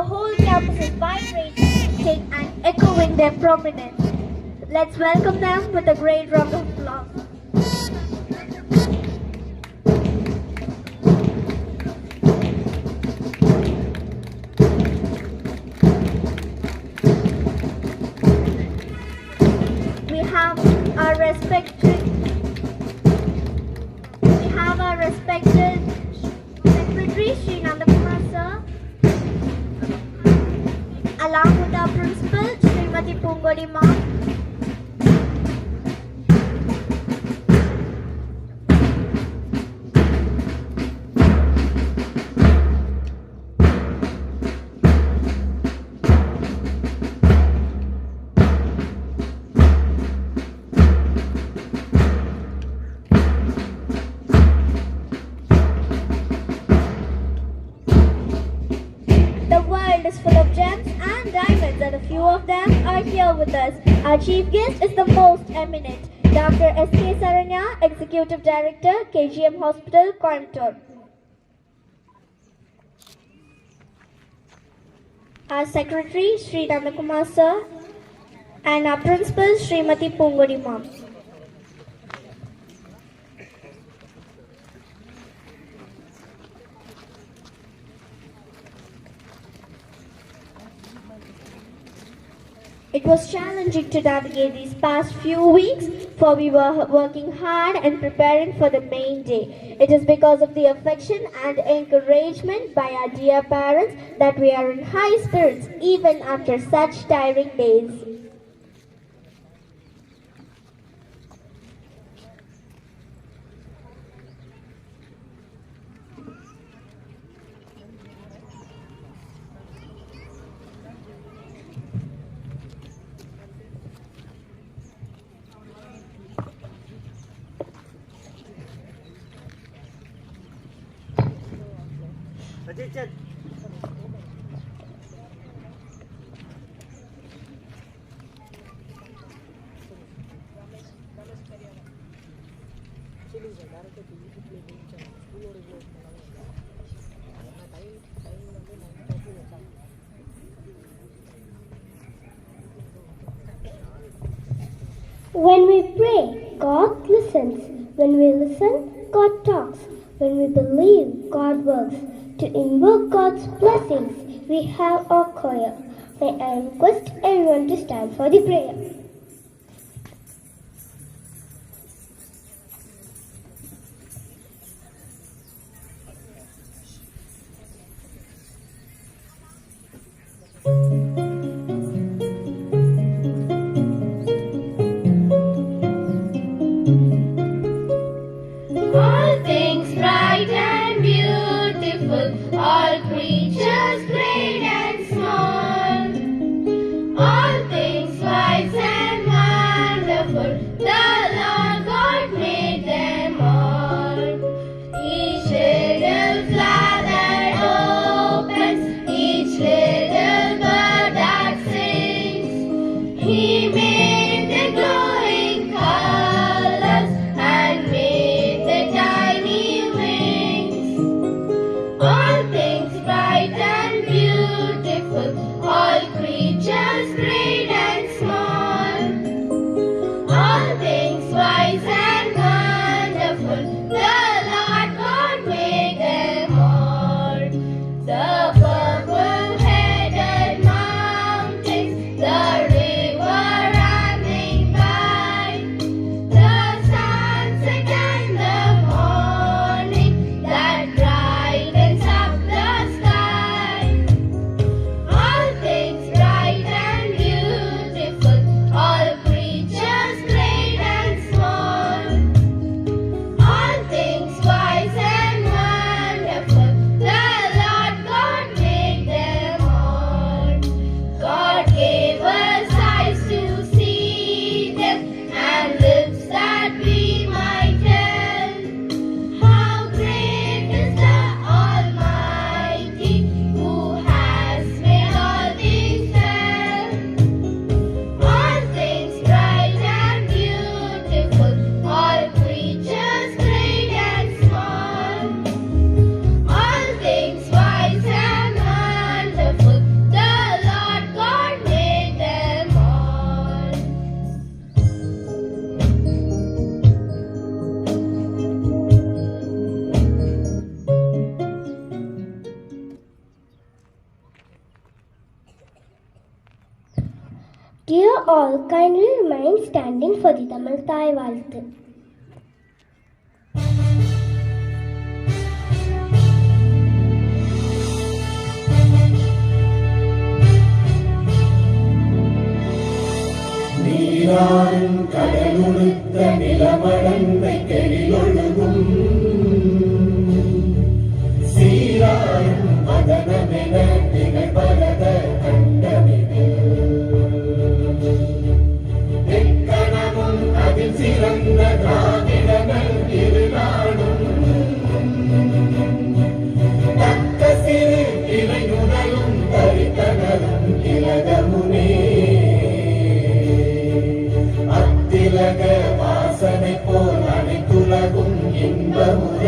the whole campus is vibrating and echoing their prominence. Let's welcome them with a great round of applause. We have our respected Secretary Sri Nava Bharath, along with our principal Srimati Pungodi Ma'am. The world is full of gems and diamonds, and a few of them are here with us. Our chief guest is the most eminent, Dr. S.K. Saranya, Executive Director, KGM Hospital, Coimbatore. Our Secretary, Sri Nandakumar Sir, and our Principal, Srimati Pungodi Ma'am. It was challenging to navigate these past few weeks, for we were working hard and preparing for the main day. It is because of the affection and encouragement by our dear parents that we are in high spirits even after such tiring days. When we pray, God listens. When we listen, God talks. When we believe, God works. To invoke God's blessings, we have our choir. May I request everyone to stand for the prayer. All things bright and beautiful, all creatures great and small, all things wise and Dear all, kindly remain standing for the Tamil Thai Valthu. நீராடும் கடலுடுத்த நிலமடந்தை கெளியொழுகும் சீராடும் மதனமென திகழ்பரத கண்டமிதில் எக்கணமும் அதில் சிறந்த திராவிடர்கள் இருநாடும் தக்க சிறு இளையுடலும் தரித்தனரும் இலகமுனே திலக வாசனை போல் அனைத்துலகும் இன்பமுற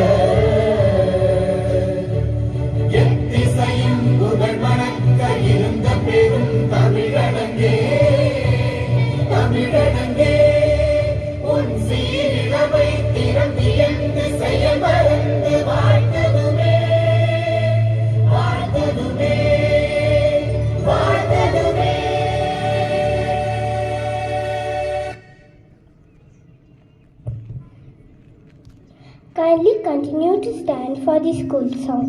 எத்திசையும் புகழ் மணக்க இருந்த பெரும் தமிழனங்கே தமிழனங்கே உன் சீரிழவை திறந்தியந்து செயல் மறந்து வாழ்த்ததுமே வாழ்த்ததுமே வாழ்த்ததுமே. Kindly continue to stand for the school song.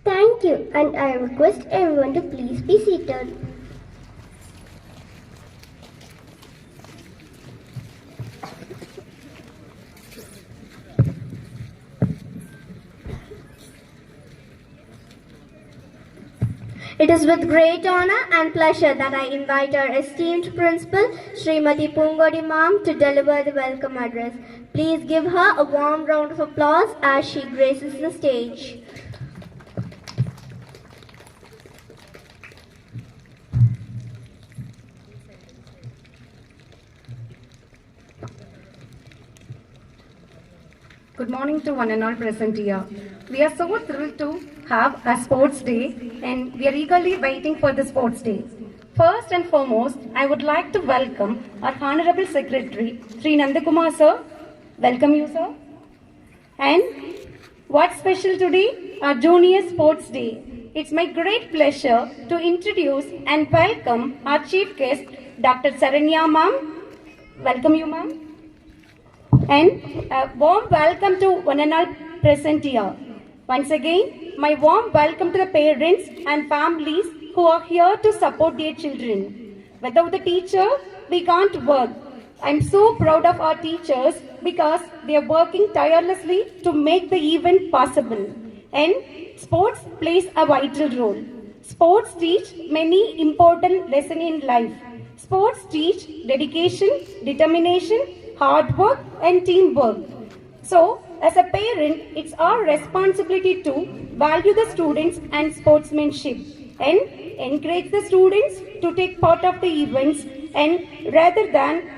Thank you, and I request everyone to please be seated. It is with great honor and pleasure that I invite our esteemed principal, Srimati Pungodi Ma'am, to deliver the welcome address. Please give her a warm round of applause as she graces the stage. Good morning to one and all present here. We are so thrilled to have a sports day and we are eagerly waiting for the sports day. First and foremost, I would like to welcome our Honorable Secretary, Sri Nandakumar sir. Welcome you sir. And what's special today? Our Junior Sports Day. It's my great pleasure to introduce and welcome our chief guest, Dr. Saranya ma'am. Welcome you ma'am. And a warm welcome to one and all present here. Once again, my warm welcome to the parents and families who are here to support their children. Without the teacher, we can't work. I'm so proud of our teachers because they are working tirelessly to make the event possible. And sports plays a vital role. Sports teach many important lessons in life. Sports teach dedication, determination, hard work and teamwork. So, as a parent, it's our responsibility to value the students and sportsmanship and encourage the students to take part of the events and rather than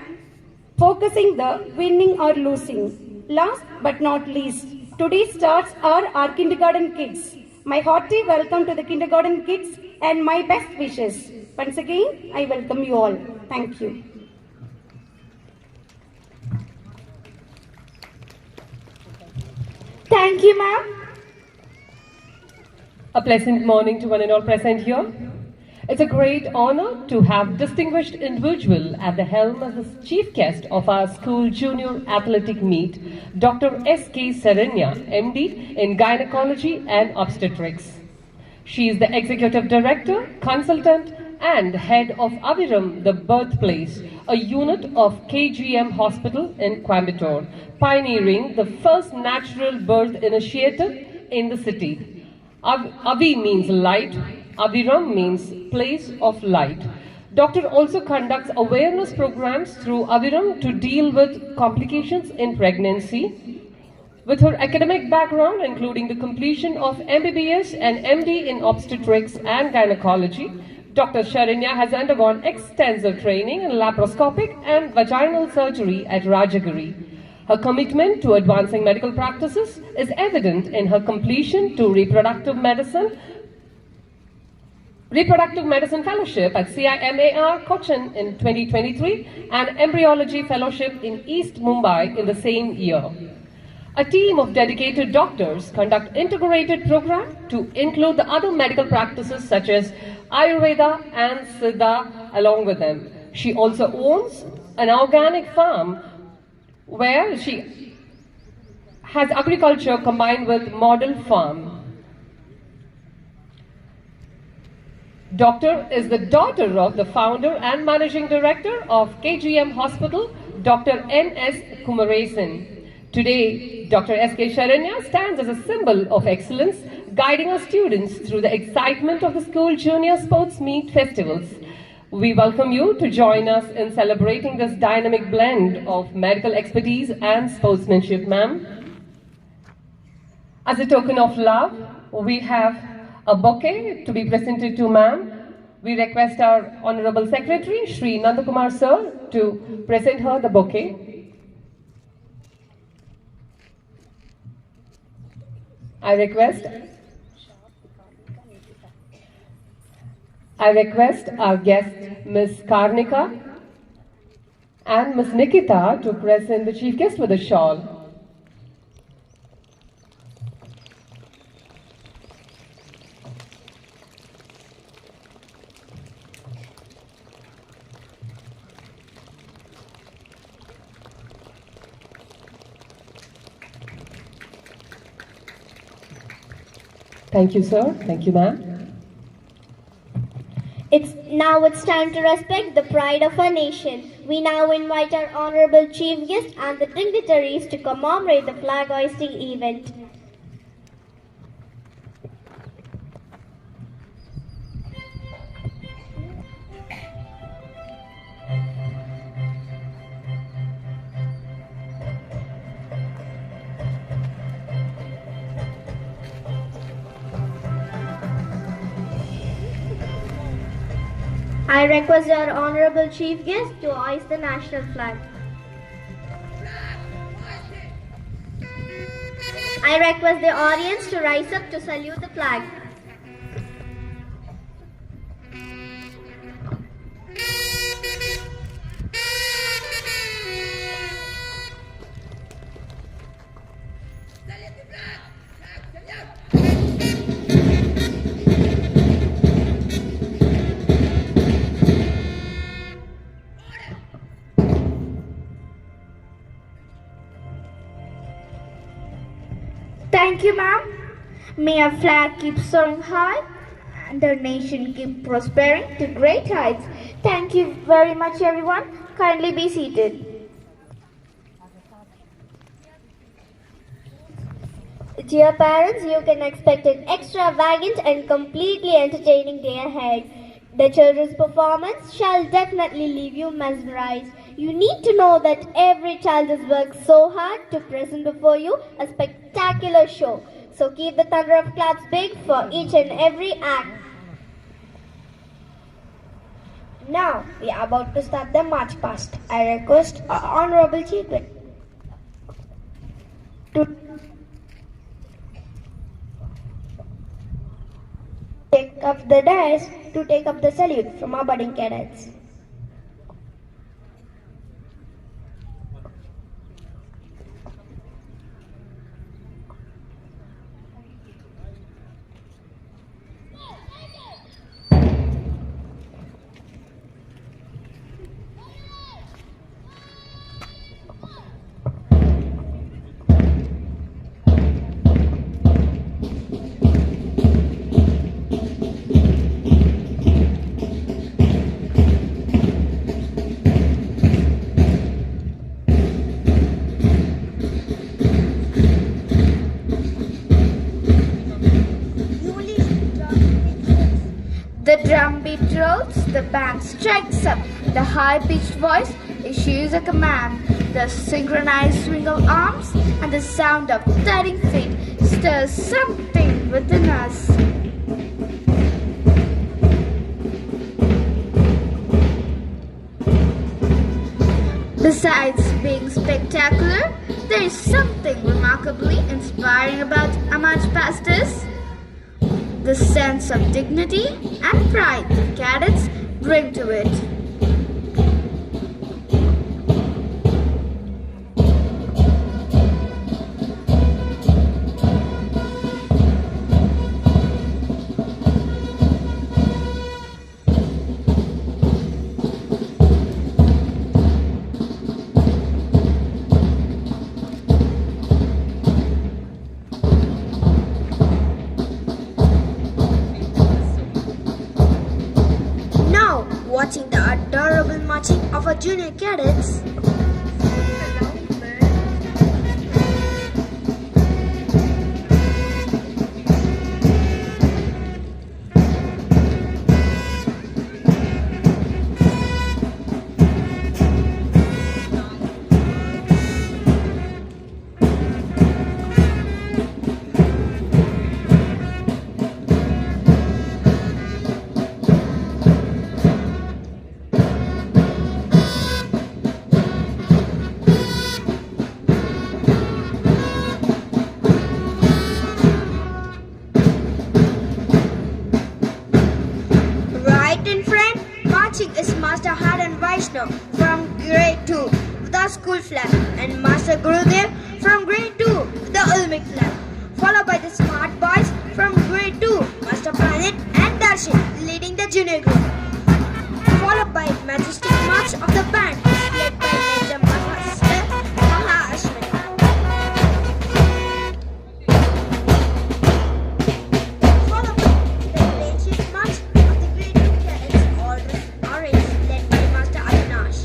focusing the winning or losing. Last but not least, today starts our kindergarten kids. My hearty welcome to the kindergarten kids and my best wishes. Once again, I welcome you all. Thank you. Thank you, ma'am. A pleasant morning to one and all present here. It's a great honor to have distinguished individual at the helm as the chief guest of our school junior athletic meet, Dr. S.K. Saranya, MD in Gynecology and Obstetrics. She is the Executive Director, Consultant and Head of Aviram, the Birthplace, a unit of KGM Hospital in Coimbatore, pioneering the first natural birth initiative in the city. Avi means light, Aviram means place of light. Doctor also conducts awareness programs through Aviram to deal with complications in pregnancy. With her academic background, including the completion of MBBS and MD in obstetrics and gynecology, Dr. Sharanya has undergone extensive training in laparoscopic and vaginal surgery at Rajagiri. Her commitment to advancing medical practices is evident in her completion to reproductive medicine fellowship at CIMAR Cochin in 2023 and embryology fellowship in East Mumbai in the same year. A team of dedicated doctors conduct integrated program to include the other medical practices such as Ayurveda and Siddha along with them. She also owns an organic farm where she has agriculture combined with model farm. Doctor is the daughter of the founder and managing director of KGM Hospital, Dr. N.S. Kumaresan. Today, Dr. S.K. Sharanya stands as a symbol of excellence, guiding our students through the excitement of the school junior sports meet festivals. We welcome you to join us in celebrating this dynamic blend of medical expertise and sportsmanship, ma'am. As a token of love, we have a bouquet to be presented to ma'am. We request our Honorable Secretary, Shri Nandakumar Sir, to present her the bouquet. I request our guest, Ms. Karnika and Ms. Nikita to present the chief guest with a shawl. Thank you, sir. Thank you, ma'am. It's time to respect the pride of our nation. We now invite our honorable chief guest and the dignitaries to commemorate the flag hoisting event. I request our honorable chief guest to hoist the national flag. I request the audience to rise up to salute the flag. Thank you, ma'am. May our flag keep soaring high and our nation keep prospering to great heights. Thank you very much, everyone. Kindly be seated. Dear parents, you can expect an extravagant and completely entertaining day ahead. The children's performance shall definitely leave you mesmerized. You need to know that every child has worked so hard to present before you a spectacular show. So keep the thunder of claps big for each and every act. Now we are about to start the march past. I request our honorable chief to take up the dais to take up the salute from our budding cadets. The drum beat rolls, the band strikes up, the high-pitched voice issues a command. The synchronized swing of arms and the sound of thudding feet stirs something within us. Besides being spectacular, there is something remarkably inspiring about a march past us. The sense of dignity and pride the cadets bring to it. Watching the adorable marching of our junior cadets. From grade 2 with our school flag, and Master Gurudev from grade 2 with the Olympic flag, followed by the smart boys from grade 2, Master Planet and Darshan leading the junior group, followed by majestic march of the band led by Major Master Ashwin. Followed by the gracious march of the grade 2 cadets, orange led by Master Avinash.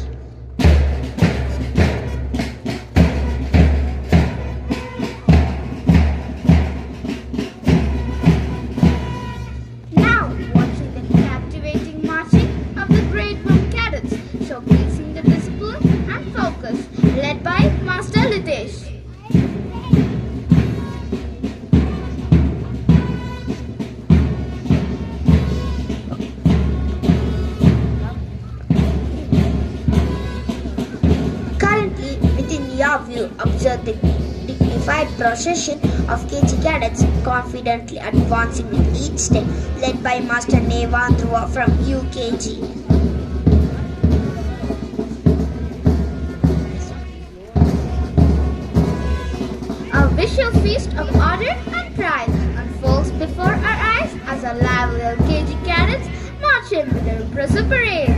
Now watching the captivating marching of the grade 1 cadets, showcasing the discipline and focus, led by Master Litesh. Currently, within your view, observe the dignified procession of KG cadets confidently advancing with each step, led by Master Nevandruva from UKG. A visual feast of order and pride unfolds before our eyes as our lively KG cadets march in with their impressive parade.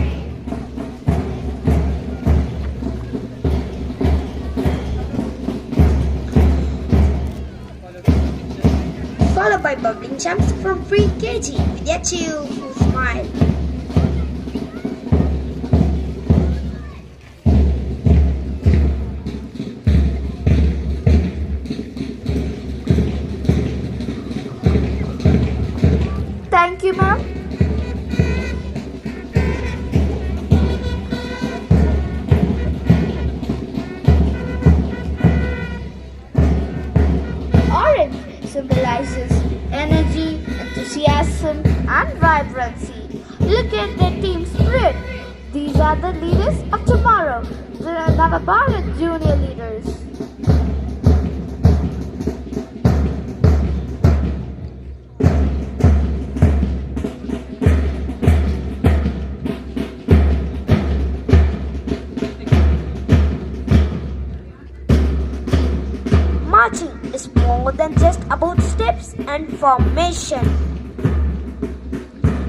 Followed by bubbling champs from free KG with their cheerful smile. Thank you, ma'am. Orange symbolizes energy, enthusiasm, and vibrancy. Look at their team spirit. Nava Bharath junior leaders. Marching is more than just about steps and formation.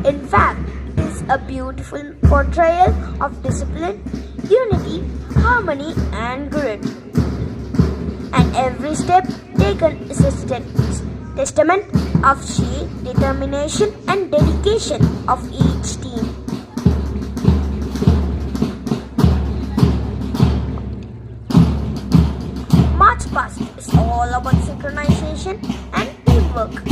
In fact, it is a beautiful portrayal of discipline, unity, harmony, and grit. And every step taken is a testament of sheer determination and dedication of each team. March past is all about synchronization and teamwork.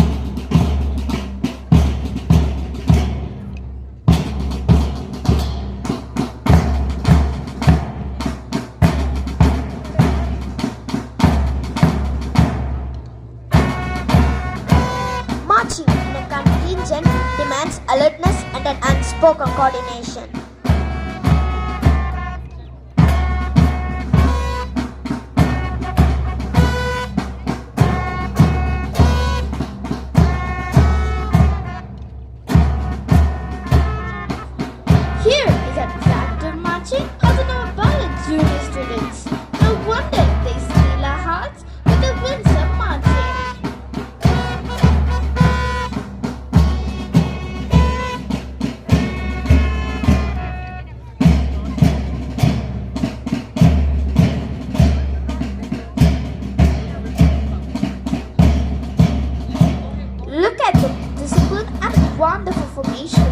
Marching in a contingent demands alertness and an unspoken coordination. Here is a tractor marching of the Nava Bharath junior students. No wonder they steal our hearts with the winds of marching. Look at the discipline and wonderful formation.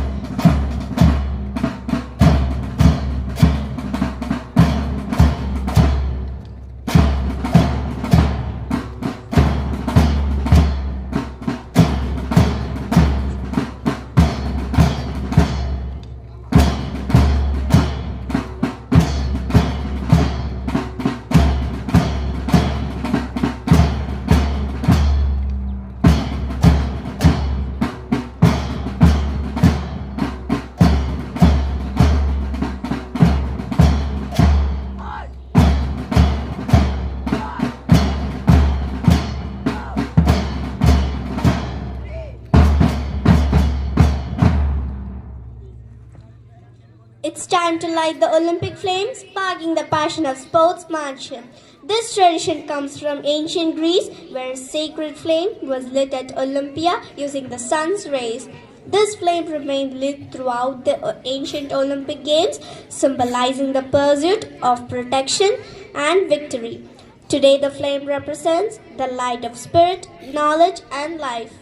It's time to light the Olympic flames, sparking the passion of sportsmanship. This tradition comes from ancient Greece, where a sacred flame was lit at Olympia using the sun's rays. This flame remained lit throughout the ancient Olympic Games, symbolizing the pursuit of protection and victory. Today, the flame represents the light of spirit, knowledge, and life.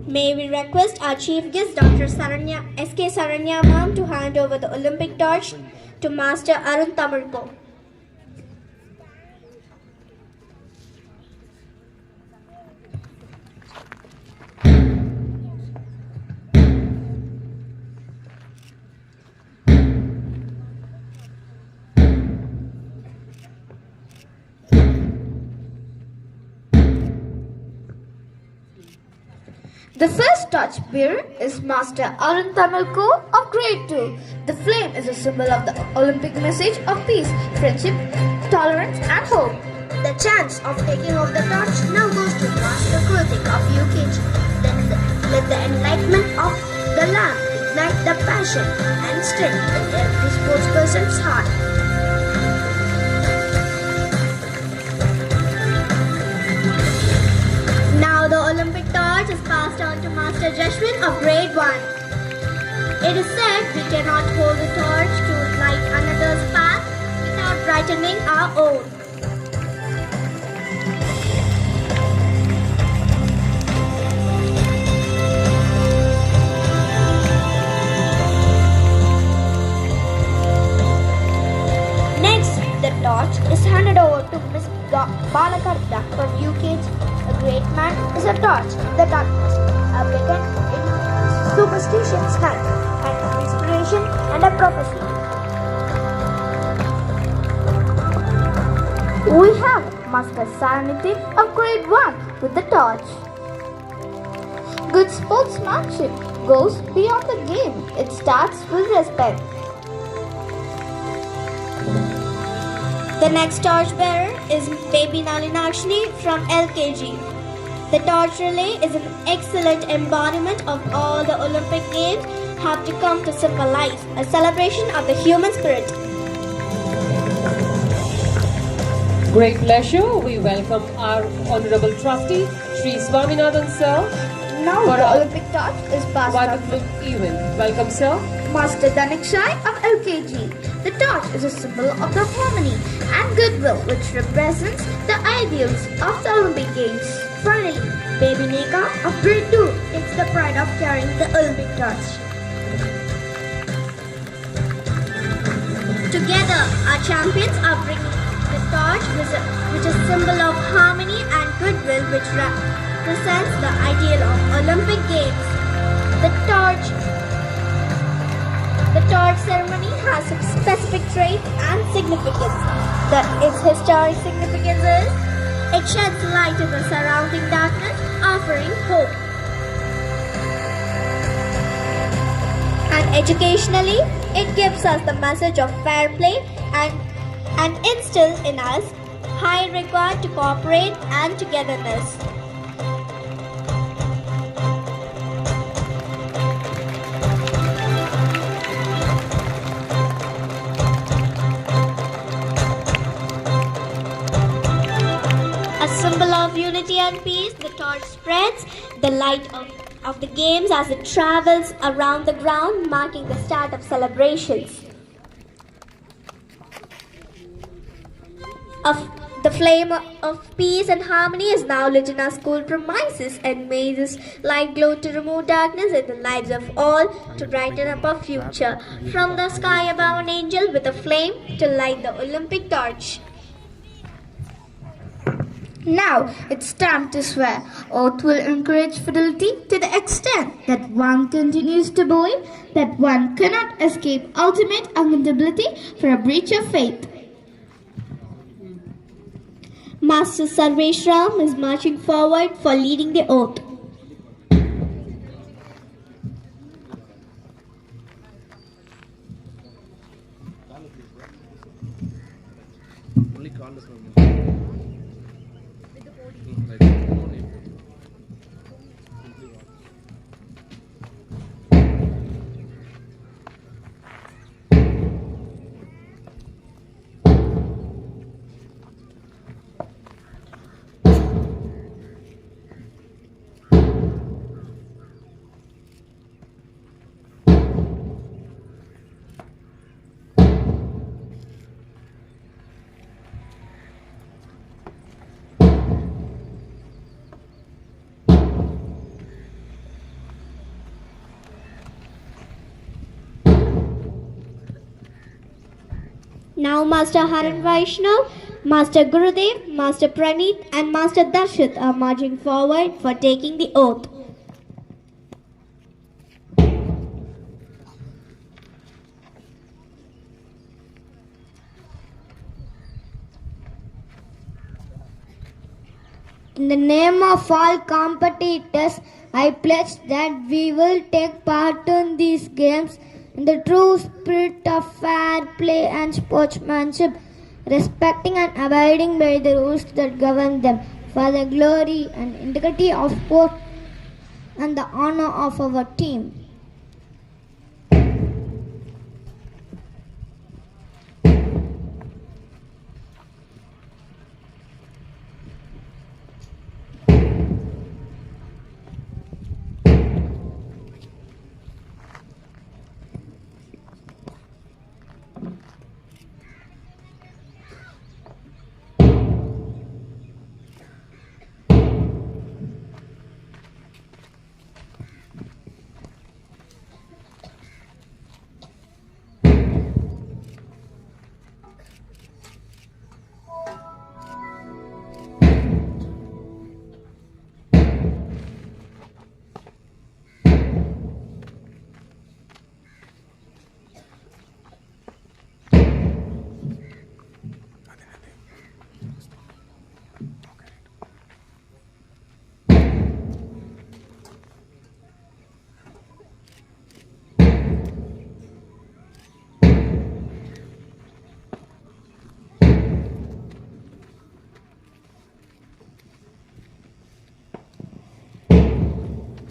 May we request our chief guest, Dr. S.K. Saranya ma'am, to hand over the Olympic torch to Master Arun Tamilko. The first torch bearer is Master Arun Tamilko of Grade 2. The flame is a symbol of the Olympic message of peace, friendship, tolerance, and hope. The chance of taking off the torch now goes to Master Kritik of UKG. Let the enlightenment of the lamp ignite the passion and strength in every sportsperson's heart. Now the Olympic torch is passed on to Master Jashwin of Grade 1. It is said we cannot hold the torch to light another's path without brightening our own. Next, the torch is handed over to Miss Balakarda from UKG. A great man is a torch in the darkness, a beacon in superstition's night, an inspiration and a prophecy. We have Master Saranitif of Grade 1 with the torch. Good sportsmanship goes beyond the game. It starts with respect. The next torchbearer is baby Nalinakshini from LKG. The torch relay is an excellent embodiment of all the Olympic Games have to come to symbolize a celebration of the human spirit. Great pleasure. We welcome our Honorable Trustee, Sri Swaminathan Sir, Now for the our Olympic torch is passed on wonderful event. Welcome, sir. Master Danikshai of LKG. The torch is a symbol of the harmony and goodwill which represents the ideals of the Olympic Games. Finally, baby Nika of grade 2 takes the pride of carrying the Olympic torch. Together, our champions are bringing the torch, which is a symbol of harmony and goodwill, which represents the ideal of Olympic Games. The torch ceremony has some specific traits and significance. Its historic significance is it sheds light in the surrounding darkness, offering hope. And educationally, it gives us the message of fair play and instills in us high regard to cooperate and togetherness. A symbol of unity and peace, the torch spreads the light of the games as it travels around the ground, marking the start of celebrations. The flame of peace and harmony is now lit in our school premises, and may this light glow to remove darkness in the lives of all, to brighten up our future. From the sky above, an angel with a flame to light the Olympic torch. Now it's time to swear. Oath will encourage fidelity to the extent that one continues to believe that one cannot escape ultimate accountability for a breach of faith. Master Sarvesh Ram is marching forward for leading the oath. Now Master Haran Vaishnav, Master Gurudev, Master Praneeth and Master Darshit are marching forward for taking the oath. In the name of all competitors, I pledge that we will take part in these games in the true spirit of fair play and sportsmanship, respecting and abiding by the rules that govern them, for the glory and integrity of sport and the honor of our team.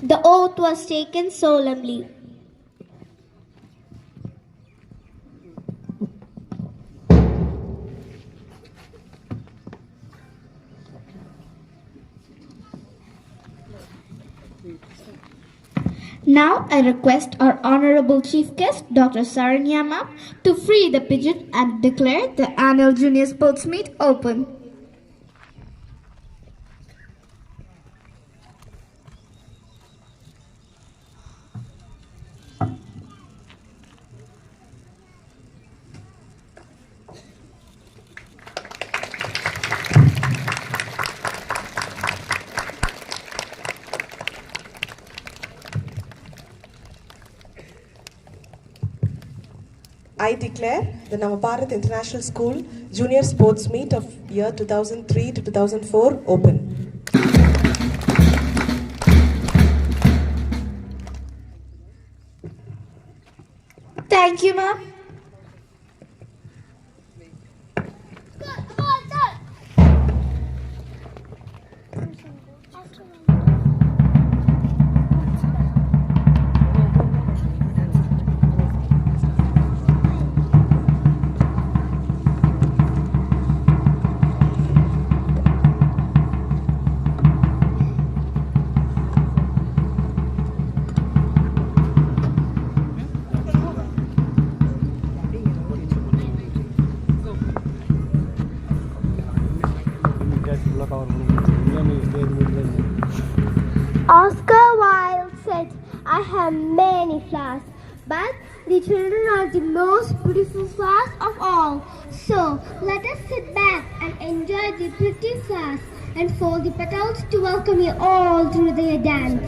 The oath was taken solemnly. Now I request our Honorable Chief Guest, Dr. Saranya Ma'am, to free the pigeon and declare the annual Junior Sports Meet open. I declare the Nava Bharath International School Junior Sports Meet of year 2003 to 2004 open. Thank you, ma'am. Oscar Wilde said, I have many flowers, but the children are the most beautiful flowers of all. So let us sit back and enjoy the pretty flowers and fold the petals to welcome you all through their dance.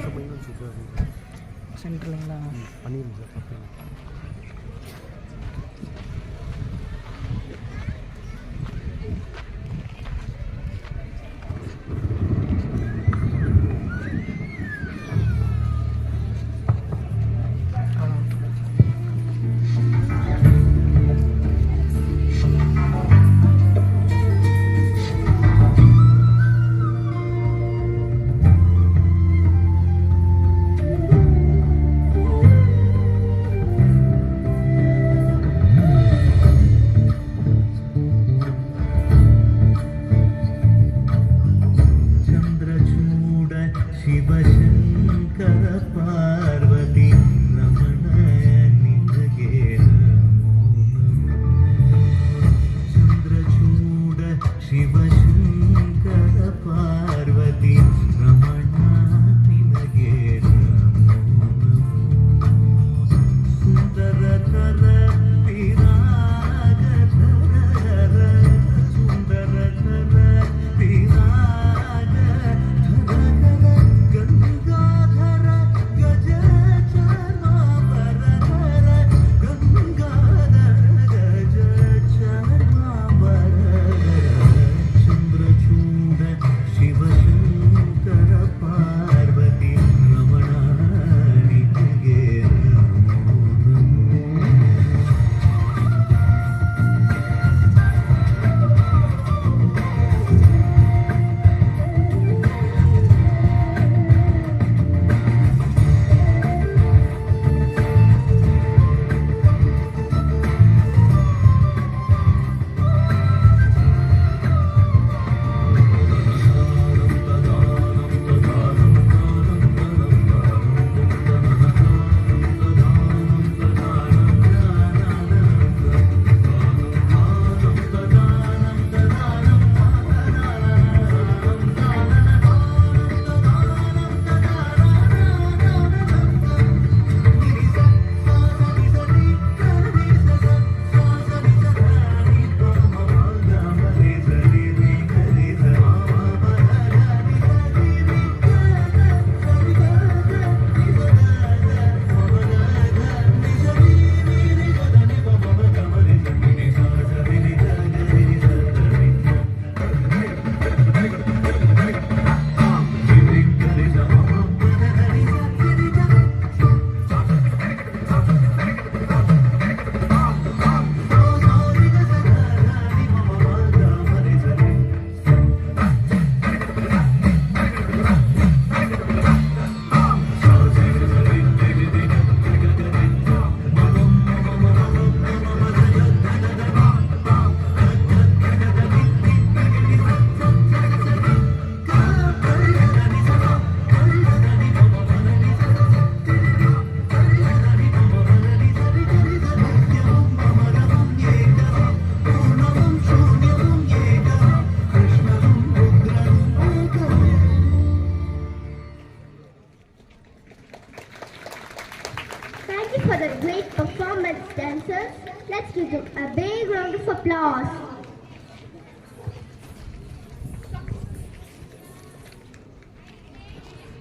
successors. Let's give them a big round of applause.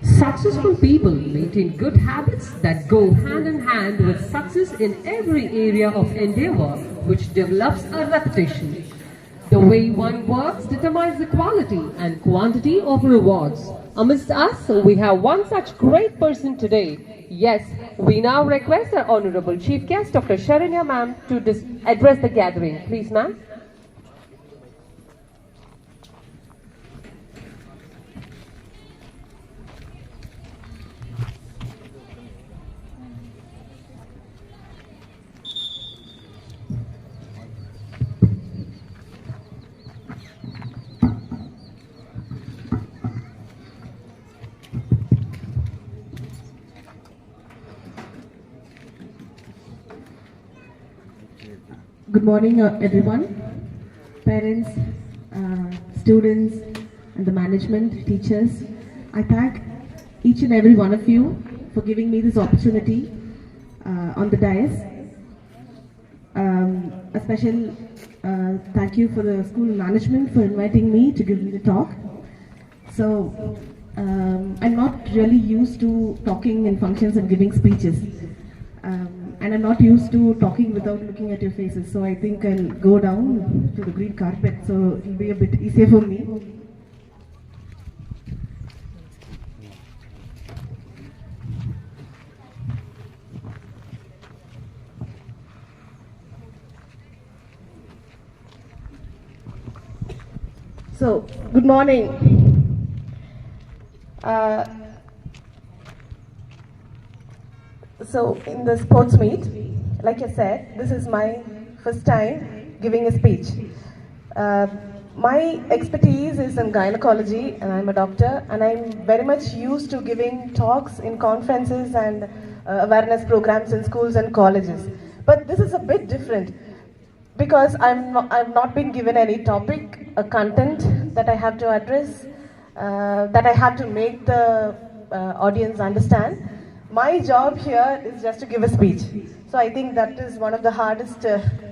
Successful people maintain good habits that go hand in hand with success in every area of endeavor, which develops a reputation. The way one works determines the quality and quantity of rewards. Amidst us, we have one such great person today. Yes, we now request our Honorable Chief Guest, Dr. Sharanya Ma'am, to address the gathering. Please, ma'am. Good morning, everyone, parents, students, and the management, teachers. I thank each and every one of you for giving me this opportunity on the dais. A special thank you for the school management for inviting me to give me the talk. So, I'm not really used to talking in functions and giving speeches. And I'm not used to talking without looking at your faces, so I think I'll go down to the green carpet, so it'll be a bit easier for me. So, good morning. So in the sports meet, like I said, this is my first time giving a speech. My expertise is in gynecology and I'm a doctor, and I'm very much used to giving talks in conferences and awareness programs in schools and colleges. But this is a bit different because I've not been given any topic, a content that I have to address, that I have to make the audience understand. My job here is just to give a speech. So I think that is one of the hardest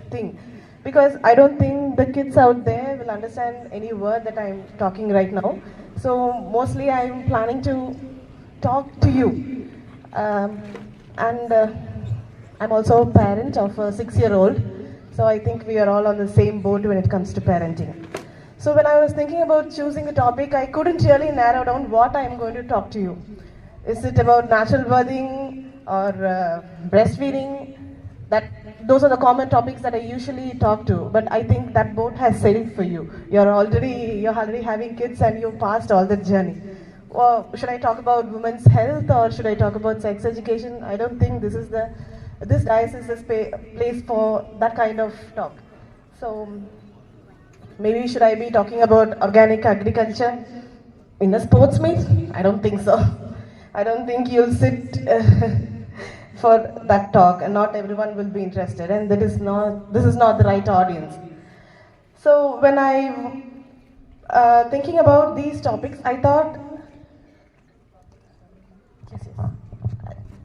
thing, because I don't think the kids out there will understand any word that I'm talking right now. So mostly I'm planning to talk to you. And I'm also a parent of a 6-year-old. So I think we are all on the same boat when it comes to parenting. So when I was thinking about choosing a topic, I couldn't really narrow down what I'm going to talk to you. Is it about natural birthing or breastfeeding? Those are the common topics that I usually talk to. But I think that boat has sailed for you. You're already having kids and you've passed all that journey. Or should I talk about women's health, or should I talk about sex education? I don't think this dais is the place for that kind of talk. So maybe should I be talking about organic agriculture in a sports meet? I don't think so. I don't think you'll sit for that talk, and not everyone will be interested, and this is not the right audience. So when I'm thinking about these topics, I thought,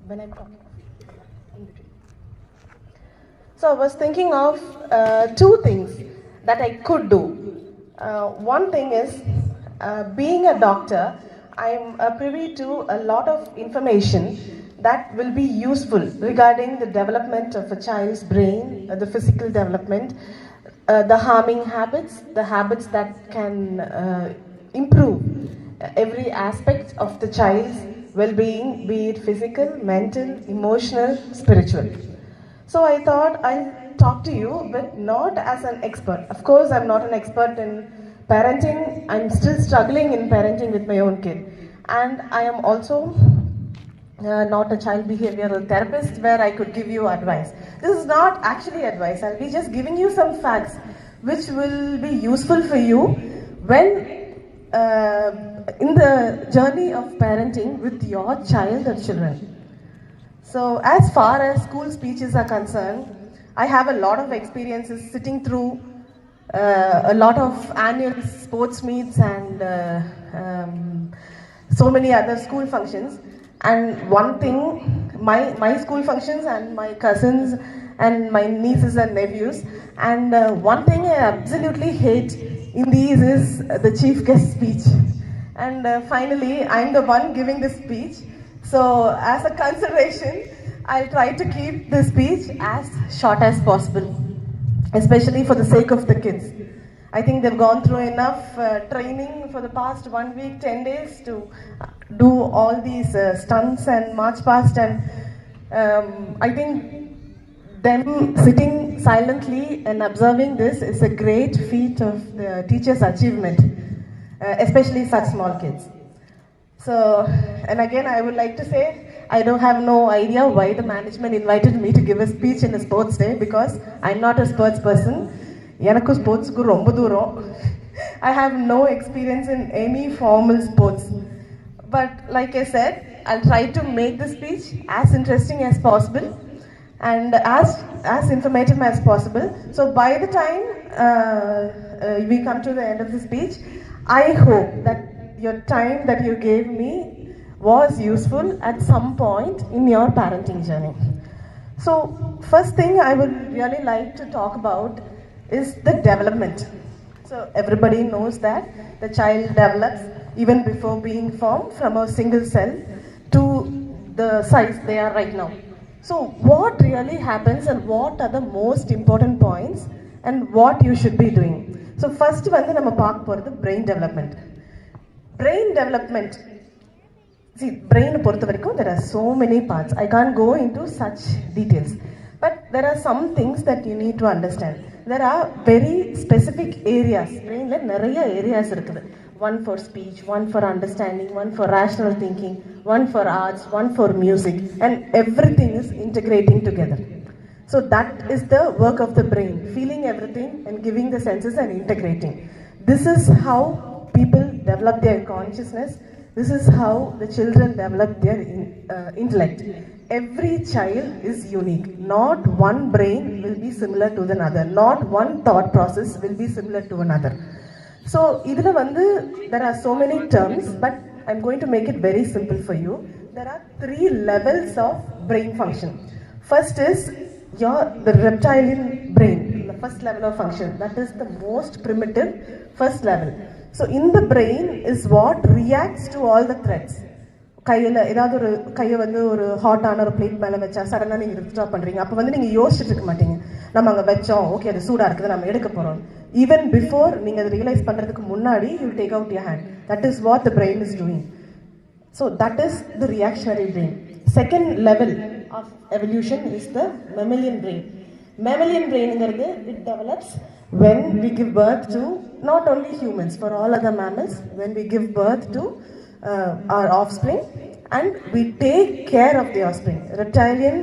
when I'm talking, so I was thinking of two things that I could do. One thing is, being a doctor, I'm privy to a lot of information that will be useful regarding the development of a child's brain, the physical development, the harming habits, the habits that can improve every aspect of the child's well-being, be it physical, mental, emotional, spiritual. So I thought I'll talk to you, but not as an expert. Of course, I'm not an expert in parenting. I'm still struggling in parenting with my own kid. And I am also not a child behavioral therapist where I could give you advice. This is not actually advice. I'll be just giving you some facts which will be useful for you when in the journey of parenting with your child or children. So as far as school speeches are concerned, I have a lot of experiences sitting through a lot of annual sports meets and so many other school functions. And one thing, my school functions and my cousins and my nieces and nephews. And one thing I absolutely hate in these is the chief guest speech. And finally, I'm the one giving the speech. So as a consideration, I'll try to keep the speech as short as possible, especially for the sake of the kids. I think they've gone through enough training for the past 1 week, 10 days to do all these stunts and march past, and I think them sitting silently and observing this is a great feat of the teacher's achievement, especially such small kids. So, and again, I would like to say, I don't have no idea why the management invited me to give a speech in a sports day, because I'm not a sports person. எனக்கு ஸ்போர்ட்ஸ்க்கு ரொம்ப தூரம். I have no experience in any formal sports. But like I said, I'll try to make the speech as interesting as possible and as informative as possible. So by the time we come to the end of the speech, I hope that your time that you gave me was useful at some point in your parenting journey. So first thing I would really like to talk about is the development. So everybody knows that the child develops even before being formed from a single cell to the size they are right now. So what really happens and what are the most important points and what you should be doing? So first வந்து நம்ம பார்க்க போறது brain development. Brain development. See, brain பொறுத்த வரைக்கும் there are so many parts. I can't go into such details. But there are some things that you need to understand. There are very specific areas. Brainல நிறைய areas இருக்குது. One for speech, one for understanding, one for rational thinking, one for arts, one for music, and everything is integrating together. So that is the work of the brain, feeling everything and giving the senses and integrating. This is how people develop their consciousness. This is how the children develop their intellect. Every child is unique. Not one brain will be similar to another. Not one thought process will be similar to another. So, idhula vandu, there are so many terms, but I'm going to make it very simple for you. There are 3 levels of brain function. First is the reptilian brain, the first level of function. That is the most primitive first level. So, in the brain is what reacts to all the threats. கையில் ஏதாவது ஒரு கையை வந்து ஒரு ஹாட்டான ஒரு plate மேலே வச்சா சடனாக நீங்கள் ரிஸ்டாப் பண்ணுறீங்க. அப்போ வந்து நீங்கள் யோசிச்சுட்டு இருக்க மாட்டீங்க, நம்ம அங்கே வச்சோம், ஓகே அது சூடாக இருக்குது, நம்ம எடுக்க போகிறோம். ஈவன் பிஃபோர் நீங்கள் அதை ரியலைஸ் பண்ணுறதுக்கு முன்னாடி you take out your hand. That is what the brain is doing. So that is the reactionary brain. Second level of evolution is the mammalian brain. Mammalian brain it develops when we give birth to not only humans, for all other mammals, when we give birth to our offspring and we take care of the offspring. Reptilian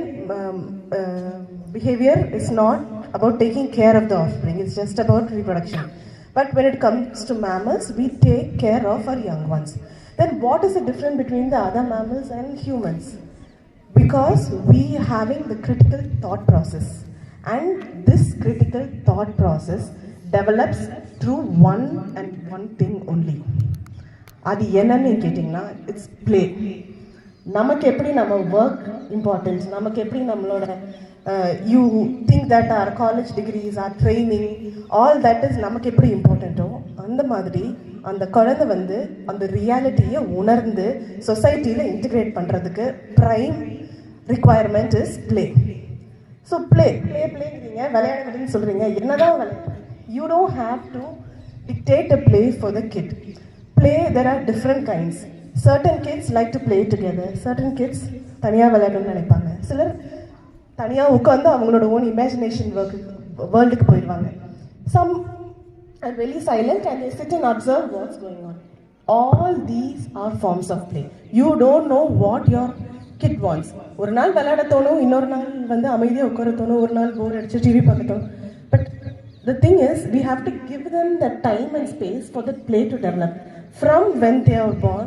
behavior is not about taking care of the offspring, it's just about reproduction. But when it comes to mammals, we take care of our young ones. Then what is the difference between the other mammals and humans? Because we having the critical thought process. And this critical thought process develops through one thing only. அது என்னன்னு கேட்டிங்கன்னா it's play. நமக்கு எப்படி நம்ம work importance, நமக்கு எப்படி நம்மளோட you think that our college degrees or training all that is நமக்கு எப்படி இம்பார்ட்டண்ட்டோ அந்த மாதிரி அந்த குழந்தை வந்து அந்த ரியாலிட்டியை உணர்ந்து சொசைட்டியில் இன்டிகிரேட் பண்ணுறதுக்கு prime requirement is play. So பிளேங்கிறீங்க, விளையாடுறதுன்னு சொல்கிறீங்க, என்னதான் விளையாடு, you don't have to dictate a play for the kid. Play, there are different kinds. Certain kids like to play together. Certain kids தனியாக விளையாடணும்னு நினைப்பாங்க. சிலர் தனியாக உட்காந்து அவங்களோட ஓன் இமேஜினேஷன் வேர்ல்டுக்கு போயிடுவாங்க. Some are really silent and they sit and observe what's going on. All these are forms of play. You don't know what your kid wants. ஒரு நாள் விளையாட தோணும், இன்னொரு நாள் வந்து அமைதியாக உட்கார தோணும், ஒரு நாள் போர் அடிச்சு டிவி பார்க்க தோணும். But the thing is, we have to give them the time and space for the play to develop. From when they are born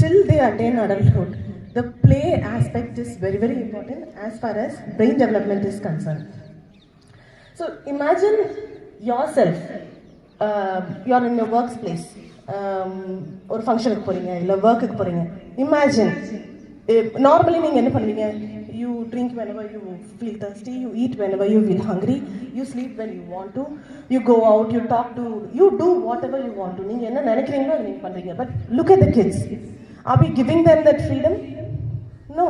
till they attain adulthood, the play aspect is very, very important as far as brain development is concerned. So imagine yourself, you're in your workplace, ஒரு ஃபங்க்ஷனுக்கு போகிறீங்க இல்லை ஒர்க்குக்கு போகிறீங்க. Imagine normally நீங்கள் என்ன பண்ணுவீங்க, you drink whenever you feel thirsty, you eat whenever you feel hungry, you sleep when you want to, you go out, you talk to, you do whatever you want to. நீங்க என்ன நினைக்கிறீங்களோ அதை நீங்க பண்றீங்க. But look at the kids. Are we giving them that freedom? No.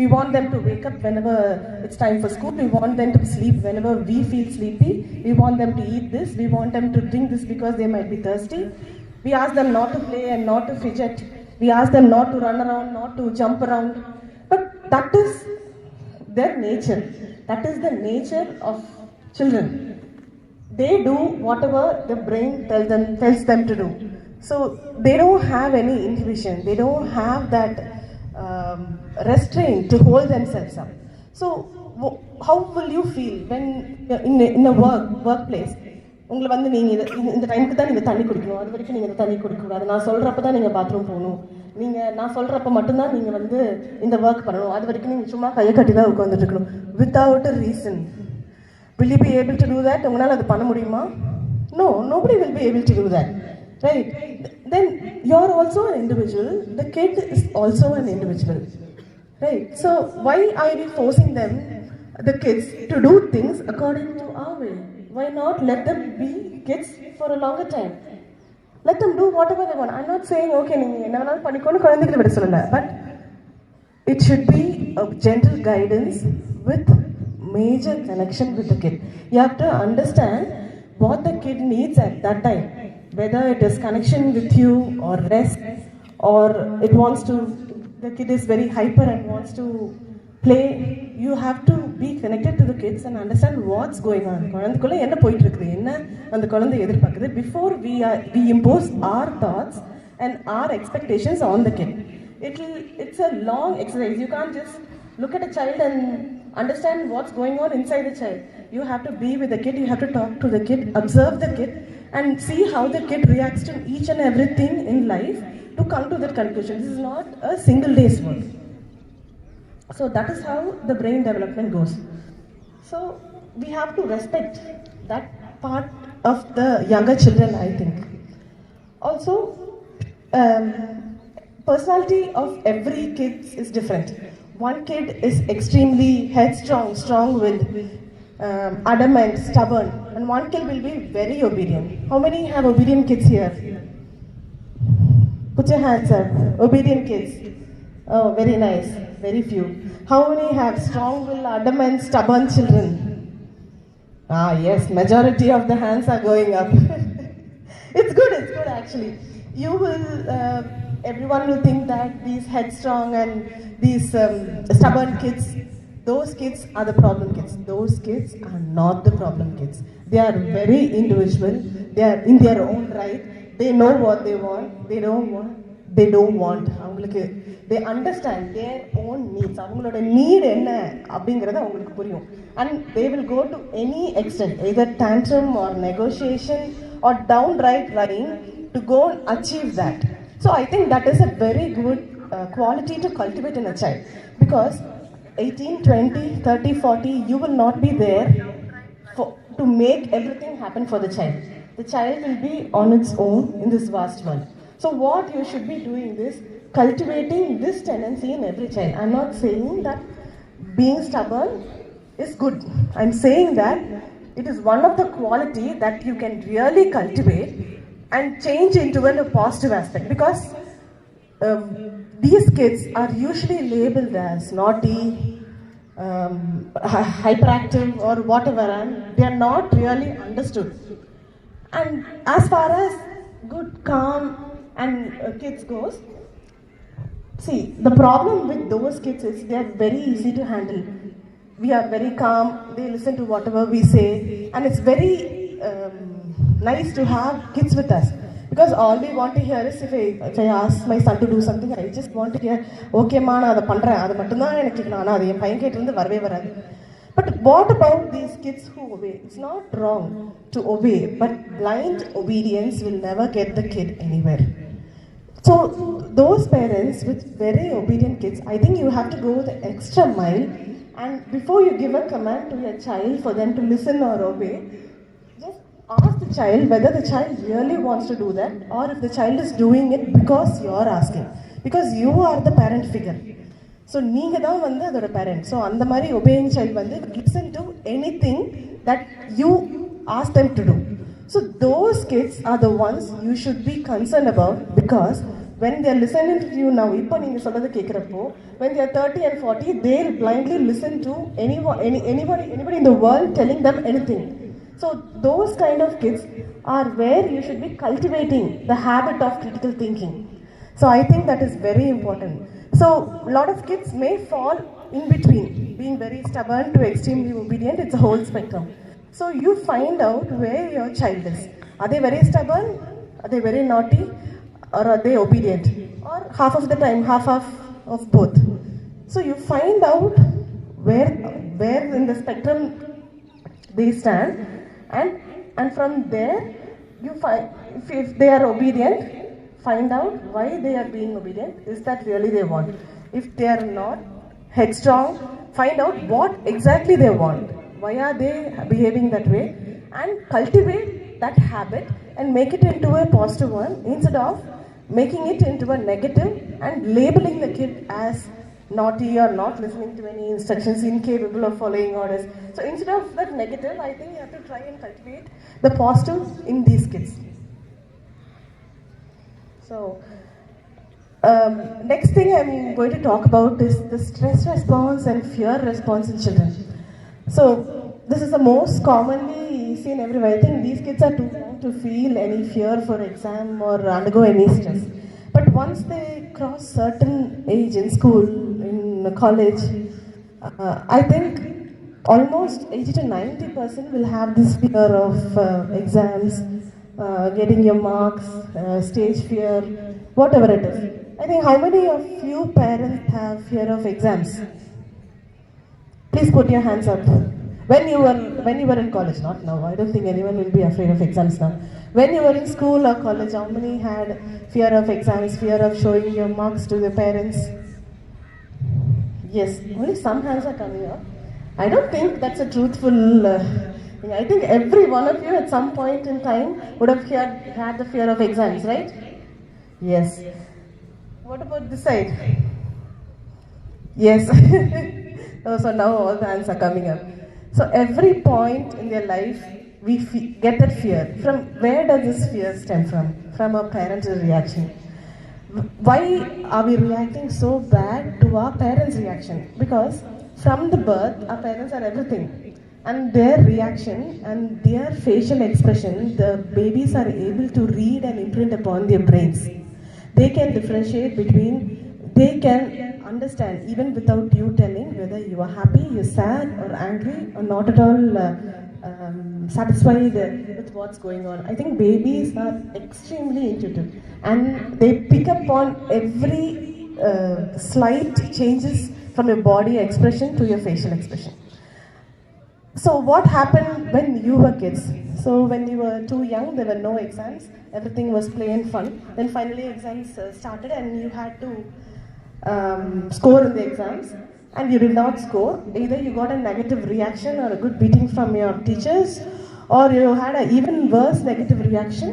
We want them to wake up whenever it's time for school. We want them to sleep whenever we feel sleepy. We want them to eat this. We want them to drink this because they might be thirsty. We ask them not to play and not to fidget. We ask them not to run around, not to jump around. But that is their nature. That is the nature of children. They do whatever the brain tells them to do. So they don't have any inhibition. They don't have that restraint to hold themselves up. So how will you feel when in a workplace? உங்களை வந்து நீங்கள் இந்த டைமுக்கு தான் நீங்கள் தண்ணி குடிக்கணும், அது வரைக்கும் நீங்கள் தண்ணி குடிக்கக்கூடாது, நான் சொல்கிறப்ப தான் நீங்கள் பாத்ரூம் போகணும், நான் சொல்கிறப்ப மட்டும்தான் நீங்கள் வந்து இந்த ஒர்க் பண்ணணும், அது வரைக்கும் நீங்கள் சும்மா கையை கட்டி தான் உட்காந்துட்டு இருக்கணும். Without a reason. Will you be able to do that? உங்களால் அது பண்ண முடியுமா? No, nobody will be able to do that. Right? Then you're also an individual. The kid is also an individual. Right? So why are we forcing them, the kids, to do things according to our way? Why not let them be kids for a longer time? Let them do whatever they want. I'm not saying, okay, நீங்க என்ன வேணாலும் பண்ணிக்கோன்னு குழந்தைகளை விட சொல்லல. But it should be a gentle guidance with major connection with the kid. You have to understand what the kid needs at that time. Whether it is connection with you or rest, or it wants to, the kid is very hyper and wants to play. You have to be connected to the kids and understand what's going on. குழந்தைக்குள்ள என்ன போயிட்டு இருக்குது, என்ன அந்த குழந்தை எதிர்பார்க்குது, before we impose our thoughts and our expectations on the kid. It's a long exercise. You can't just look at a child and understand what's going on inside the child. You have to be with the kid, you have to talk to the kid, observe the kid, and see how the kid reacts to each and everything in life to come to that conclusion. This is not a single day's work. So that is how the brain development goes. So we have to respect that part of the younger children, I think. Also, personality of every kid is different. One kid is extremely headstrong, strong-willed, adamant, stubborn, and one kid will be very obedient. How many have obedient kids here? Put your hands up. Obedient kids. Oh, very nice. Very few. How many have strong-willed, adamant, stubborn children? Ah, yes. Majority of the hands are going up. It's good actually. You will, everyone will think that these headstrong and these stubborn kids, those kids are the problem kids. Those kids are not the problem kids. They are very individual. They are in their own right. They know what they want. They don't want. They understand their own needs. அவங்களோட need என்ன அப்படிங்கறது அவங்களுக்கு புரியும். And they will go to any extent, either tantrum or negotiation or downright lying to go and achieve that. So I think that is a very good quality to cultivate in a child, because 18, 20, 30, 40, you will not be there to make everything happen for the child. The child will be on its own in this vast world. So what you should be doing is cultivating this tendency in every child. I'm not saying that being stubborn is good. I'm saying that it is one of the quality that you can really cultivate and change into a positive aspect, because these kids are usually labeled as naughty, hyperactive or whatever, and they are not really understood. And as far as good, calm and kids goes, see, the problem with those kids is they are very easy to handle. We are very calm, they listen to whatever we say, and it's very nice to have kids with us. Because all we want to hear is, if I ask my son to do something, I just want to hear, okay ma, நான் அதை பண்றேன், அது மட்டும் தான் எனக்கு கேட்கணும், ஆனா அது என் பையன் கிட்ட இருந்து வரவே வராது. But what about these kids who obey? It's not wrong to obey, but blind obedience will never get the kid anywhere. So those parents with very obedient kids, I think you have to go the extra mile, and before you give a command to your child for them to listen or obey, just ask the child whether the child really wants to do that, or if the child is doing it because you are asking, because you are the parent figure. So நீங்கள் தான் வந்து அதோட parent. So அந்த மாதிரி obeying child வந்து listen to anything that you ask them to do. So those kids are the ones you should be concerned about, because when they are listening to you now, இப்போ நீங்கள் சொல்கிறது கேட்குறப்போ, when they are 30 and 40, they'll blindly listen to anybody in the world telling them anything. So those kind of kids are where you should be cultivating the habit of critical thinking. So I think that is very important. So a lot of kids may fall in between, being very stubborn to extremely obedient. It's a whole spectrum. So you find out where your child is. Are they very stubborn? Are they very naughty? Or are they obedient? Or half of the time, half of both. So you find out where in the spectrum they stand, and from there you find, if they are obedient, find out why they are being obedient. Is that really they want? If they are not headstrong, find out what exactly they want. Why are they behaving that way? And cultivate that habit and make it into a positive one, instead of making it into a negative and labeling the kid as naughty or not listening to any instructions, incapable of following orders. So instead of that negative, I think you have to try and cultivate the positive in these kids. So next thing I'm going to talk about is the stress response and fear response in children. So this is the most commonly seen everywhere. I think these kids are too young to feel any fear for exam or undergo any stress. But once they cross certain age in school, in college, I think almost 80 to 90% will have this fear of exams, getting your marks, stage fear, whatever it is. I think how many of you parents have fear of exams? Please put your hands up. When you were in college, not now. I don't think anyone will be afraid of exams now. When you were in school or college, how many had fear of exams, fear of showing your marks to the parents? Yes, only some hands are coming up. I don't think that's a truthful thing. I think every one of you at some point in time would have had the fear of exams, right? Yes. What about this side? Yes. Oh, so now all the hands are coming up. So every point in their life, we get that fear. From where does this fear stem from? From our parental reaction. Why are we reacting so bad to our parents' reaction? Because from the birth, our parents are everything. And their reaction and their facial expression, the babies are able to read and imprint upon their brains. They can differentiate between, they can understand even without you telling whether you are happy, you're sad or angry or not at all satisfied with what's going on. I think babies are extremely intuitive and they pick up on every slight changes from your body expression to your facial expression. So what happened when you were kids? So when you were too young, there were no exams, everything was play and fun. Then finally exams started and you had to score in the exams, and you did not score. Either you got a negative reaction or a good beating from your teachers, or you had an even worse negative reaction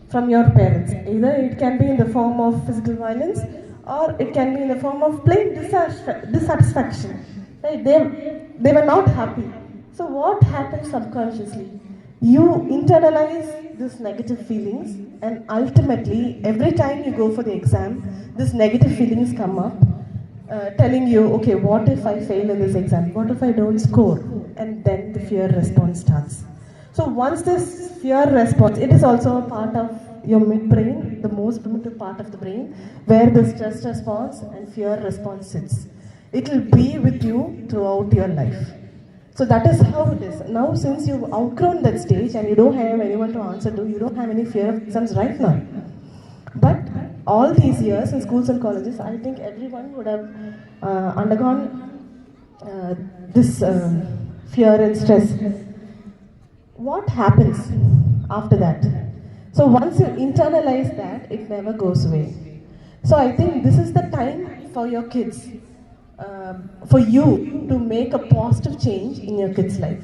from your parents. Either it can be in the form of physical violence, or it can be in the form of plain dissatisfaction. Right? They were not happy. So what happens subconsciously? You internalize these negative feelings, and ultimately every time you go for the exam, these negative feelings come up, telling you, okay, what if I fail in this exam? What if I don't score? And then the fear response starts. So once this fear response, it is also a part of your midbrain, the most primitive part of the brain, where the stress response and fear response sits. It will be with you throughout your life. So that is how it is. Now since you've outgrown that stage and you don't have anyone to answer to, you don't have any fear of exams right now. But all these years in schools and colleges, I think everyone would have undergone this fear and stress. What happens after that? So once you internalize that, it never goes away. So I think this is the time for your kids, for you to make a positive change in your kids' life.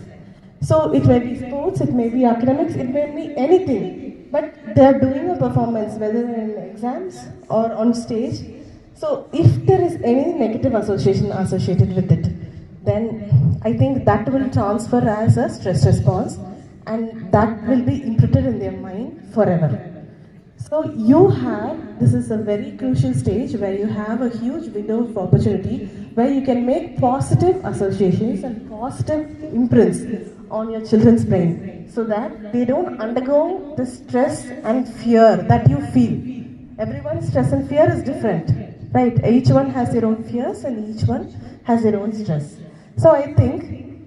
So it may be sports, it may be academics, it may be anything. But they are doing a performance, whether in exams or on stage. So if there is any negative association associated with it, then I think that will transfer as a stress response and that will be imprinted in their mind forever. So this is a very crucial stage where you have a huge window of opportunity where you can make positive associations and positive imprints on your children's brain so that they don't undergo the stress and fear that you feel. Everyone's stress and fear is different, right? Each one has their own fears and each one has their own stress. So I think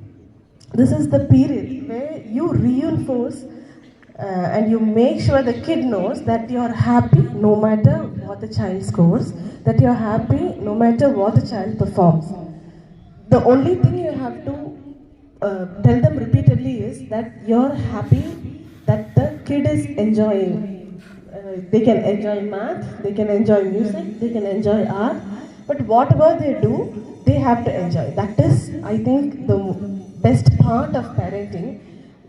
this is the period where you reinforce and you make sure the kid knows that you are happy no matter what the child scores, that you are happy no matter what the child performs. The only thing you have to tell them repeatedly is that you're happy that the kid is enjoying. They can enjoy math, they can enjoy music, they can enjoy art, but whatever they do, they have to enjoy. That is, I think, the best part of parenting,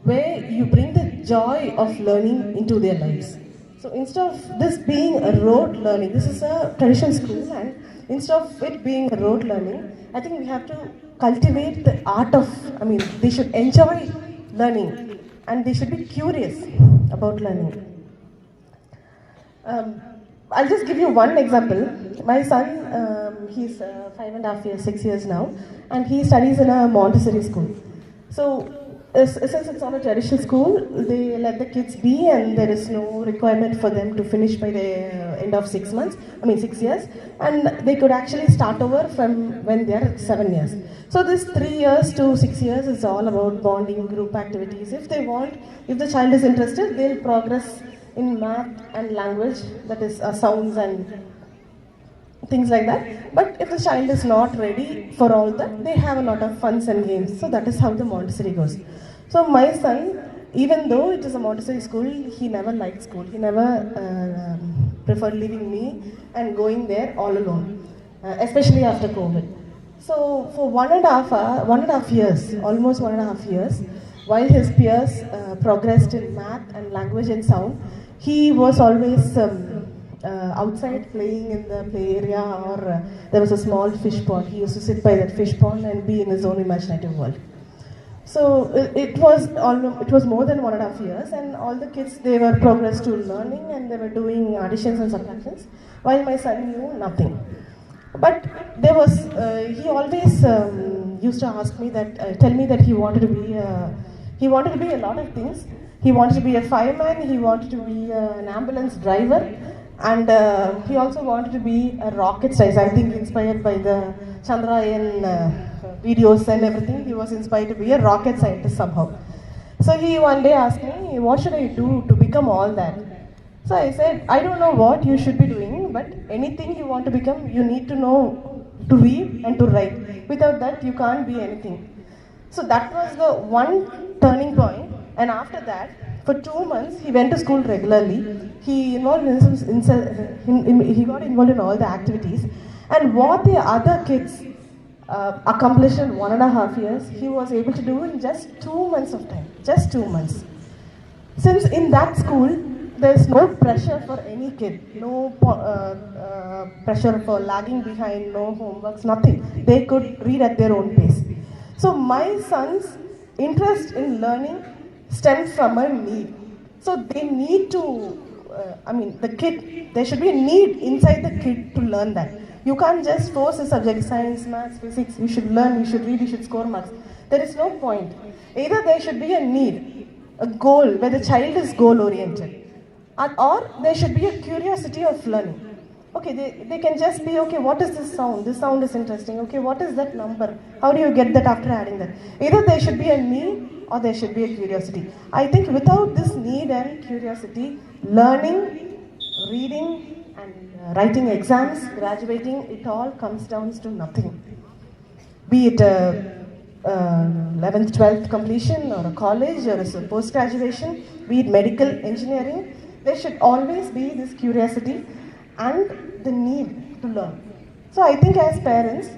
where you bring the joy of learning into their lives. So instead of this being a rote learning, this is a traditional school, and instead of it being a rote learning, I think we have to cultivate the art of, they should enjoy learning and they should be curious about learning. I'll just give you one example. My son, he's 5.5 years, 6 years now, and he studies in a Montessori school. So since it's on a traditional school, they let the kids be and there is no requirement for them to finish by the end of 6 years, and they could actually start over from when they're 7 years. So this 3 years to 6 years is all about bonding, group activities. If the child is interested, they'll progress in math and language, that is sounds and things like that. But if the child is not ready for all that, they have a lot of funs and games. So that is how the Montessori goes. So my son, even though it is a Montessori school, he never liked school. He never preferred leaving me and going there all alone, especially after COVID. So for 1.5 years, almost 1.5 years, while his peers progressed in math and language and sound, he was always outside playing in the play area, or there was a small fish pond. He used to sit by that fish pond and be in his own imaginative world. So it was more than 1.5 years, and all the kids, they were progressed to learning and they were doing additions and subtractions, while my son knew nothing. But there was he always used to ask me that tell me that he wanted to be a lot of things. He wanted to be a fireman, he wanted to be an ambulance driver, and he also wanted to be a rocket scientist. I think inspired by the Chandrayaan videos and everything, he was inspired to be a rocket scientist somehow. So he one day asked me, what should I do to become all that? So I said, I don't know what you should be doing, but anything you want to become, you need to know to read and to write. Without that, you can't be anything. So that was the one turning point. And after that, for 2 months, he went to school regularly. He got involved in all the activities. And what the other kids accomplished in 1.5 years, he was able to do in just 2 months of time. Just 2 months. Since in that school, there's no pressure for any kid, no pressure for lagging behind, no homeworks, nothing. They could read at their own pace. So my son's interest in learning stemmed from a need. So they need to, there should be a need inside the kid to learn that. You can't just force a subject, science, maths, physics, you should learn, you should read, you should score marks. There is no point. Either there should be a need, a goal where the child is goal-oriented, or there should be a curiosity of learning. Okay, they can just be, okay, what is this sound? This sound is interesting. Okay, what is that number? How do you get that after adding that? Either there should be a need or there should be a curiosity. I think without this need and curiosity, learning, reading and writing exams, graduating, it all comes down to nothing. Be it a 11th, 12th completion or a college or a post-graduation, be it medical, engineering, there should always be this curiosity and the need to learn. So I think as parents,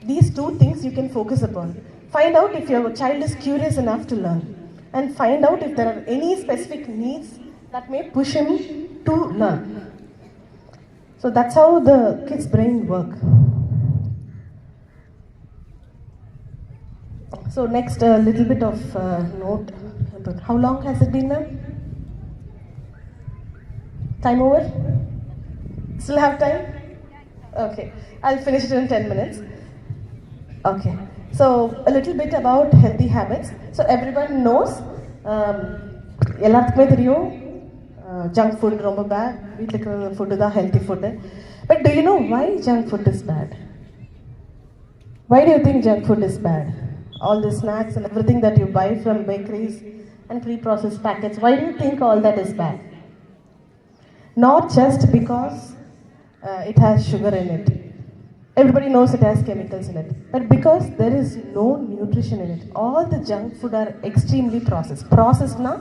these two things you can focus upon. Find out if your child is curious enough to learn, and find out if there are any specific needs that may push him to learn. So So that's how the kids' brain work. So next, a little bit of note. How long has it been now? Time over? Still have time? Okay, I'll finish it in 10 minutes. Okay, so a little bit about healthy habits. So everyone knows, எல்லாத்துக்குமே தெரியும் junk food ரொம்ப bad, வீட்டில் இருக்கிற food தான் healthy food. But do you know why junk food is bad? Why do you think junk food is bad? All the snacks and everything that you buy from bakeries and pre-processed packets, why do you think all that is bad? Not just because it has sugar in it. Everybody knows it has chemicals in it. But because there is no nutrition in it. All the junk food are extremely processed. Processed na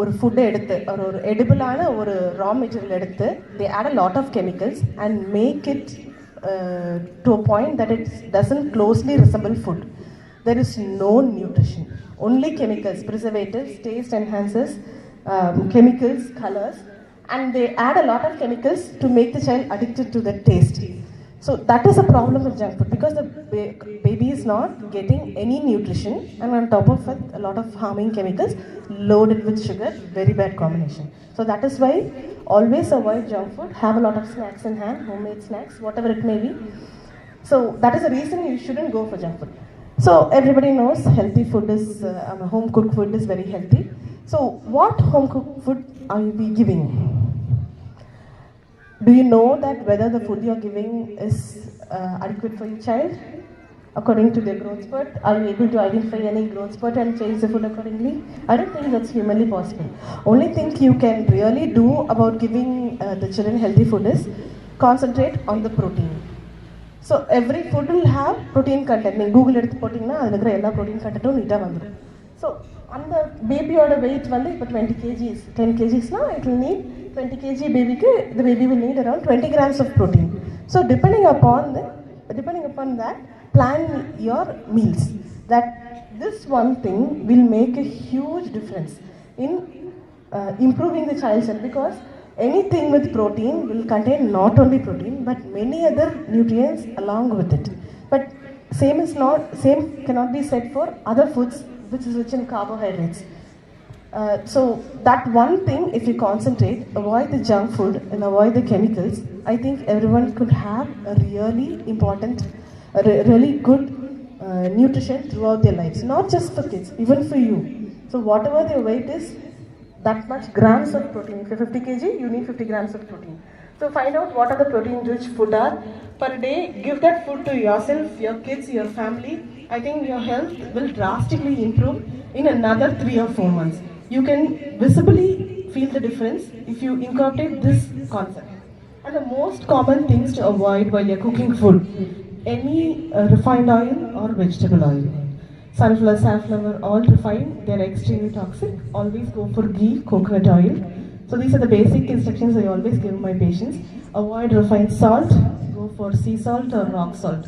ஒரு ஃபுட்டை எடுத்து ஒரு எடிபிளான ஒரு raw material எடுத்து they add a lot of chemicals and make it to a point that it doesn't closely resemble food. There is no nutrition. Only chemicals, preservatives, taste enhancers, chemicals, colors, and they add a lot of chemicals to make the child addicted to the taste. So that is a problem with junk food because the baby is not getting any nutrition, and on top of it a lot of harming chemicals loaded with sugar, very bad combination. So that is why always avoid junk food, have a lot of snacks in hand, homemade snacks, whatever it may be. So that is the reason you shouldn't go for junk food. So everybody knows healthy food is, home cooked food is very healthy. So what home cooked food are you giving? Do you know that whether the food you are giving is adequate for your child according to their growth spurt? Are you able to identify any growth spurt and change the food accordingly? I don't think that's humanly possible. Only thing you can really do about giving the children healthy food is concentrate on the protein. So every food will have protein content. You Google எடுத்து போட்டிங்கன்னா அதில் இருக்கிற எல்லா protein content நீட்டாக வந்துடும். So அந்த பேபியோட weight வந்து இப்போ 20 kgs, 10 kgsனா it will need 20 kg babyக்கு the baby will need around 20 grams of protein. So depending upon that, plan your meals. That this one thing will make a huge difference in improving the child's health, because anything with protein will contain not only protein but many other nutrients along with it. But same cannot be said for other foods which is rich in carbohydrates. So that one thing, if you concentrate, avoid the junk food and avoid the chemicals, I think everyone could have a really important, really good nutrition throughout their lives. Not just for kids, even for you. So whatever their weight is, that much grams of protein. If you're 50 kg, you need 50 grams of protein. So find out what are the protein-rich food are per day. Give that food to yourself, your kids, your family. I think your health will drastically improve in another 3 or 4 months. You can visibly feel the difference if you incorporate this concept. And the most common things to avoid while you're cooking food: any refined oil or vegetable oil. Sunflower, safflower, all refined, they're extremely toxic. Always go for ghee, coconut oil. So these are the basic instructions I always give my patients. Avoid refined salt, go for sea salt or rock salt.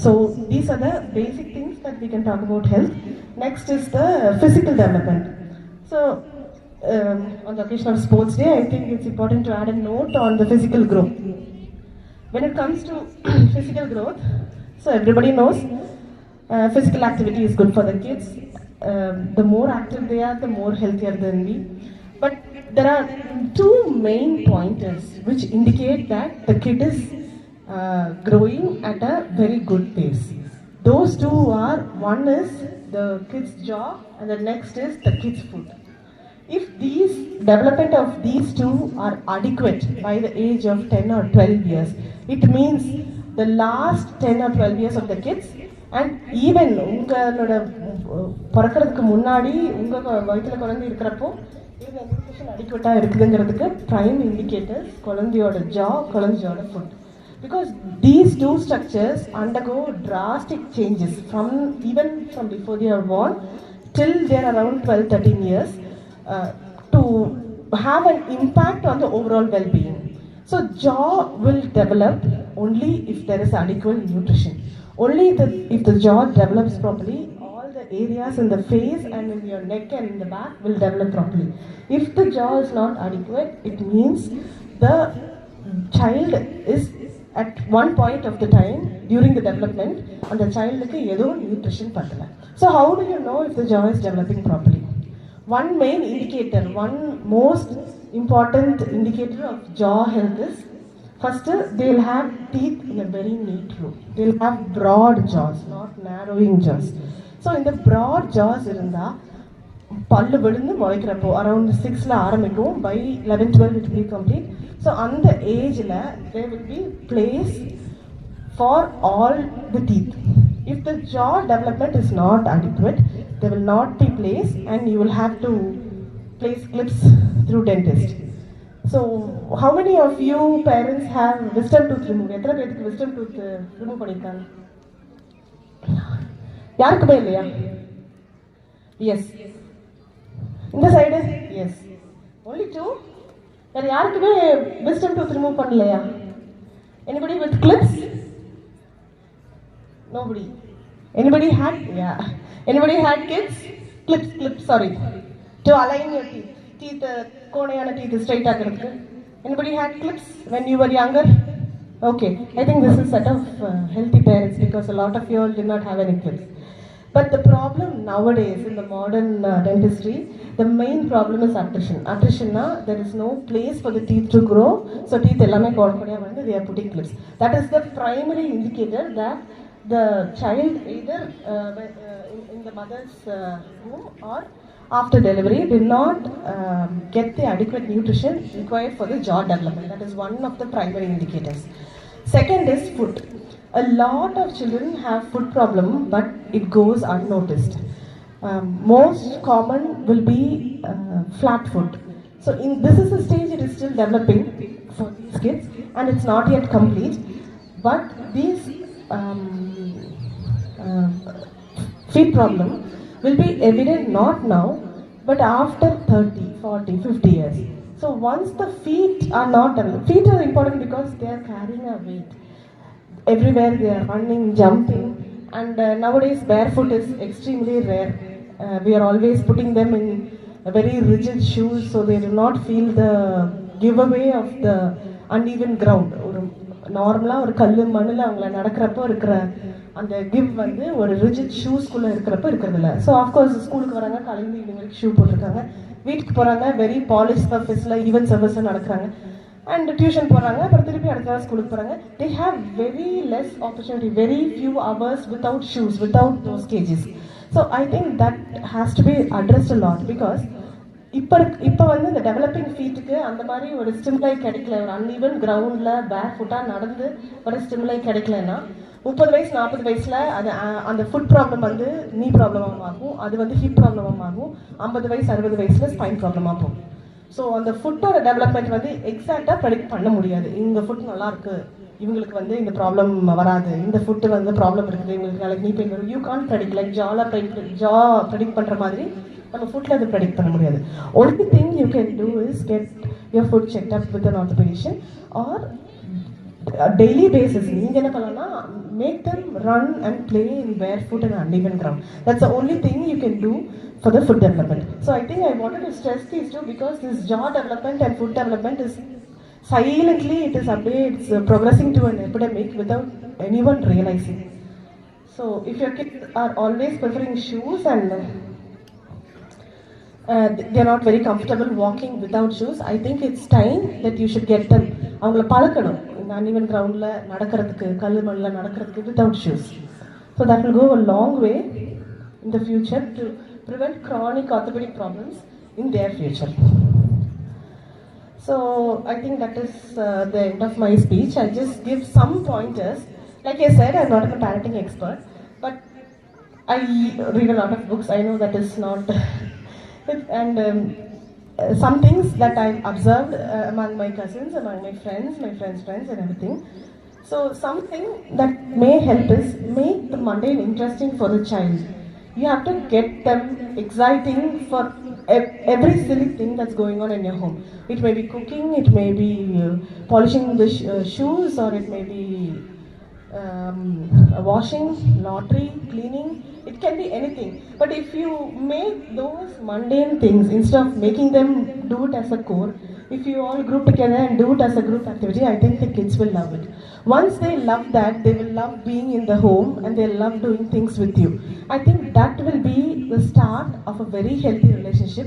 So these are the basic things that we can talk about health. Next is the physical development. So on the occasion of Sports Day, I think it's important to add a note on the physical growth. When it comes to physical growth, so everybody knows physical activity is good for the kids. The more active they are, the more healthier they'll be. But there are two main pointers which indicate that the kid is growing at a very good pace. Those two are, one is the kid's jaw and the next is the kid's foot. If these development of these two are adequate by the age of 10 or 12 years, it means the last 10 or 12 years of the kids, and even உங்களோட பிறக்கிறதுக்கு முன்னாடி உங்கள் வயிற்றில் குழந்தை இருக்கிறப்போ இந்த nutrition அடிக்வெட்டாக இருக்குதுங்கிறதுக்கு prime indicators குழந்தையோட ஜா, குழந்தையோட food. Because these two structures undergo drastic changes even from before they are born till they are around 12-13 years to have an impact on the overall well-being. So jaw will develop only if there is adequate nutrition. Only if the jaw develops properly, all the areas in the face and in your neck and in the back will develop properly. If the jaw is not adequate, it means the child is at one point of the time during the development and the child nutrition patala. So how do you know if the jaw is developing properly? One main indicator, one most important indicator of jaw health is first they'll have teeth in a very neat row. They'll have broad jaws, not narrowing jaws. So in the broad jaws irunda pallu vidundu molikkrappo around 6 la ஆரம்பிக்கும் by 11-12 it will be complete. So on the age la there will be place for all the teeth. If the jaw development is not adequate, there will not be place and you will have to place clips through dentist. So how many of you parents have wisdom tooth removed? எத்தனை பேருக்கு wisdom tooth remove பண்ணிருக்காங்க? யாருக்குமே இல்லையா? Yes. இந்த side? Yes. Only two? வேற யாருக்குமே wisdom tooth remove பண்ணலையா? Anybody with clips? Nobody. Anybody had? Yeah. Anybody had kids? Clips, sorry. To align your teeth. Teeth, konayana teeth straight ஆக்கிறதுக்கு. Anybody had clips when you were younger? Okay. I think this is set of healthy parents because a lot of you all did not have any clips. But the problem nowadays in the modern dentistry, the main problem is attrition. Attrition na there is no place for the teeth to grow, so teeth ellame kodakodiya vandu they are putting clips. That is the primary indicator that the child either in the mother's womb or after delivery did not get the adequate nutrition required for the jaw development. That is one of the primary indicators. Second is foot. A lot of children have foot problem, but it goes unnoticed. Most common will be flat foot. So this is a stage it is still developing for these kids and it's not yet complete. But these feet problem will be evident not now, but after 30, 40, 50 years. So once the feet are not developed, feet are important because they are carrying a weight. Everywhere they are running, jumping, and nowadays barefoot is extremely rare. We are always putting them in very rigid shoes so they do not feel the giveaway of the uneven ground. நார்மலாக ஒரு கல் மண்ணில் அவங்கள நடக்கிறப்போ இருக்கிற அந்த give வந்து ஒரு rigid ஷூஸ்குள்ளே இருக்கிறப்ப இருக்கிறதில்ல. ஸோ ஆஃப்கோர்ஸ் ஸ்கூலுக்கு வராங்க, காலையில் ஈவினிங் வரைக்கும் ஷூ போட்டிருக்காங்க, வீட்டுக்கு போகிறாங்க வெரி பாலிஷ் சர்ஃபேஸில் ஈவென்ட் சர்வீஸில் நடக்கிறாங்க, அண்ட் டியூஷன் போகிறாங்க, அப்புறம் திருப்பி அடுத்த நாள் ஸ்கூலுக்கு போகிறாங்க. They have very less opportunity, very few hours without shoes, without those cages. So I think that has to be addressed lot because இப்போ வந்து இந்த டெவலப்பிங் ஃபீட்டுக்கு அந்த மாதிரி ஒரு ஸ்டிமுலை கிடைக்கல, ஒரு அன்ஈவன் கிரவுண்டில் பேக் ஃபுட்டாக நடந்து ஒரு ஸ்டிமுலை கிடைக்கலன்னா 30 வயசு 40 வயசில் அது அந்த ஃபுட் ப்ராப்ளம் வந்து நீ ப்ராப்ளமாக ஆகும், அது வந்து ஹிப் ப்ராப்ளமாக ஆகும், 50 வயசு 60 வயசில் ஸ்பைன் ப்ராப்ளமாக போகும். ஸோ அந்த ஃபுட்டோட டெவலப்மெண்ட் வந்து எக்ஸாக்டாக ப்ரெடிக்ட் பண்ண முடியாது. இந்த ஃபுட் நல்லா இருக்கு, இவங்களுக்கு வந்து இந்த ப்ராப்ளம் வராது, இந்த ஃபுட்டு வந்து ப்ராப்ளம் இருக்குது, இவங்களுக்கு நாளைக்கு நீ பெயின் வரும், யூ கான் ப்ரெடிக்ட். லைக் ஜா ப்ரெடிக்ட் பண்ணுற மாதிரி நம்ம ஃபுட்டில் அதை ப்ரெடிக்ட் பண்ண முடியாது. Only thing you can do is get your foot check up with an orthopedician or daily basis. நீங்கள் என்ன பண்ணலாம்னா make them run and play in barefoot and uneven ground. That's the only thing you can do for the foot development. So I think I wanted to stress these two because this jaw development and foot development is silently it's progressing to an epidemic without anyone realizing. So if your kids are always preferring shoes and they're not very comfortable walking without shoes, I think it's time that you should get them. அவங்கள பழக்கணும் இந்த uneven groundல நடக்கிறதுக்கு, கல் மண்ணில் நடக்கிறதுக்கு without shoes. So that will go a long way in the future to prevent chronic orthopedic problems in their future. So I think that is the end of my speech. I just give some pointers. Like I said, I'm not a parenting expert, but I read a lot of books. I know that is not and some things that I've observed among my cousins, among my friends' friends and everything. So something that may help is make the mundane interesting for the child. You have to get them exciting for every silly thing that's going on in your home. It may be cooking, it may be polishing the shoes, or it may be washing, laundry, cleaning. It can be anything. But if you make those mundane things, instead of making them do it as a core, If you all group together and do it as a group activity, I think the kids will love it. Once they love that, they will love being in the home and they love doing things with you. I think that will be the start of a very healthy relationship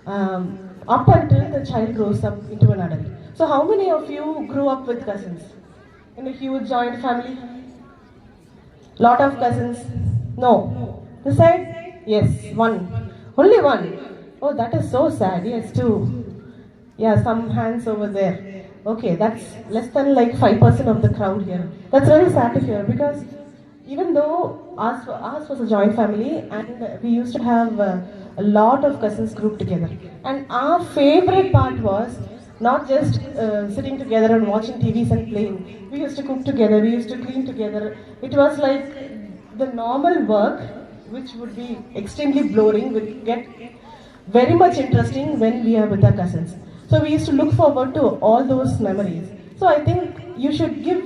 up until the child grows up into an adult. So how many of you grew up with cousins? In a huge joint family? Lot of cousins? No. This side? Yes, one. Only one. Oh, that is so sad. Yes, two. Yeah, some hands over there. Okay, that's less than like 5% of the crowd here. That's very sad to hear because even though ours was a joint family and we used to have a lot of cousins grouped together. And our favorite part was not just sitting together and watching TVs and playing. We used to cook together, we used to clean together. It was like the normal work, which would be extremely boring, would get very much interesting when we are with our cousins. So we used to look forward to all those memories. So I think you should give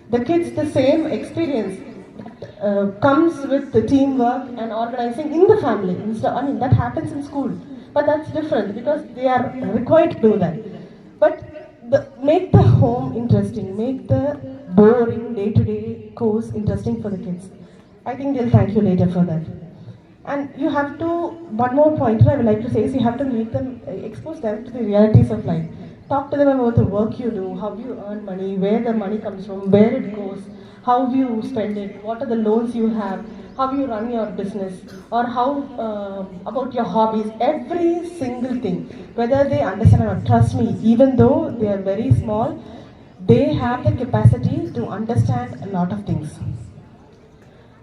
the kids the same experience that comes with the teamwork and organizing in the family. I mean, that happens in school, but that's different because they are required to do that. But make the home interesting, make the boring day-to-day course interesting for the kids. I think they'll thank you later for that. And you have to, one more pointer I would like to say is you have to make them, expose them to the realities of life. Talk to them about the work you do, how you earn money, where the money comes from, where it goes, how you spend it, what are the loans you have, how you run your business, or how about your hobbies, every single thing. Whether they understand or not, trust me, even though they are very small, they have the capacity to understand a lot of things.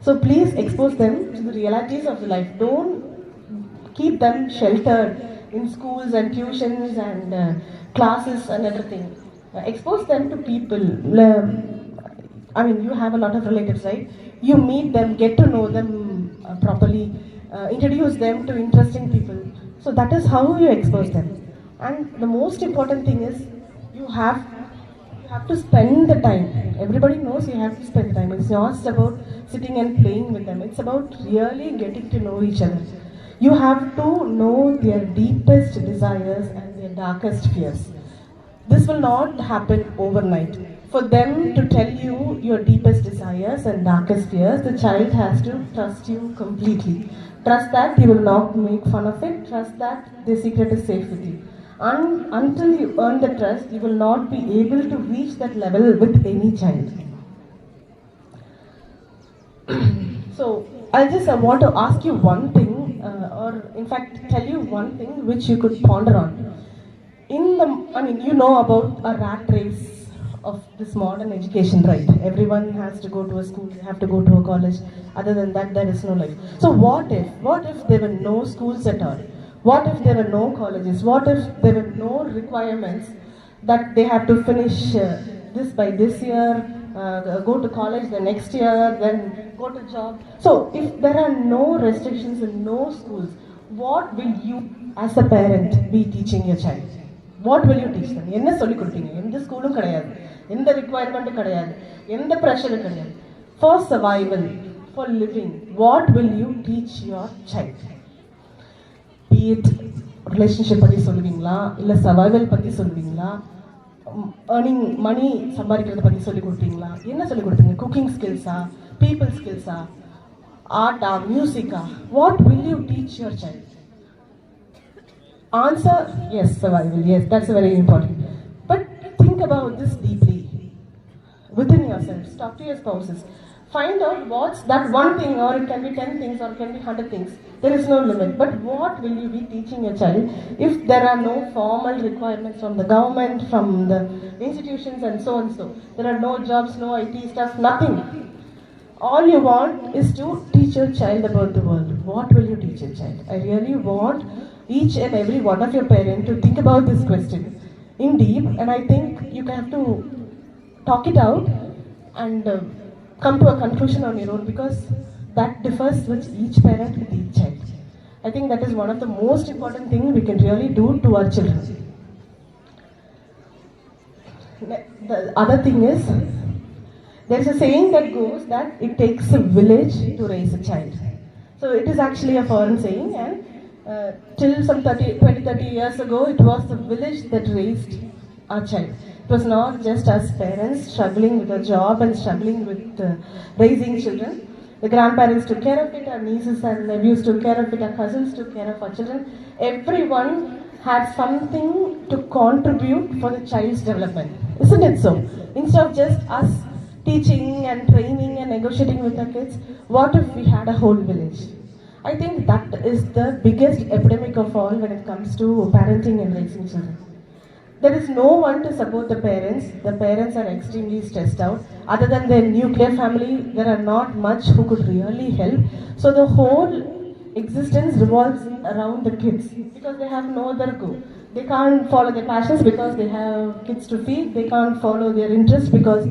So please expose them to the realities of the life. Don't keep them sheltered in schools and tuitions and classes and everything. Expose them to people. I mean, you have a lot of relatives, right? You meet them, get to know them properly, introduce them to interesting people. So that is how you expose them. And the most important thing is you have to spend the time. Everybody knows you have to spend the time. It's not just about sitting and playing with them. It's about really getting to know each other. You have to know their deepest desires and their darkest fears. This will not happen overnight. For them to tell you your deepest desires and darkest fears, the child has to trust you completely. Trust that you will not make fun of it. Trust that the secret is safe with you. Until you earn the trust, you will not be able to reach that level with any child. So, I just want to ask you one thing, or in fact tell you one thing which you could ponder on. You know about a rat race of this modern education, right? Everyone has to go to a school, they have to go to a college. Other than that, there is no life. So what if there were no schools at all? What if there were no colleges? What if there were no requirements that they have to finish this by this year, go to college the next year, then go to job? So if there are no restrictions and no schools, what will you as a parent be teaching your child? What will you teach them? என்ன சொல்லி கொடுப்பீங்க? எந்த ஸ்கூலும் கிடையாது, எந்த ரிக்வயர்மெண்ட்டும் கிடையாது, எந்த ப்ரெஷரும் கிடையாது. For survival, for living, what will you teach your child? Be it relationship பத்தி சொல்லுவீங்களா, இல்லை சர்வைவல் பற்றி சொல்லுவீங்களா, earning money சம்பாதிக்கிறத பற்றி சொல்லி கொடுப்பீங்களா, என்ன சொல்லி கொடுப்பீங்க? குக்கிங் ஸ்கில்ஸா, people skillஸா, ஆர்ட்டா, மியூசிக்கா? What will you teach your child? Answer, yes, survival, yes, that's very important. But think about this deeply within yourselves. Talk to your spouses. Find out what's that one thing, or it can be 10 things, or it can be 100 things. There is no limit. But what will you be teaching your child if there are no formal requirements from the government, from the institutions, and so and so? There are no jobs, no IT stuff, nothing. All you want is to teach your child about the world. What will you teach your child? I really want each and every one of your parents to think about this question in deep, and I think you have to talk it out and come to a conclusion on your own, because that differs with each parent, with each child. I think that is one of the most important things we can really do to our children. The other thing is, there is a saying that goes that it takes a village to raise a child. So it is actually a foreign saying, and Till some 20, 30 years ago, it was the village that raised our child. It was not just us parents struggling with a job and struggling with raising children. The grandparents took care of it, our nieces and nephews took care of it, our cousins took care of our children. Everyone had something to contribute for the child's development. Isn't it so? Instead of just us teaching and training and negotiating with our kids, what if we had a whole village? I think that is the biggest epidemic of all when it comes to parenting and raising children. There is no one to support the parents. The parents are extremely stressed out. Other than their nuclear family, there are not much who could really help. So the whole existence revolves around the kids because they have no other go. They can't follow their passions because they have kids to feed. They can't follow their interests because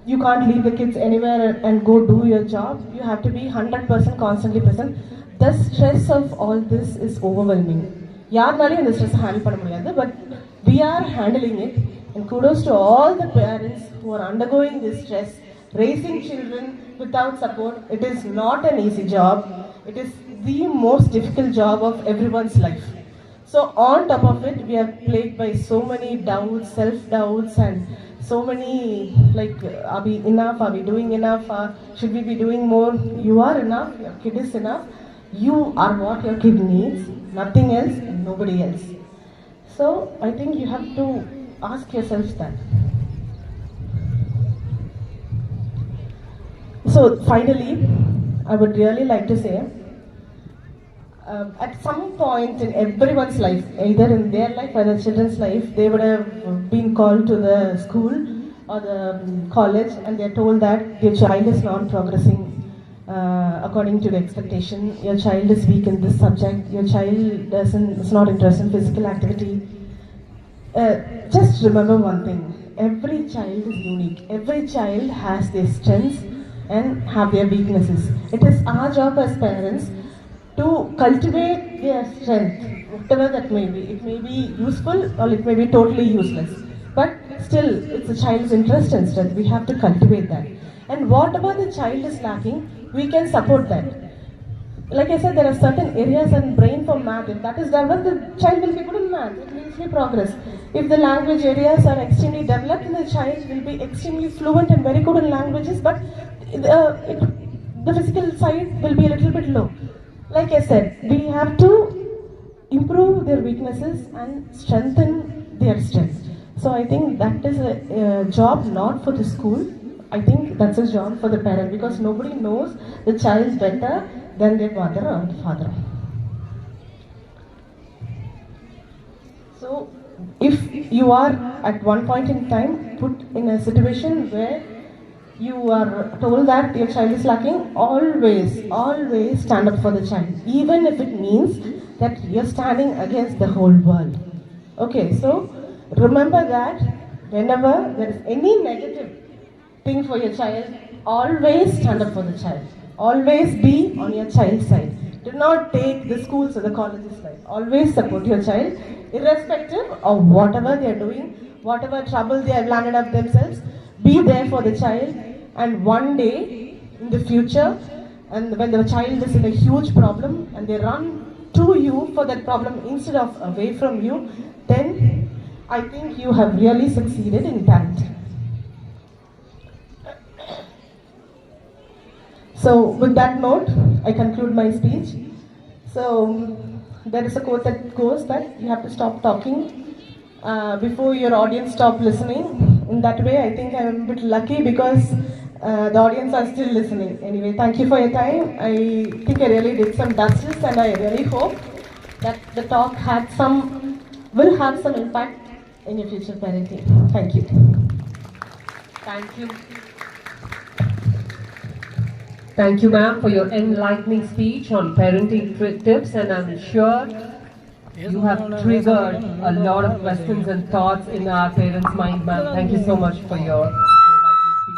you can't leave the kids anywhere and go do your job. You have to be 100% constantly present. The stress of all this is overwhelming. யாருனாலையும் இந்த stress handle பண்ண முடியாது, but we are handling it, and kudos to all the parents who are undergoing this stress, raising children without support. It is not an easy job. It is the most difficult job of everyone's life. So on top of it, we are plagued by so many doubts, self-doubts, and so many like, are we enough? Are we doing enough? Should we be doing more? You are enough. Your kid is enough. You are what your kid needs. Nothing else and nobody else. So I think you have to ask yourselves that. So finally, I would really like to say, at some point in everyone's life, either in their life or their children's life, they would have been called to the school or the college and they're told that your child is not progressing according to the expectation. Your child is weak in this subject. Your child is not interested in physical activity. Just remember one thing. Every child is unique. Every child has their strengths and have their weaknesses. It is our job as parents to cultivate their strength, whatever that may be. It may be useful or it may be totally useless. But still, it's a child's interest and strength. We have to cultivate that. And whatever the child is lacking, we can support that. Like I said, there are certain areas in brain for math. If that is developed, the child will be good in math. It will easily progress. If the language areas are extremely developed, then the child will be extremely fluent and very good in languages, but the physical side will be a little bit low. Like I said, we have to improve their weaknesses and strengthen their strength. So I think that is a job not for the school. I think that's a job for the parent because nobody knows the child better than their mother or father. So if you are at one point in time put in a situation where you are told that your child is lacking, always stand up for the child, even if it means that you're standing against the whole world. Okay, so remember that whenever there is any negative thing for your child, always stand up for the child. Always be on your child's side. Do not take the schools or the colleges side. Always support your child, irrespective of whatever they are doing, whatever trouble they have landed up themselves. Be there for the child, and one day in the future, and when the child is in a huge problem and they run to you for that problem instead of away from you, then I think you have really succeeded in parenting. So with that note, I conclude my speech. So there is a quote that goes that you have to stop talking before your audience stop listening. In that way, I think I'm a bit lucky because the audience are still listening. Anyway, thank you for your time. I think I really did some justice and I really hope that the talk will have some impact in your future parenting. Thank you. Thank you. Thank you, ma'am, for your enlightening speech on parenting tips, and I'm sure you have triggered a lot of questions and thoughts in our parents' mind, ma'am. Thank you so much for your enlightening speech.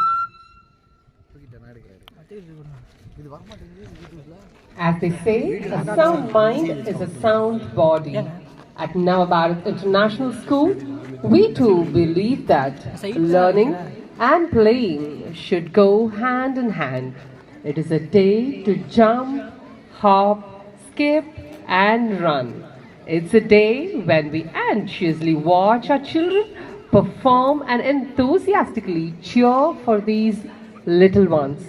As they say, a sound mind is a sound body. At Nava Bharath International School, we too believe that learning and playing should go hand in hand. It is a day to jump, hop, skip, and run. It's a day when we anxiously watch our children perform and enthusiastically cheer for these little ones.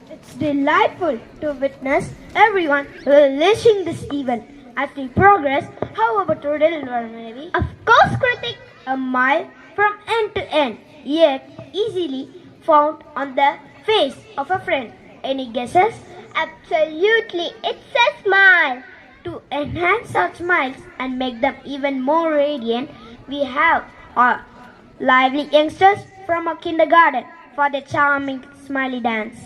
It's delightful to witness everyone relishing this event. As we progress, how about a little maybe? Of course, Kritik, a mile from end to end, yet easily found on the face of a friend. Any guesses? Absolutely, it's a smile. To enhance our smiles and make them even more radiant, we have our lively youngsters from a kindergarten for their charming smiley dance.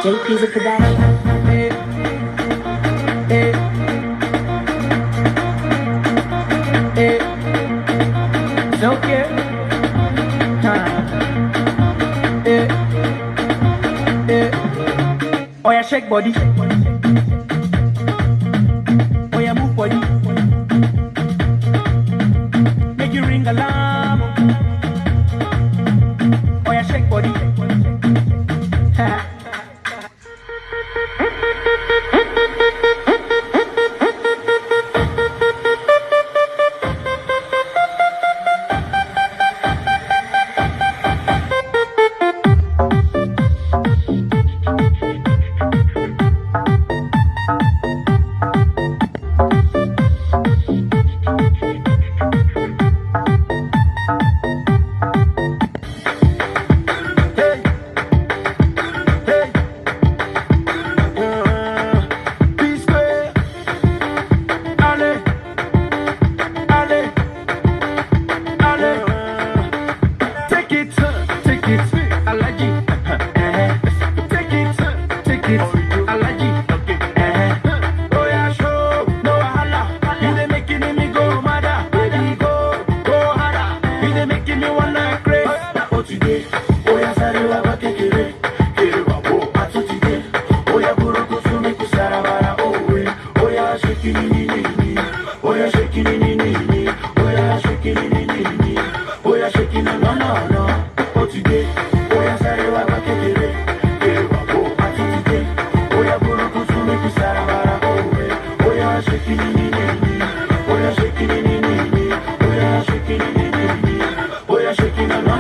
JP's a production. Don't care. Oh yeah, shake body. Oh yeah, move body. Make you ring alarm. Oh yeah, shake body. it. Allergy. Oh yeah, show, no wahala. You dey making me go mad, baby go harder. You dey making me wanna craze. Na otide, oh yeah, sorry wa ba kekere, kere wa bo atutide. Oh yeah, buruku sumi kusarabara, oh yeah, shaking ni, oh yeah, shaking ni, oh yeah, shaking ni, oh yeah, shaking no. Otide, oh yeah, sorry wa ba kekere, kere wa bo atutide. Oh yeah, buruku sumi kusarabara, oh yeah, shaking ni, oh yeah, shaking ni, oh yeah, shaking ni, oh yeah, shaking no.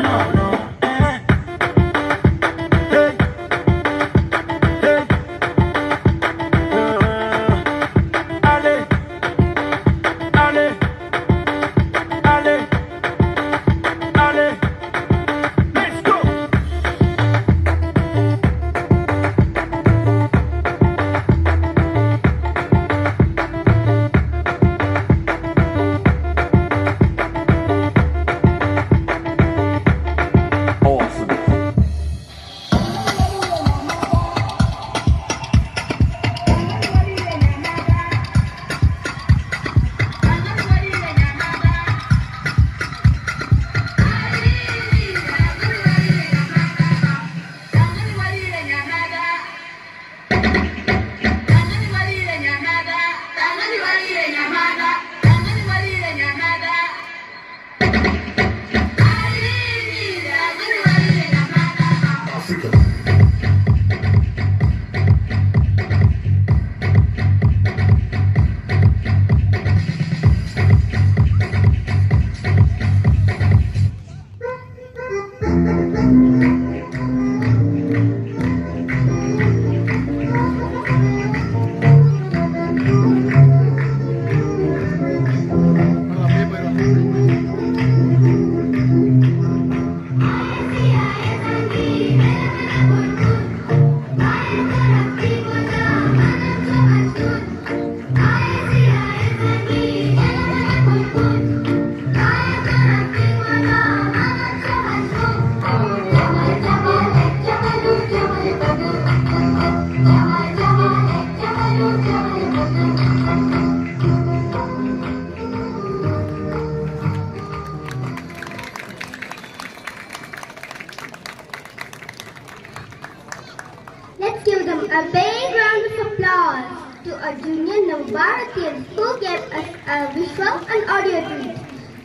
Let's give them a big round of applause to our junior Nava Bharathians who gave us a visual and audio treat.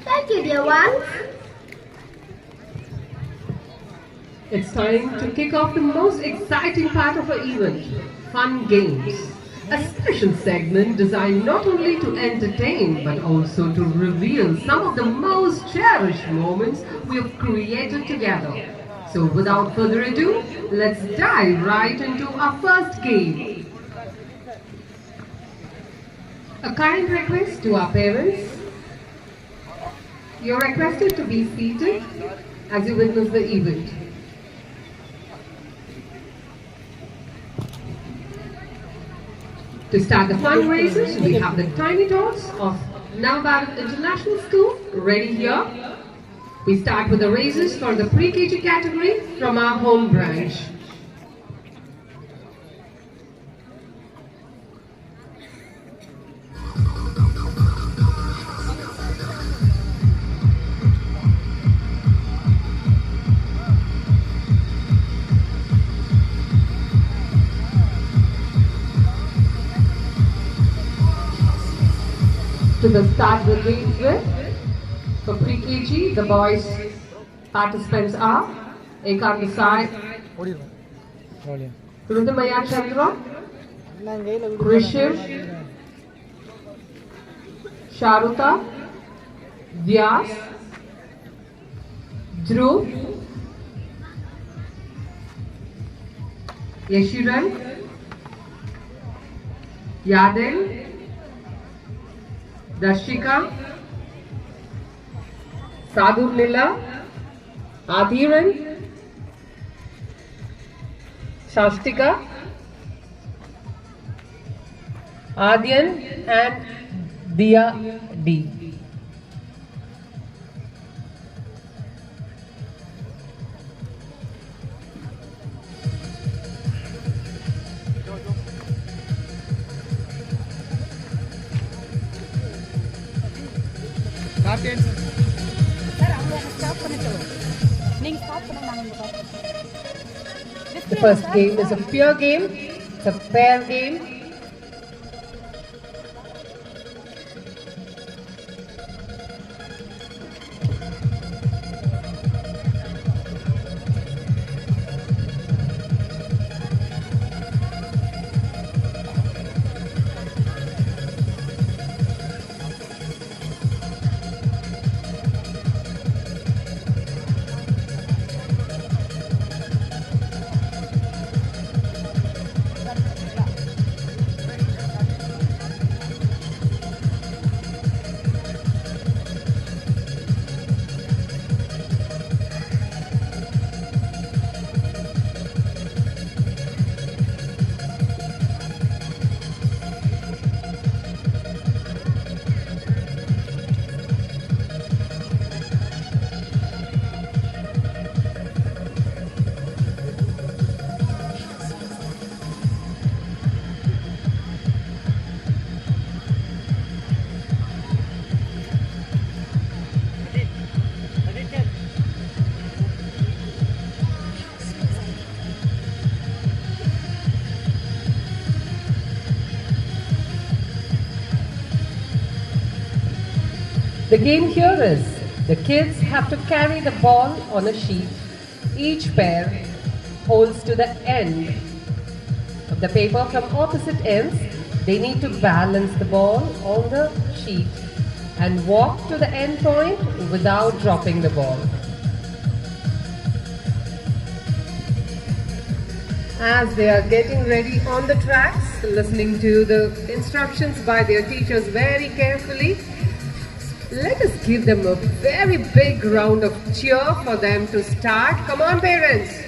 Thank you, dear ones. It's time to kick off the most exciting part of our event, Fun Games. A special segment designed not only to entertain but also to reveal some of the most cherished moments we have created together. So without further ado, let's dive right into our first game. A kind request to our parents. You're requested to be seated as you witness the event. To start the fundraisers, we have the tiny tots of Nava Bharath International School ready here. We start with the raises for the pre-KG category from our home branch. To the start the games with, for pre-KG, the boys participants are Ekar Desai, Rudamaya Chandra, Rishiv, Sharuta, Vyas, Dhruv, Yashiran, Yadel, Dashika, Sadhur Lila, Adhiran, Shastika, Adyan and Dia D. The first game is a pure game. It's a pair game. The game here is, the kids have to carry the ball on a sheet. Each pair holds to the end of the paper from opposite ends. They need to balance the ball on the sheet and walk to the end point without dropping the ball. As they are getting ready on the tracks, listening to the instructions by their teachers very carefully, let us give them a very big round of cheer for them to start. Come on, parents.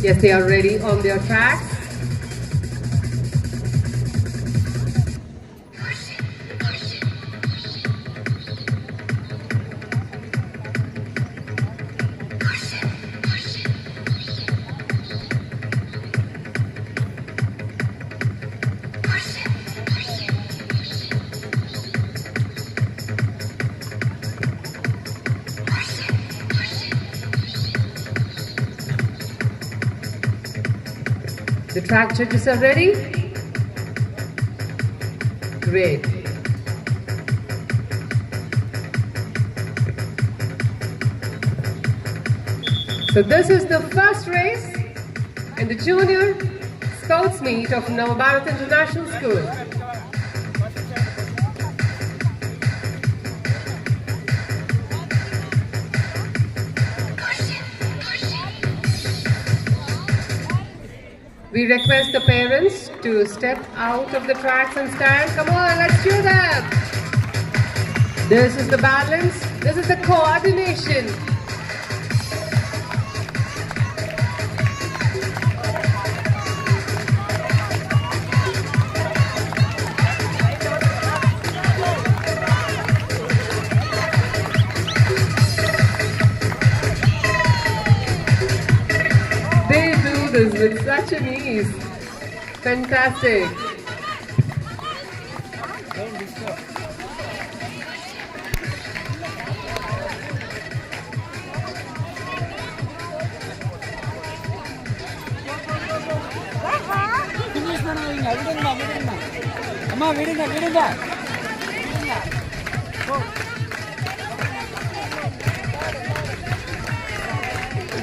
Yes, they are ready on their tracks. The track judges are ready? Great. So this is the first race in the Junior Scouts Meet of Nava Bharath International School. We request the parents to step out of the tracks and stand. Come on, let's do that. This is the balance. This is the coordination. They do this with such an ease. Fantastic.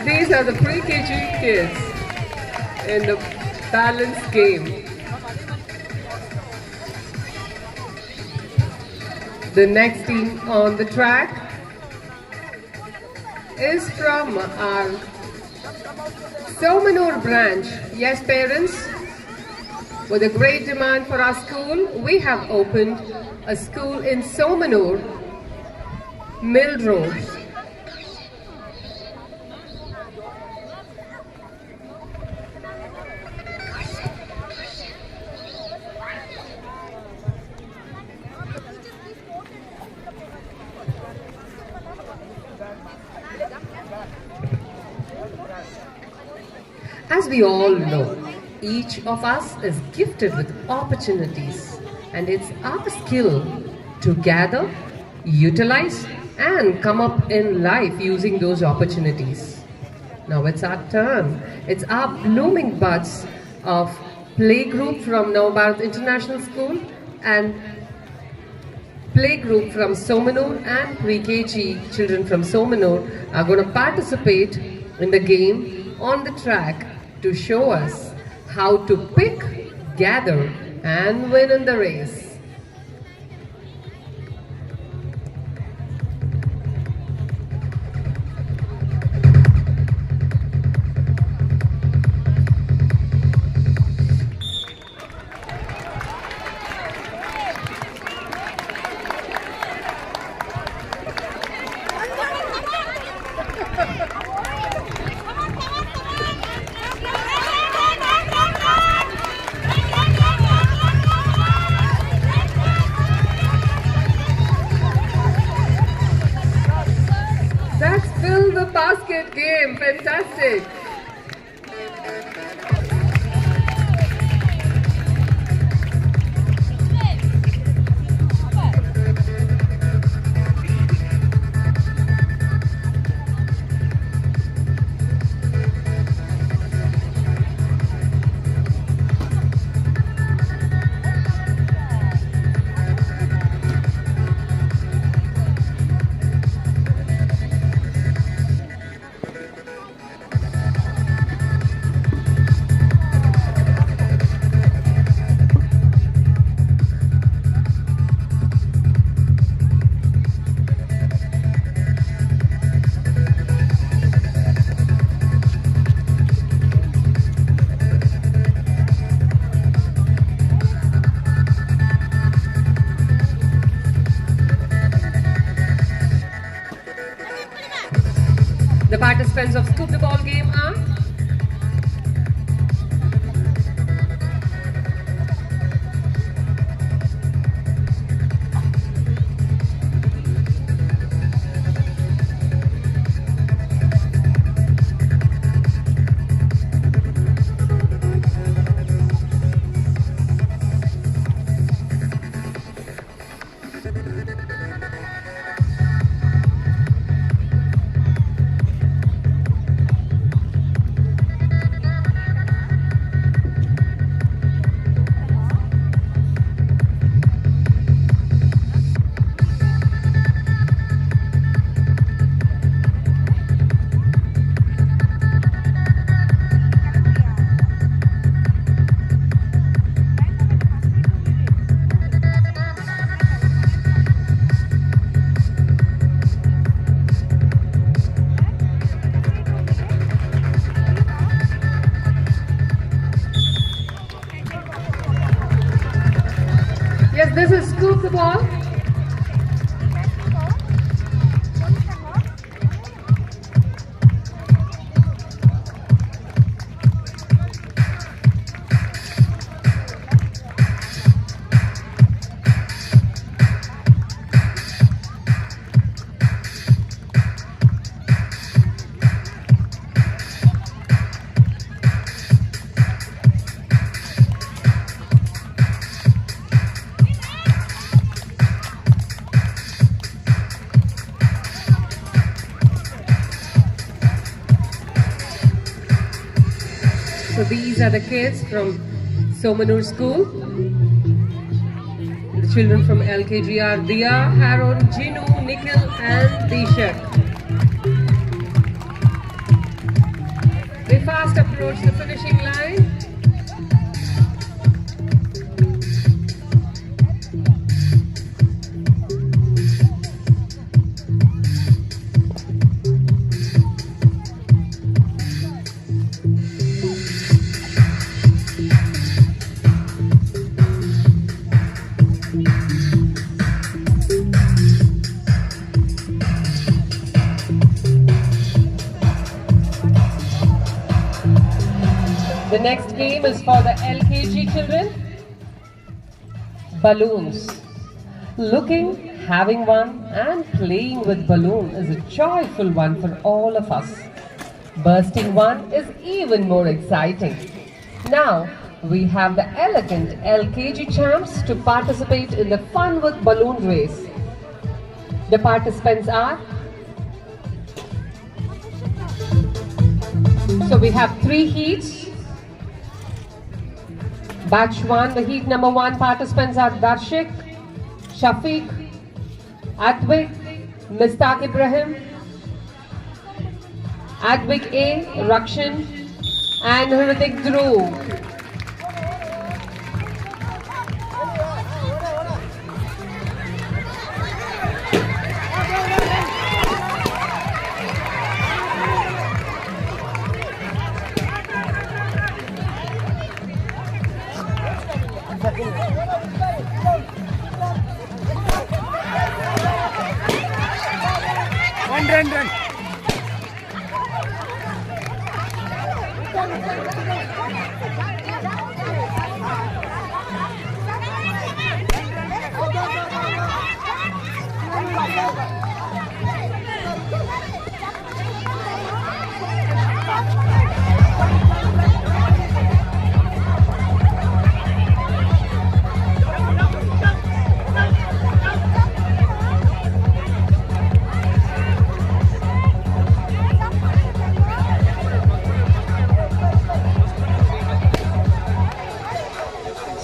These are the pre-KG kids in the balance game. The next team on the track is from our Somanur branch. Yes, parents. With a great demand for our school, we have opened a school in Somanur, Mill Road. As we all know, each of us is gifted with opportunities, and it's our skill to gather, utilize, and come up in life using those opportunities. Now it's our turn. It's our blooming buds of playgroup from Nava Bharath International School and playgroup from Somanur and pre-KG children from Somanur are going to participate in the game on the track to show us how to pick, gather, and win in the race. That's fill the basket game. Fantastic. The participants of Scoop the Ball game are yes, this is Scoop the Ball. So these are the kids from Somanur School. The children from LKG are Dia, Haron, Jinu, Nikhil and Dishak. They fast approach the finishing line. The next game is for the LKG children. Balloons. Looking, having one and playing with balloon is a joyful one for all of us. Bursting one is even more exciting. Now, we have the elegant LKG champs to participate in the fun with balloon race. The participants are, so we have 3 heats. Batch 1, the heat number 1 participants are Darshik, Shafiq, Advik, Mistaq Ibrahim, Advik A, Rakshan and Hrithik Dhruv. Run.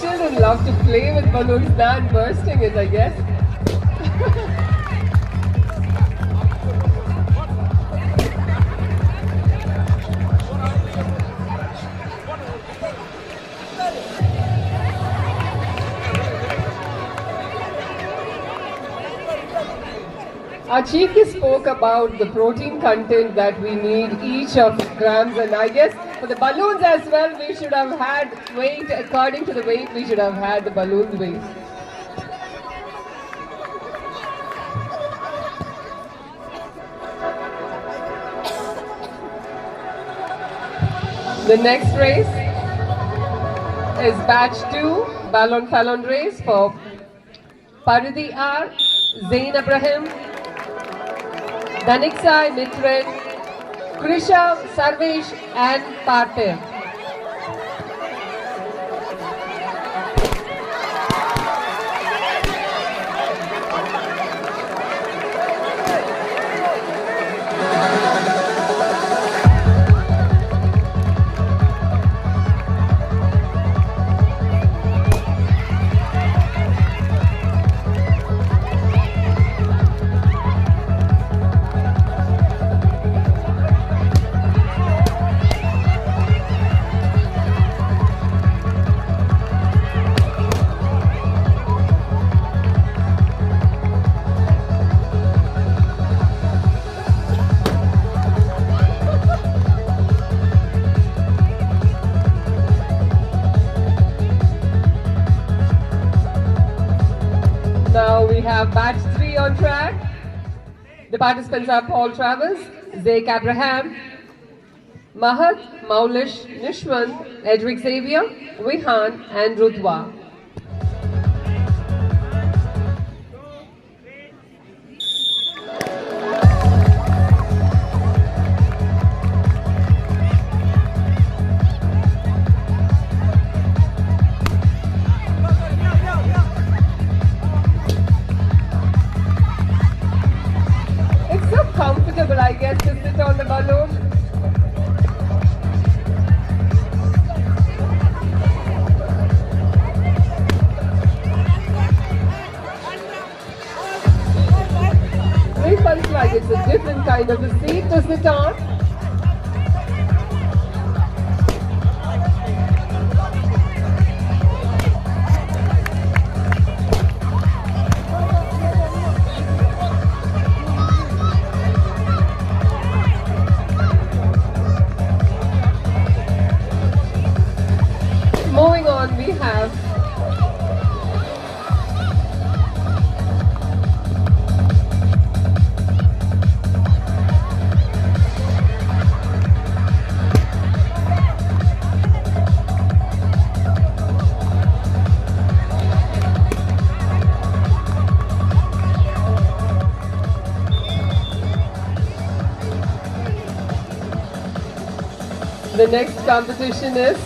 Children love to play with balloons than bursting it, I guess. Our chief guest spoke about the protein content that we need each of grams, and I guess for the balloons as well, we should have had weight, according to the weight, we should have had the balloons weight. The next race is batch 2, Ballon Fallon race for Paridhi R, Zain Ibrahim, Daniksai Mitren, Krisha, Sarvesh and Parthiv. Now we have batch 3 on track. The participants are Paul Travers, Zake Abraham, Mahat, Maulish, Nishwant, Edric Xavier, Vihan and Rudwa. Comfortable, I guess, to sit on the balloon. It feels like it's a different kind of a seat to sit on. Moving on, we have The next competition is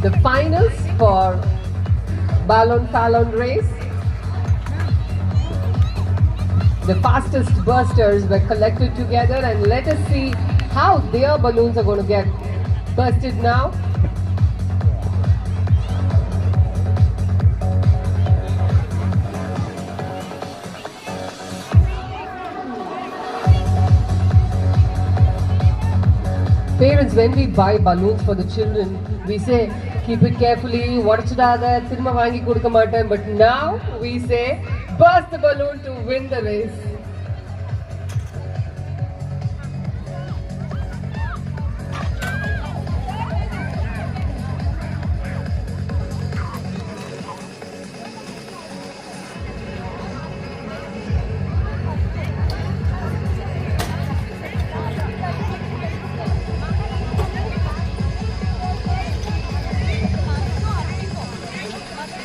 the finals for Ballon Fallon race. The fastest bursters were collected together, and let us see how their balloons are going to get bursted now. Parents, when we buy balloons for the children, we say, keep it carefully, but now we say, burst the balloon to win the race.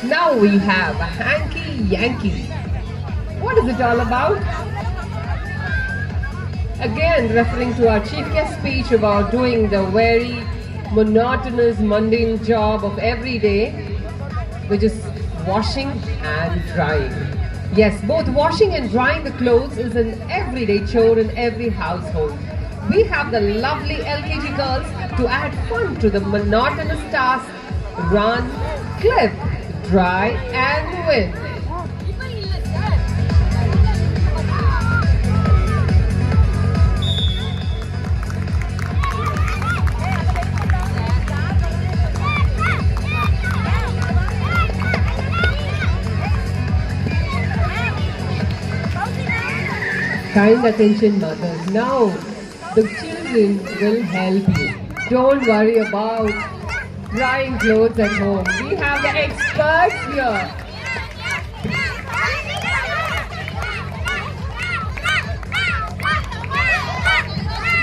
Now we have a hanky Yankee. What is it all about? Again, referring to our chief guest speech about doing the very monotonous, mundane job of every day, which is washing and drying. Yes, both washing and drying the clothes is an everyday chore in every household. We have the lovely LKG girls to add fun to the monotonous task. Run, clip, dry and win. Kind attention, mothers. Now the children will help you. Don't worry about drying clothes at home. We have the experts here.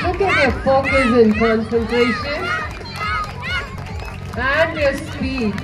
Look at their focus and concentration and their speed.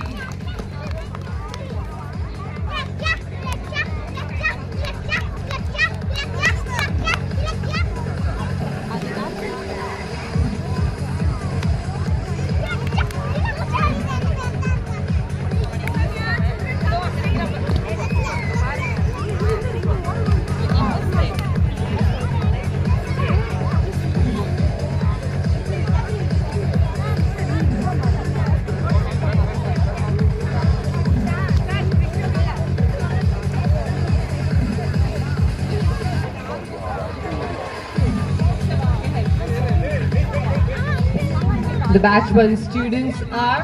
The batch 1 students are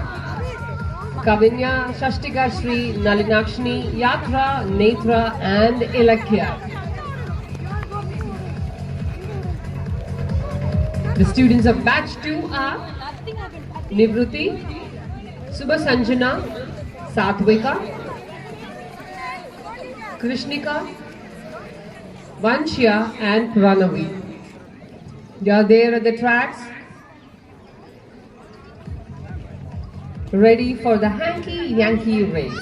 Kavinya, Shashtika Shri, Nalinakshni, Yatra, Netra and Ilakya. The students of batch 2 are Nivruti, Subhasanjana, Satvika, Krishnika, Vanshya and Pranavi. They are there at the tracks, ready for the hanky Yankee race.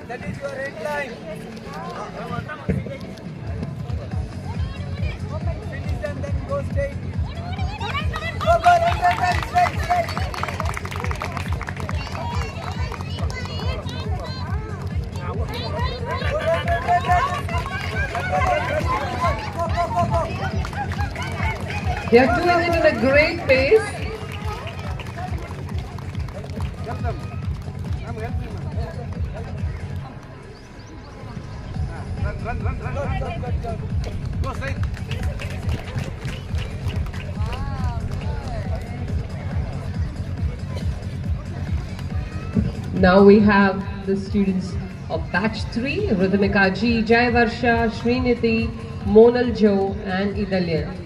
That is your red line. Finish them, then go straight. Go, straight. They are doing it in a great pace. Run. Go straight. Now we have the students of batch 3, Rhythmika G, Jayavarsha, Sriniti, Monal Jo and Idalyan.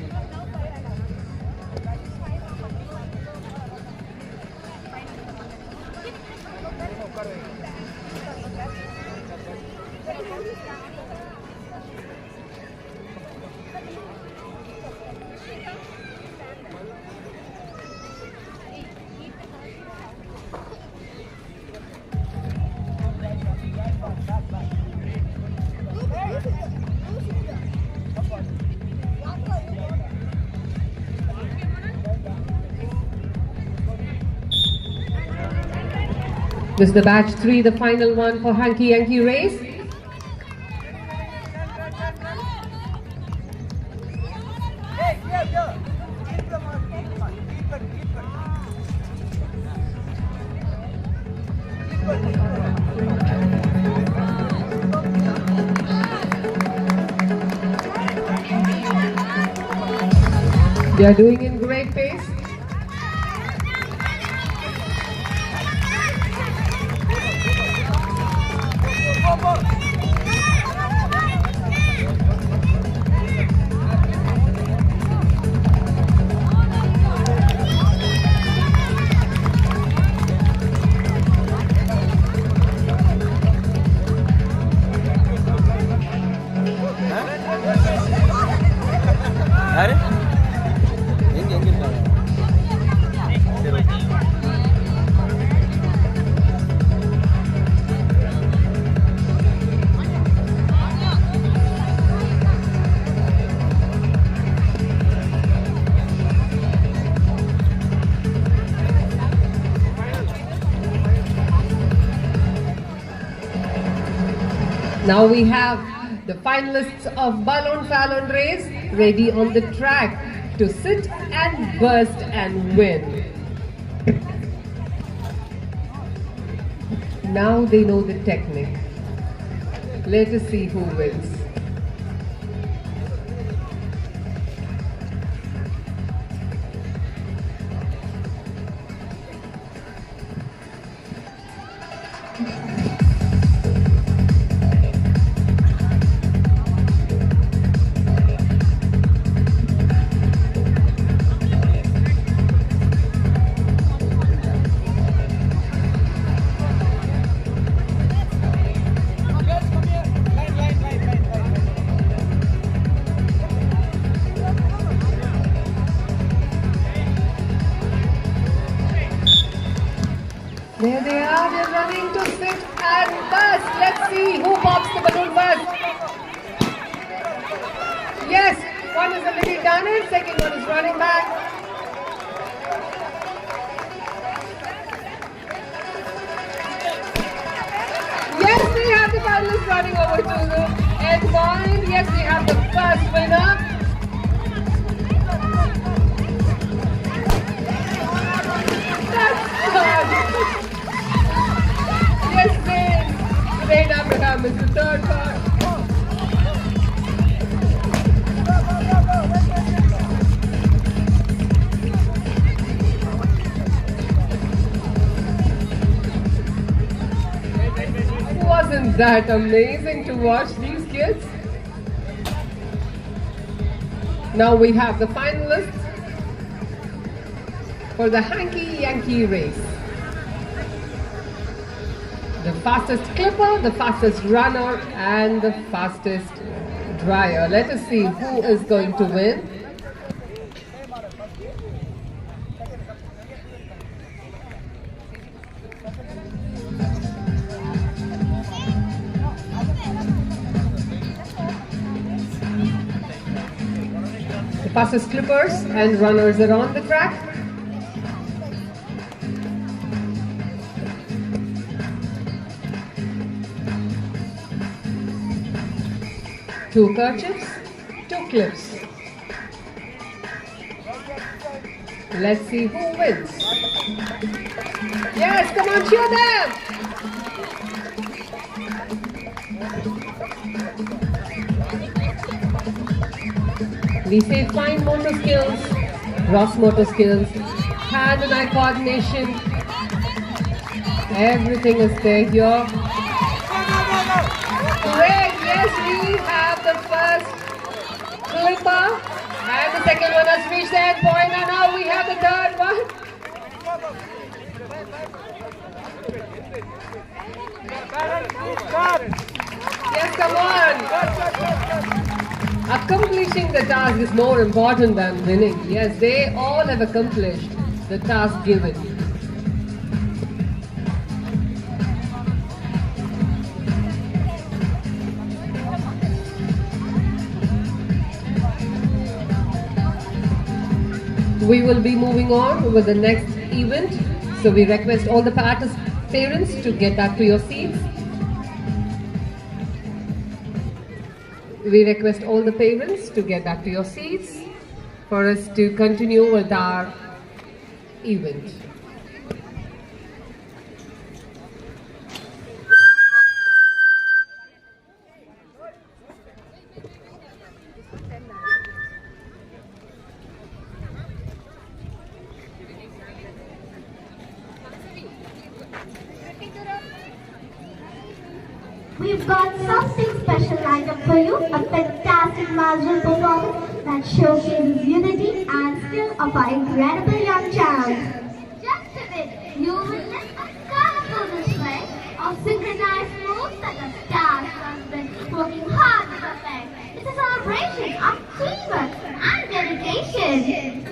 This is the batch 3, the final one for Hanky Yankee race. They are doing in great pace. Now we have the finalists of Balloon Fallon race ready on the track to sit and burst and win. Now they know the technique. Let us see who wins. There they are, they're running to sit and burst. Let's see who pops the balloon first. Yes, one is already done it, second one is running back. Yes, we have the finalists running over to the end point. Yes, we have the first winner. That's good. Yes, man. Rain Abraham is the third part. Wasn't that amazing to watch these kids? Now we have the finalists for the Hanky Yankee race. The fastest clipper, the fastest runner, and the fastest dryer. Let us see who is going to win. The fastest clippers and runners are on the track. Two kerchiefs, two clips. Let's see who wins. Yes, come on, cheer them! We say fine motor skills, gross motor skills, hand and eye coordination. Everything is there here. Great, yes, we have the first clipper and the second one has reached the end point, and now we have the third one. Yes, come on. Accomplishing the task is more important than winning. Yes, they all have accomplished the task given. We will be moving on with the next event. So we request all the Parents to get back to your seats. We request all the parents to get back to your seats for us to continue with our event. We've got something special lined up for you, a fantastic marginal performance that showcases unity and skill of our incredible young child. Just a bit, you will witness a colorful display of synchronized moves that the stars have been working hard to perfect. It's a celebration of teamwork and dedication.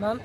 Ma'am?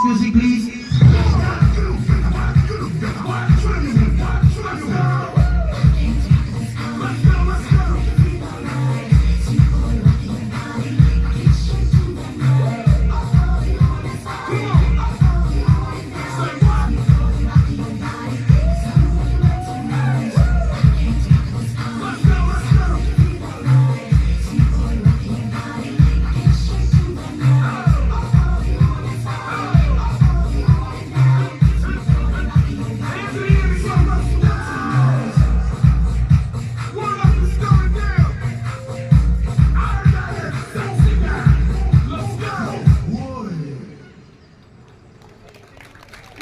Music, please.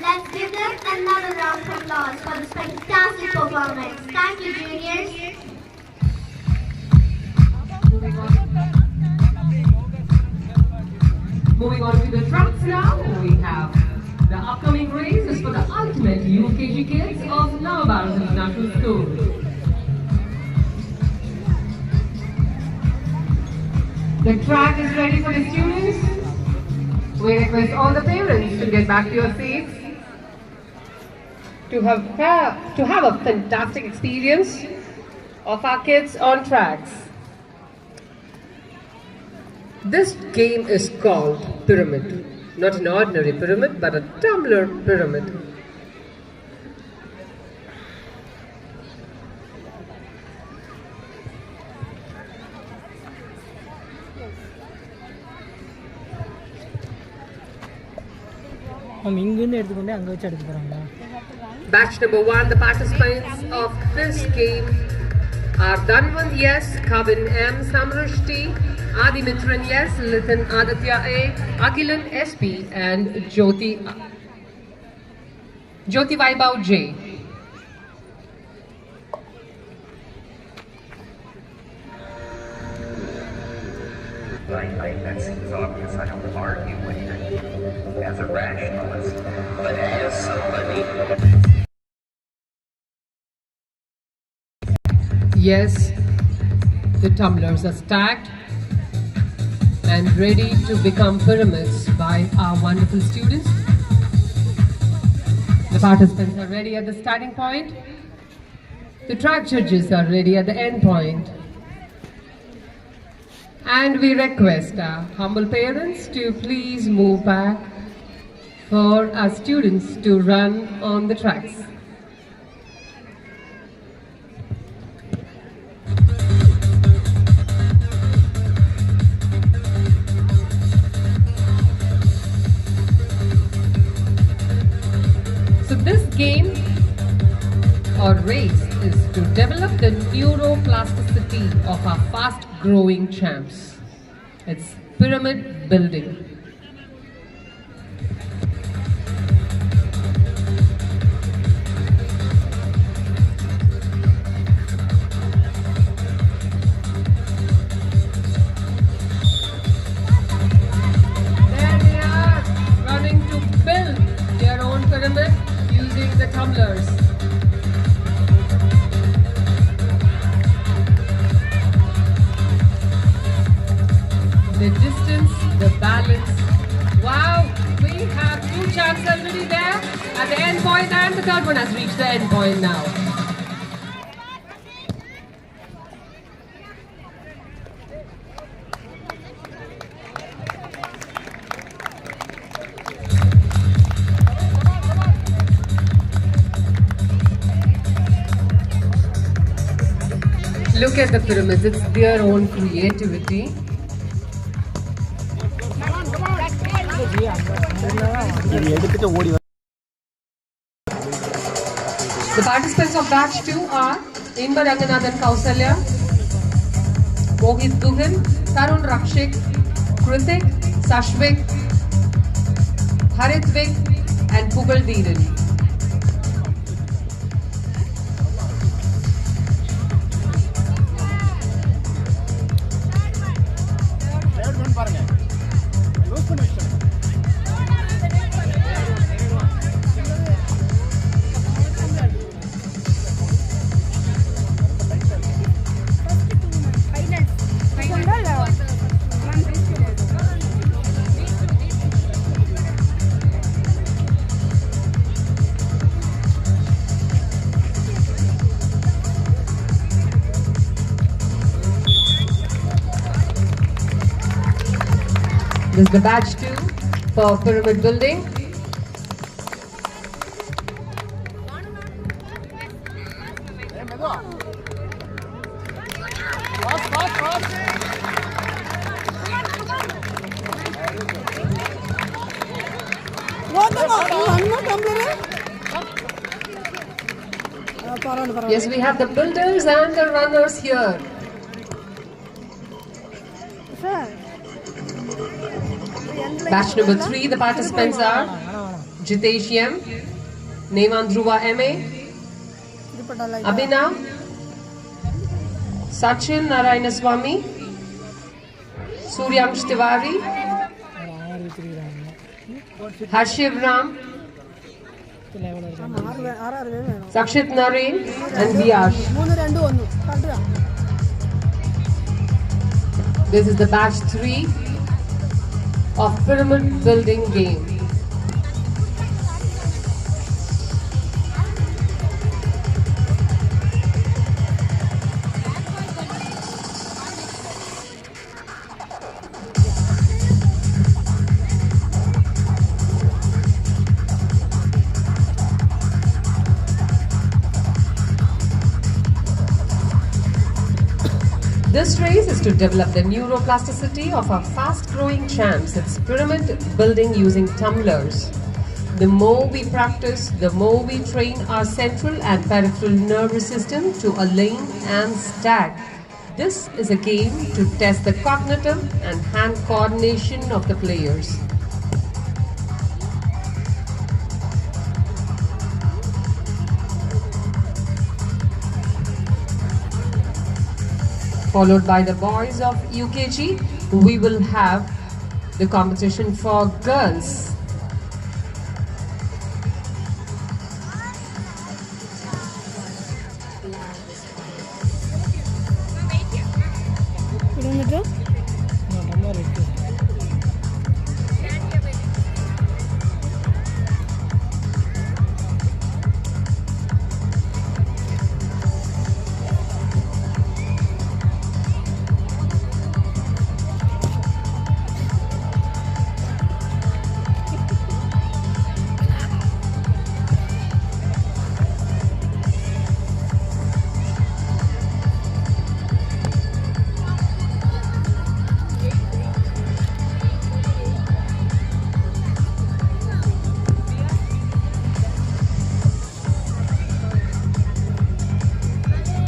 Let's give them another round of applause for this fantastic performance. Thank you, juniors. Moving on to the tracks now, we have the upcoming race is for the ultimate UKG kids of Nava Bharath International School. The track is ready for the students. We request all the parents to get back to your seats to have a fantastic experience of our kids on tracks. This game is called pyramid. Not an ordinary pyramid, but a tumbler pyramid. Batch number 1, the participants of this game are Dhanwant S, Kavin M, Samrushti, Adi Mitran S, Lithan Aditya A, Akilan SP and Jyoti Vaibhav J. That seems obvious. I don't argue with it as a rationalist, but as somebody. Yes, the tumblers are stacked and ready to become pyramids by our wonderful students. The participants are ready at the starting point. The track judges are ready at the end point. And we request our humble parents to please move back for our students to run on the tracks. So this game or race is to develop the neuroplasticity of our fast-growing champs. It's pyramid building. There they are, running to build their own pyramid using the tumblers. The distance, the balance. Wow, we have two champs already there at the end point, and the third one has reached the end point now. Look at the pyramids, it's their own creativity. The participants of batch 2 are Inba Ranganathan Kausalya, Mohit Dugan, Tarun Rakshik, Kritik, Sashvik, Haritvik and Pugal Dhiran. This is the batch 2 for pyramid building. Yes, we have the builders and the runners here. Batch number 3, the participants are Jitesh M, Nevan Dhruva MA, Abhinav, Sachin Narayanaswamy, Suryansh Tiwari, Harshiv Ram, Sakshit Naren and Vyash. This is the batch 3 of pyramid building game. This race is to develop the neuroplasticity of our fast-growing champs. It's pyramid building using tumblers. The more we practice, the more we train our central and peripheral nervous system to align and stack. This is a game to test the cognitive and hand coordination of the players. Followed by the boys of UKG, we will have the competition for girls.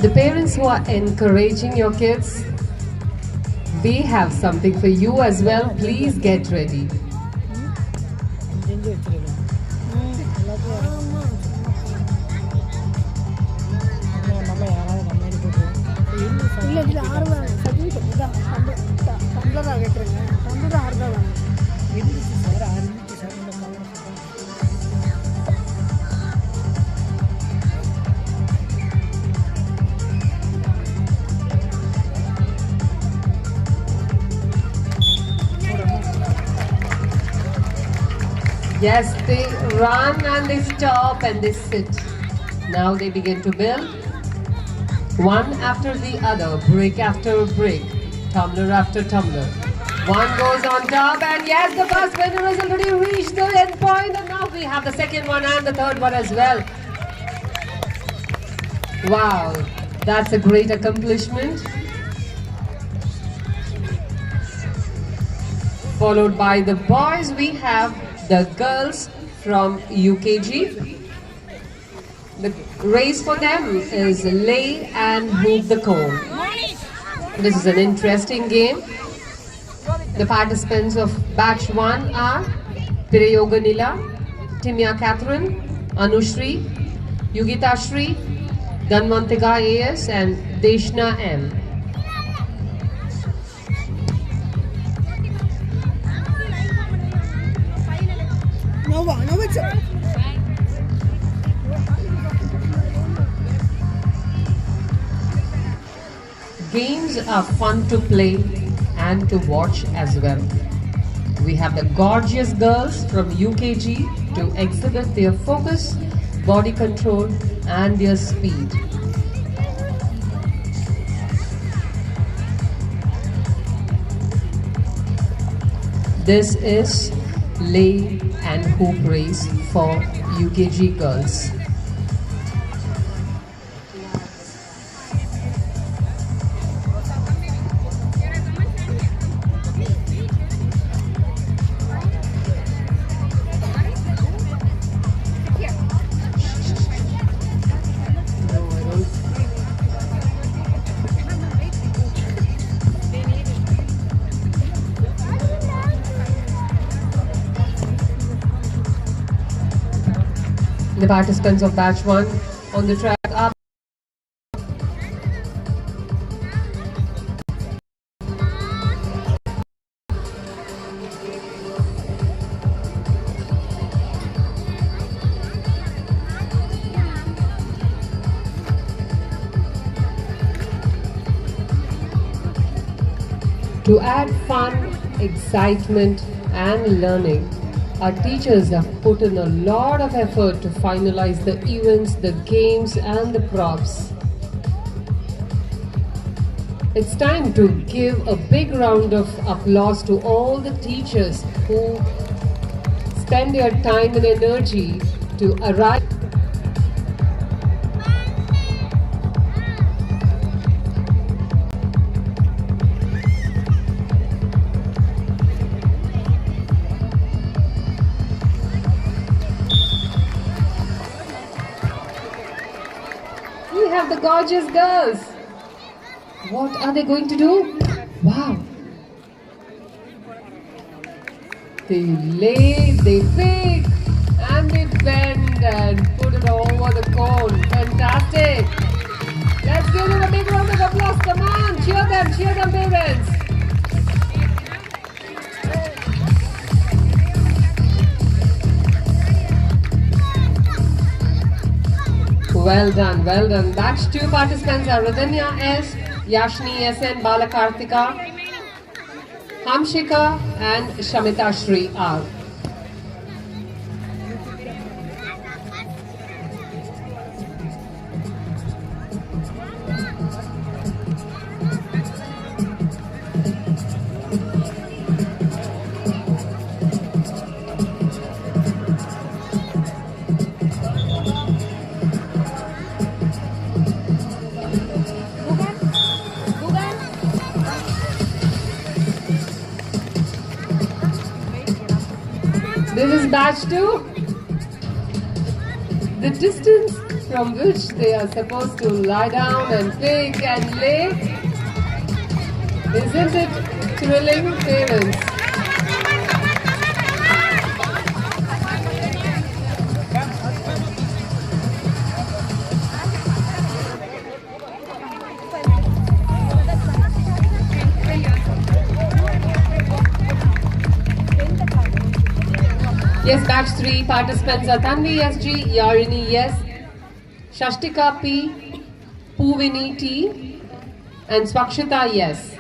The parents who are encouraging your kids, we have something for you as well. Please get ready. Yes, they run and they stop and they sit. Now they begin to build. One after the other, brick after brick, tumbler after tumbler. One goes on top and yes, the first winner has already reached the end point and now we have the second one and the third one as well. Wow, that's a great accomplishment. Followed by the boys, we have the girls from UKG. The race for them is lay and move the cone. This is an interesting game. The participants of batch 1 are Pirayoga Nila, Timya Catherine, Anushri, Yugita Shri, Dhanwantika AS and Deshna M. Games are fun to play and to watch as well. We have the gorgeous girls from UKG to exhibit their focus, body control and their speed. This is lay and hoop race for UKG girls. The participants of batch 1 on the track are to add fun, excitement and learning. Our teachers have put in a lot of effort to finalize the events, the games and the props. It's time to give a big round of applause to all the teachers who spend their time and energy to arrive. We have the gorgeous girls. What are they going to do? Wow. They lay, they pick, and they bend and put it over the cone. Fantastic. Let's give them a big round of applause. Come on, cheer them, parents. Well done, well done. Batch 2 participants are Radhanya S, Yashni SN, Balakartika, Hamshika and Shamita Shri R. This is batch 2. The distance from which they are supposed to lie down and pick and lay. Isn't it thrilling, parents? Yes, batch 3 participants are Tanvi SG, Yarini yes, Shashtika P, Puvini T, and Swakshita yes.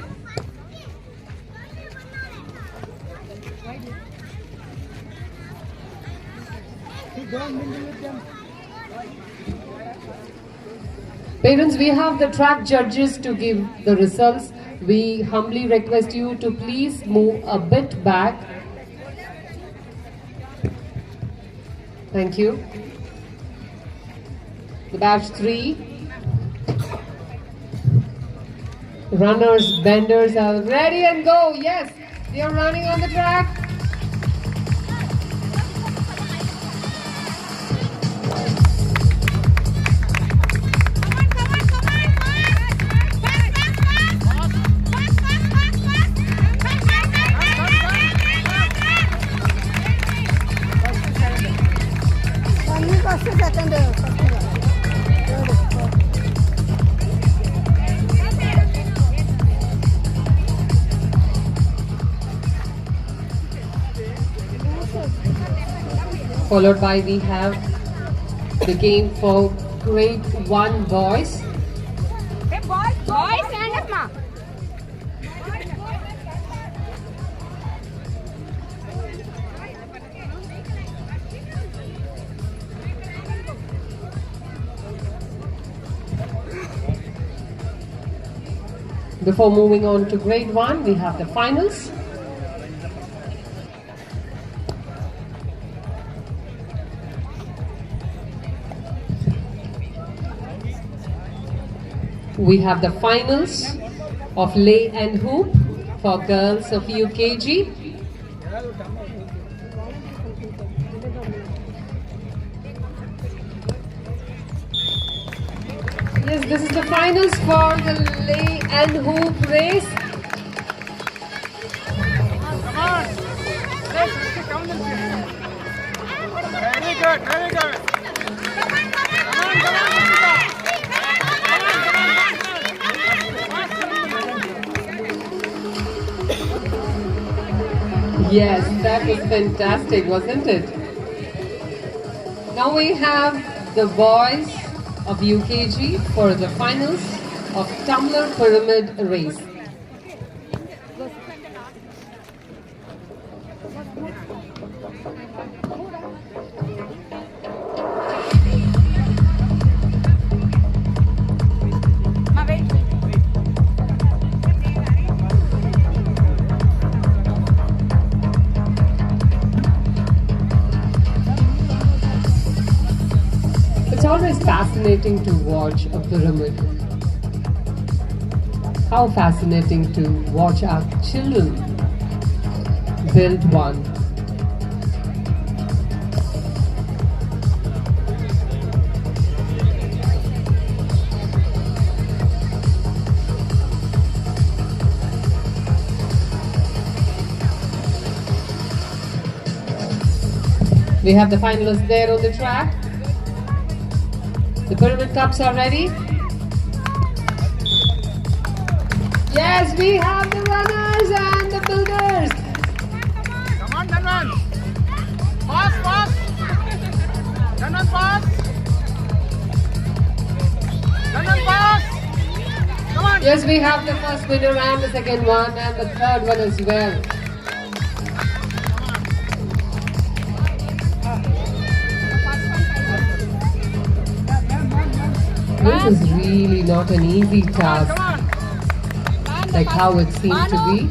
Parents, we have the track judges to give the results. We humbly request you to please move a bit back. Thank you. The batch 3. Runners, benders are ready and go. Yes, they are running on the track. Followed by we have the game for grade 1 boys. Hey boys, stand up, ma. Before moving on to grade 1, we have the finals. we have the finals of lay and hoop for girls of UKG. Yes, this is the finals for the lay and hoop race. Come on. Very good, very good. Yes, that was fantastic, wasn't it? Now we have the boys of UKG for the finals of tumbler pyramid race. It's always fascinating to watch a pyramid. How fascinating to watch our children build one. We have the finalists there on the track. The pyramid cups are ready. Yes, we have the runners and the builders. Come on, Dhanwan. Fast, fast. Dhanwan, fast. Dhanwan, fast. Come on. Yes, we have the first winner and the second one and the third one as well. This is really not an easy task, like how it seemed to be.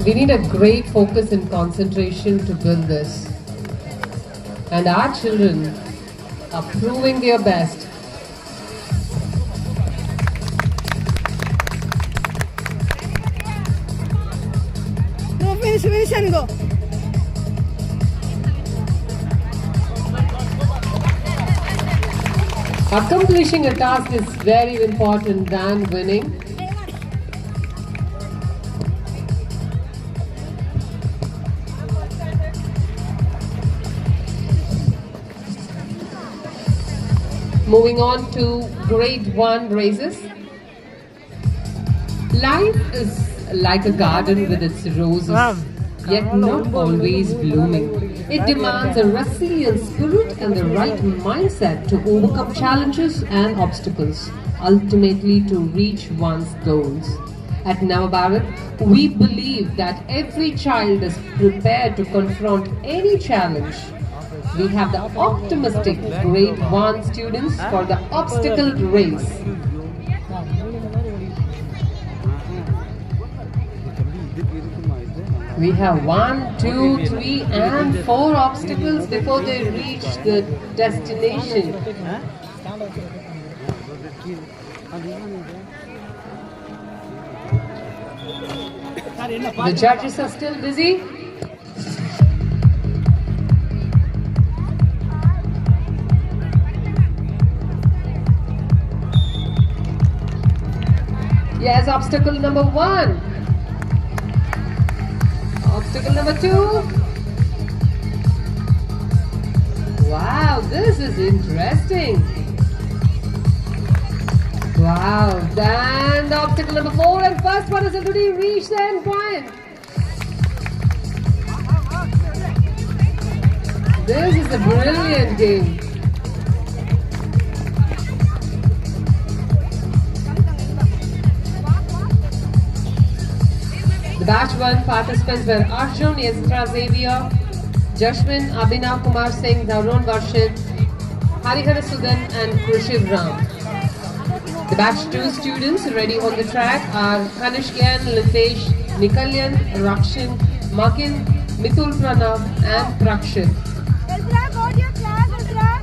We need a great focus and concentration to build this. And our children are proving their best. No, finish and go. Accomplishing a task is very important than winning. Moving on to grade 1 races. Life is like a garden with its roses, yet not always blooming. It demands a resilient spirit and the right mindset to overcome challenges and obstacles, ultimately to reach one's goals. At Nava Bharath, we believe that every child is prepared to confront any challenge. We have the optimistic grade 1 students for the obstacle race. We have 1, 2, 3 and 4 obstacles before they reach the destination. The judges are still busy. Yes, obstacle number 1. Obstacle number 2. Wow, this is interesting. Wow, and obstacle number 4 and first one has already reached the end point. This is a brilliant game. The batch 1 participants were Arjun, Yastra Xavier, Jashwin, Abhinav Kumar Singh, Darun Varshit, Harihara Sudan and Krishiv Ram. The batch 2 students ready on the track are Kanishkyan, Litesh, Nikalyan, Rakshin, Makin, Mitul Pranav and Prakshit. Ezra, go to your class, Ezra.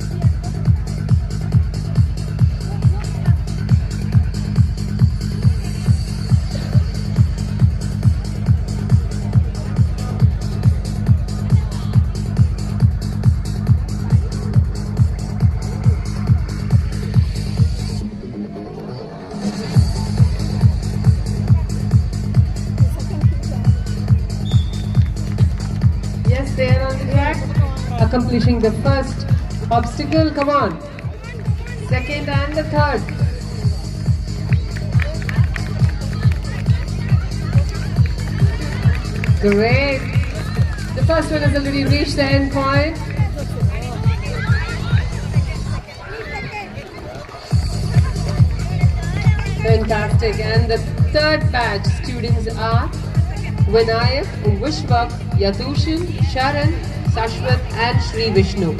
accomplishing the first obstacle. Come on. Second and the third. Great. The first one has already reached the end point. Fantastic. And the third batch students are Vinayak, Vishwak, Yatushin, Sharan, Sashwat and Sri Vishnu.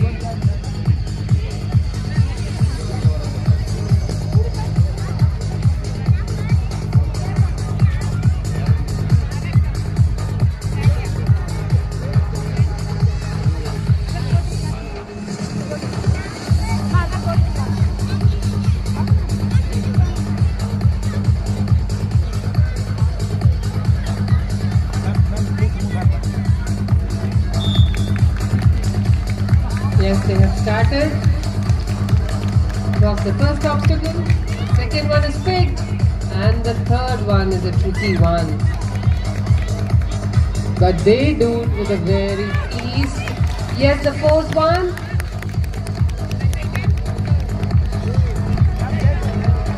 Yes, they have started. Cross the first obstacle. Second one is picked. And the third one is a tricky one. But they do it with a very ease. Yes, the fourth one.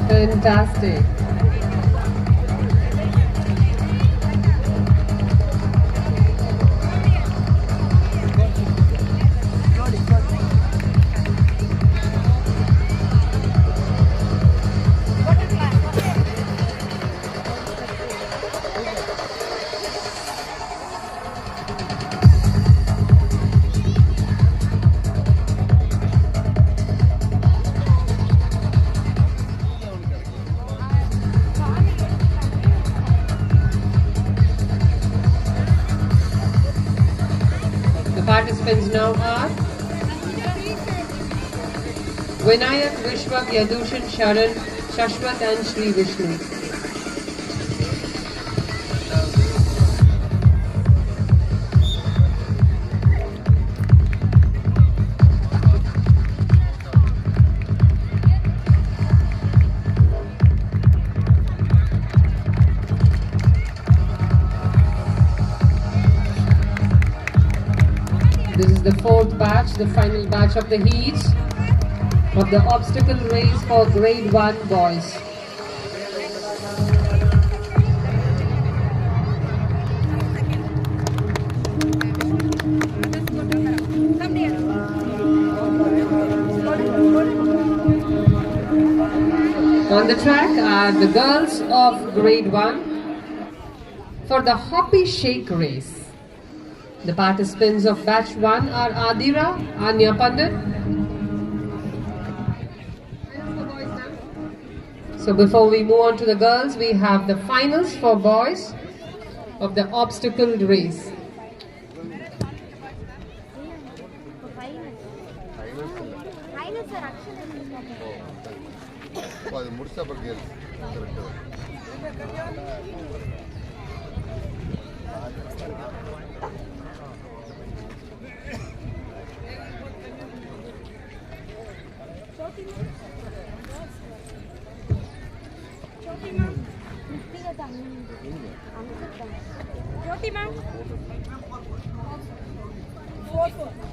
Fantastic. The participants now are Vinayak, Vishwak, Yadushan, Sharan, Shashwat and Sri Vishnu. This is the fourth batch, the final batch of the heat of the obstacle race for grade 1 boys. On the track are the girls of grade 1 for the hoppy shake race. The participants of batch 1 are Adira, Anya Pandit. So before we move on to the girls, we have the finals for boys of the obstacle race.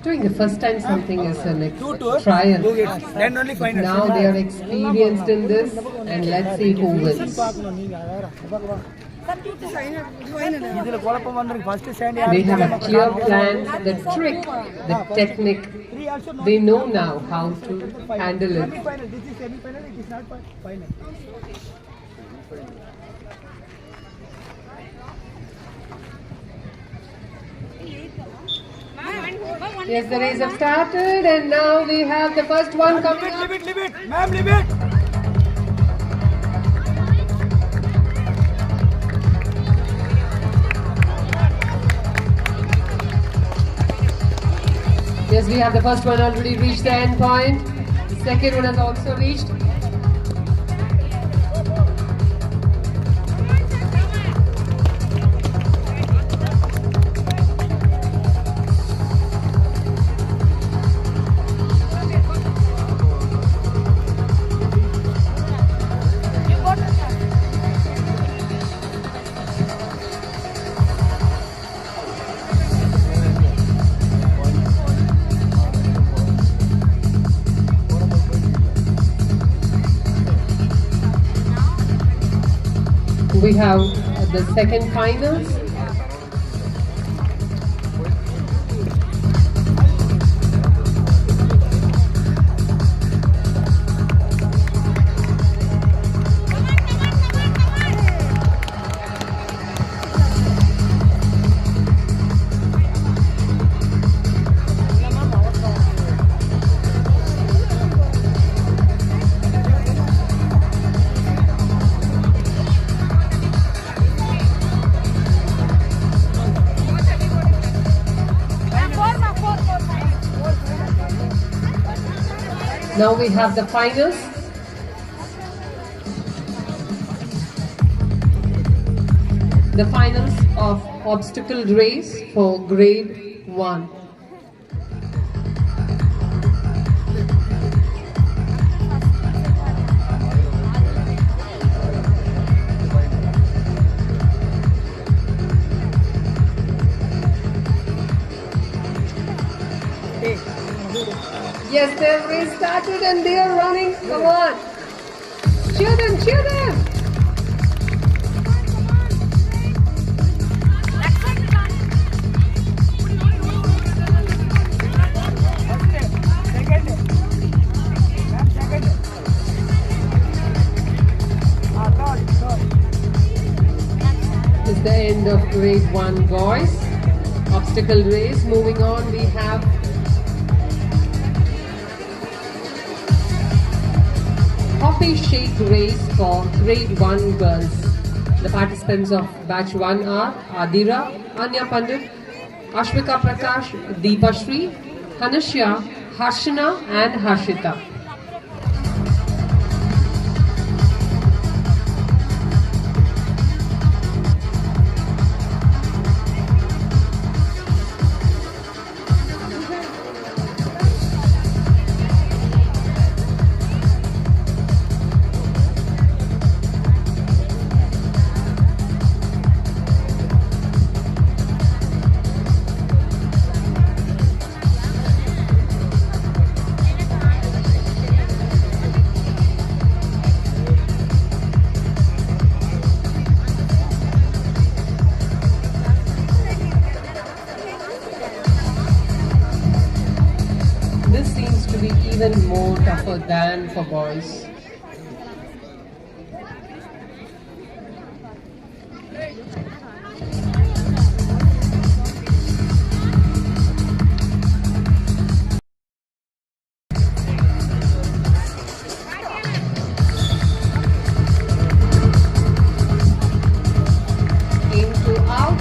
Doing the first time something is a trial. Then only final. Now they are experienced in this, and let's see who wins. They have a clear plan, the trick, the technique. They know now how to handle it. This is semi-final, it is not final. Yes, the race have started, and now we have the first one coming up. Leave it, ma'am, leave it. Yes, we have the first one already reached the end point. The second one has also reached. We have the second finals. Now we have the finals. The finals of obstacle race for grade 1. Yes, their race started and they are running. Come on. Cheer them, cheer them. This is the end of grade 1 boys. Obstacle race. Moving on, we have coffee shake race for grade 1 girls. The participants of batch 1 are Adira, Anya Pandit, Ashwika Prakash, Deepa Shri, Hanashya, Harshana and Harshita. This seems to be even more tougher than for boys. In to out.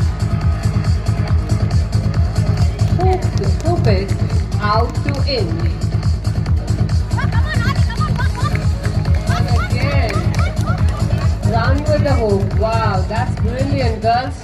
Hoop it. Out to in. And again. Round with the hoop. Wow, that's brilliant, girls.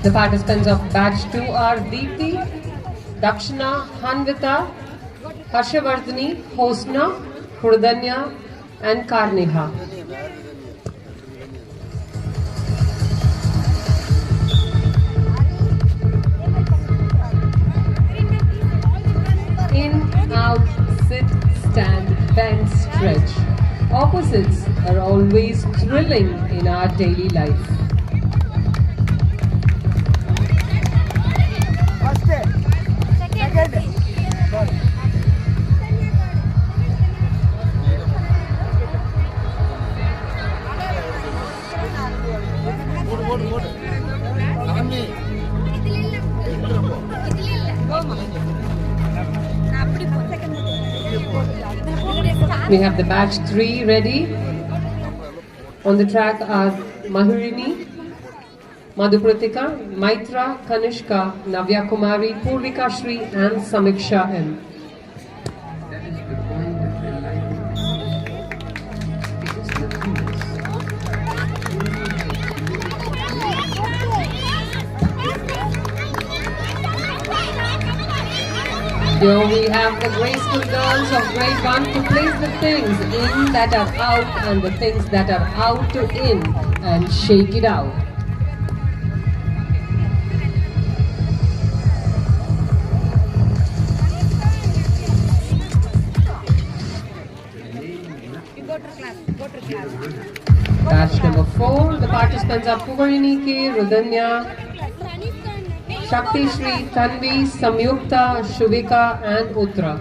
The participants of batch 2 are Deepthi, Dakshana, Hanvita, Harshavardhani, Hosna, Hrudanya and Karniha. In, out, sit, stand, bend, stretch. Opposites are always thrilling in our daily life. We have the batch 3 ready. On the track are Mahurini, Madhupratika, Maitra, Kanishka, Navya Kumari, Purvika Shri and Samiksha M. Here we have the graceful girls of grade 1 to place the things in that are out and the things that are out to in and shake it out. Batch number 4, the participants are Puvarini K, Rudanya, Shakti Shri, Tanvi, Samyukta, Shuvika and Uttara.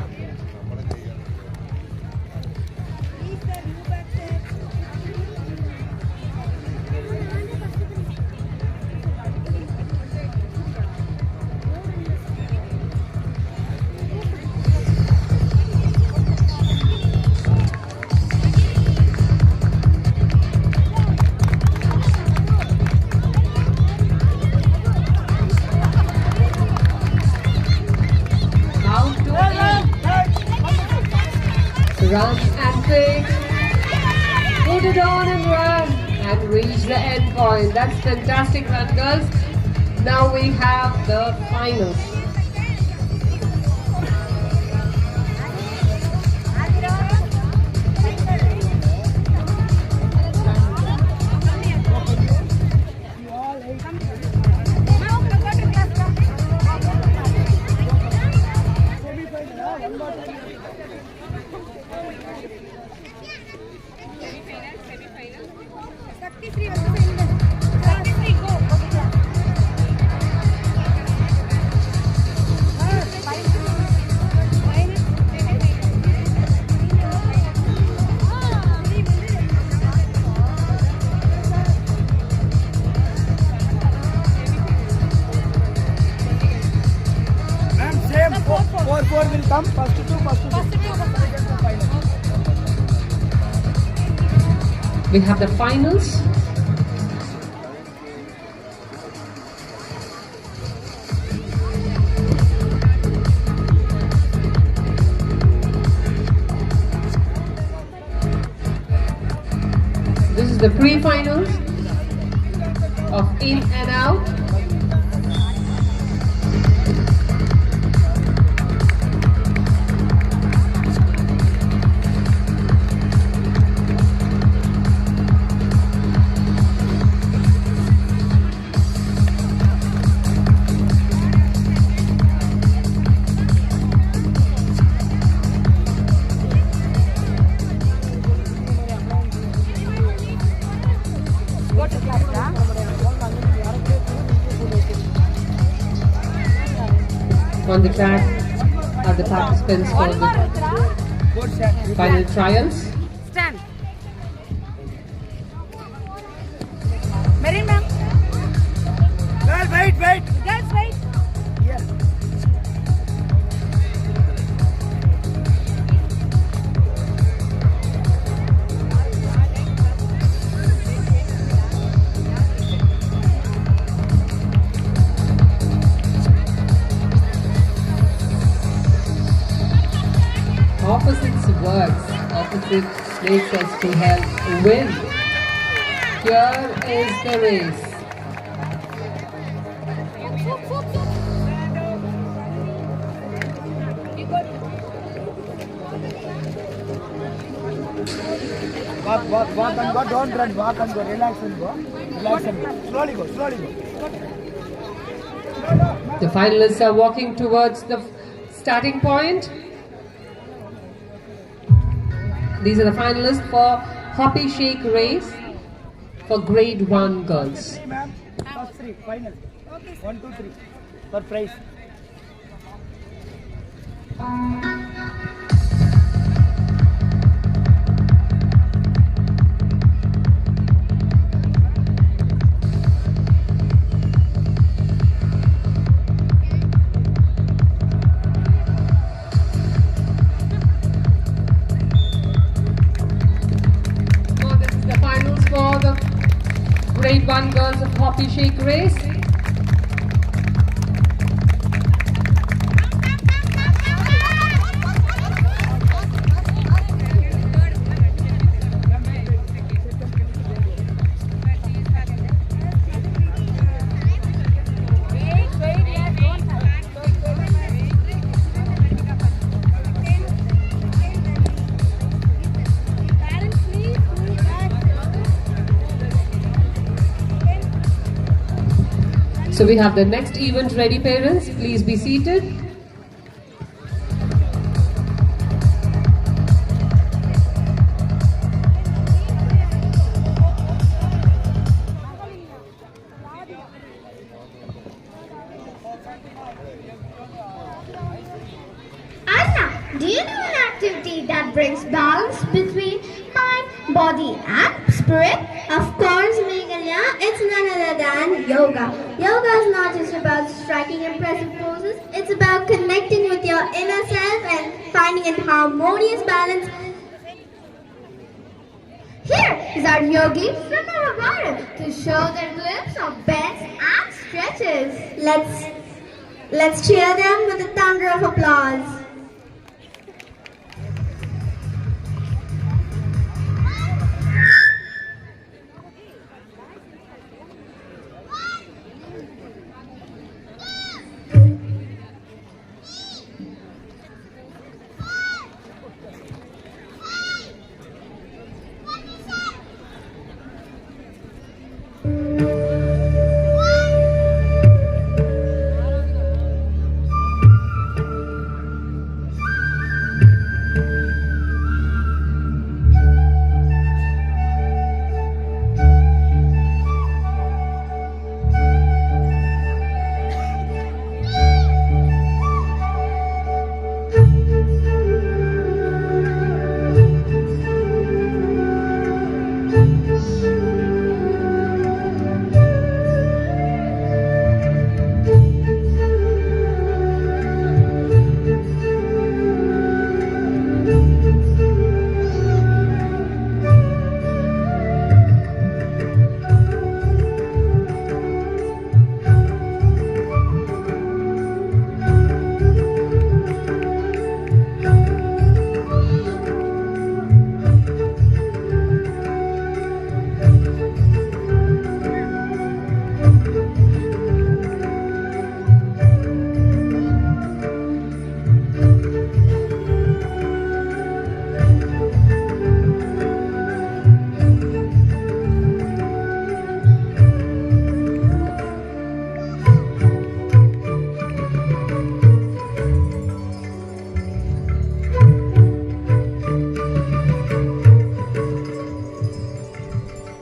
Run and pick, put it on and run and reach the end point. That's fantastic run, girls. Now we have the finals. Four will come, first two. We have the finals. This is the pre-finals of in and out. On the track are the participants for the final trials. Stand. Marine ma'am. Girls, wait. Girls, wait. Yes. Opposites works, opposite makes us to help win. Here is the race. Walk and go, don't run, walk and go, relax and go. Slowly go. The finalists are walking towards the starting point. These are the finalists for Hoppy Shake race for grade 1 girls. First three, final. 1, 2, 3. For prize. Grade 1 girls of Hoppy Shake race. So we have the next event ready, parents. Please be seated. Anna, do you know an activity that brings balance between mind, body and spirit? Of course, Meghalaya, it's none other than yoga. Yoga is not just about striking impressive poses, it's about connecting with your inner self and finding a harmonious balance. Here is our yogi from Nava Bharath to show their glimpse of bends and stretches. Let's cheer them with a thunder of applause.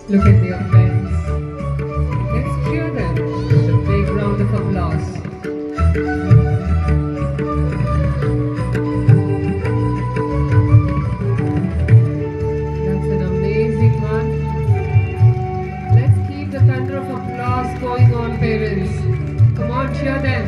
Look at their friends. Let's cheer them with a big round of applause. That's an amazing one. Let's keep the thunder of applause going on, parents. Come on, cheer them.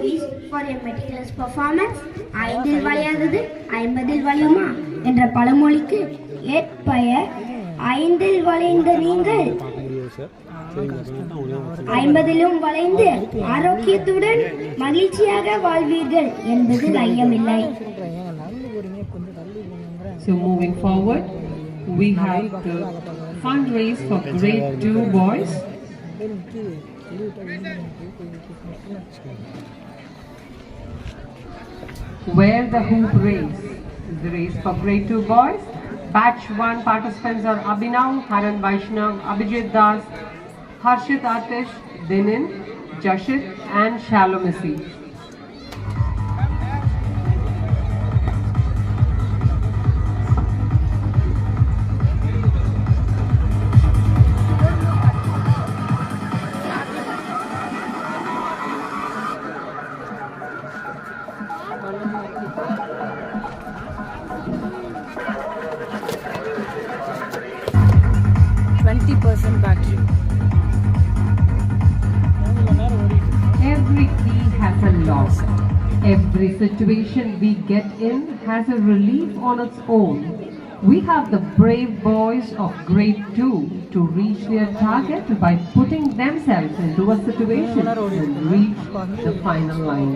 trophies for a meticulous performance. ஐந்தில் வளையாதது ஐம்பதில் வளையுமா என்ற பழமொழிக்கு ஏற்ப ஐந்தில் வளைந்த நீங்கள் ஐம்பதிலும் வளைந்து ஆரோக்கியத்துடன் மகிழ்ச்சியாக வாழ்வீர்கள் என்பதில் ஐயமில்லை. So moving forward, we have the fundraise for grade 2 boys. Where the hoop race is the race for grade 2 boys. Batch 1 participants are Abhinav, Haran Vaishnav, Abhijit Das, Harshit Atish, Dinin, Jashit and Shalomisi. battery. Every key has a lock. Every situation we get in has a relief on its own. We have the brave boys of grade 2 to reach their target by putting themselves into a situation and reach the final line.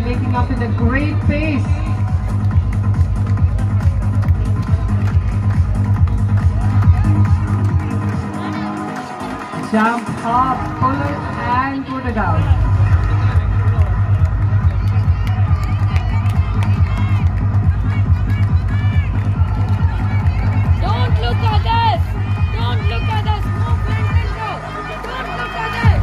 Making up in a great pace. Jump up, pull it and put it out. Don't look at us. Don't look at us. Move front and go. Don't look at us.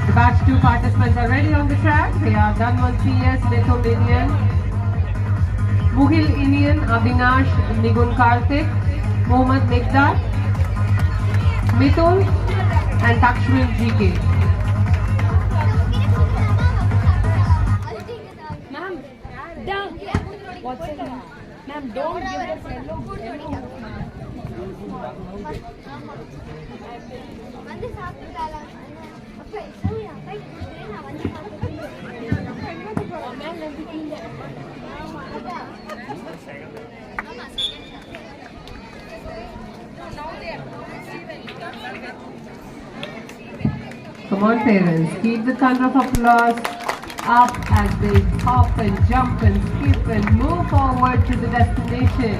The batch 2 participants are ready on the track. They are Dhanwan CS, Lithuanian, Mughil Indian, Avinash, Nigun Karthik, Mohammad Nikdar, Mitul and Takshwil GK. Ma'am, down. What's it? Ma'am, don't give the fellow. Come on parents, keep the thunder of applause up as they hop and jump and skip and move forward to the destination.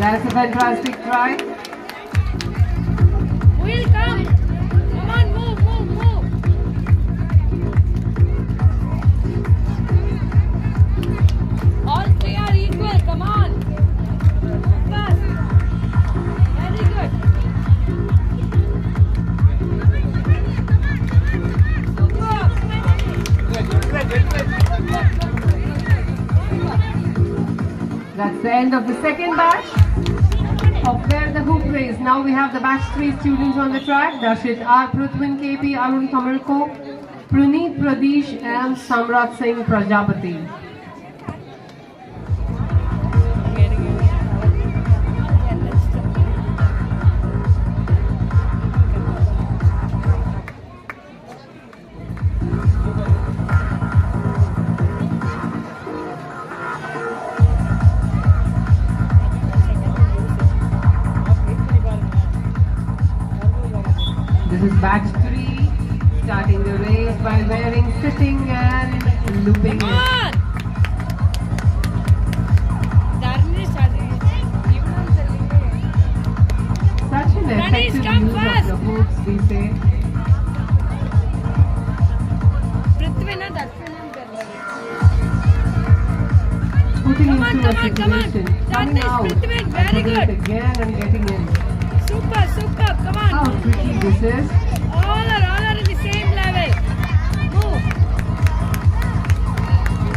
That's a fantastic try. We'll come. Come on, move, move, move. That's the end of the second batch of Where the Hoop Race. Now we have the batch 3 students on the track. Darshit R. Prithwin KP, Arun Kamalko, Praneet Pradesh and Samrat Singh Prajapati. This is batch 3, starting the race by wearing, sitting and looping it. Such an effective use of the hoops, we say. Putting into a situation, coming out, and putting it again and getting in. Super, come on. How tricky this is. All are in the same level. Move.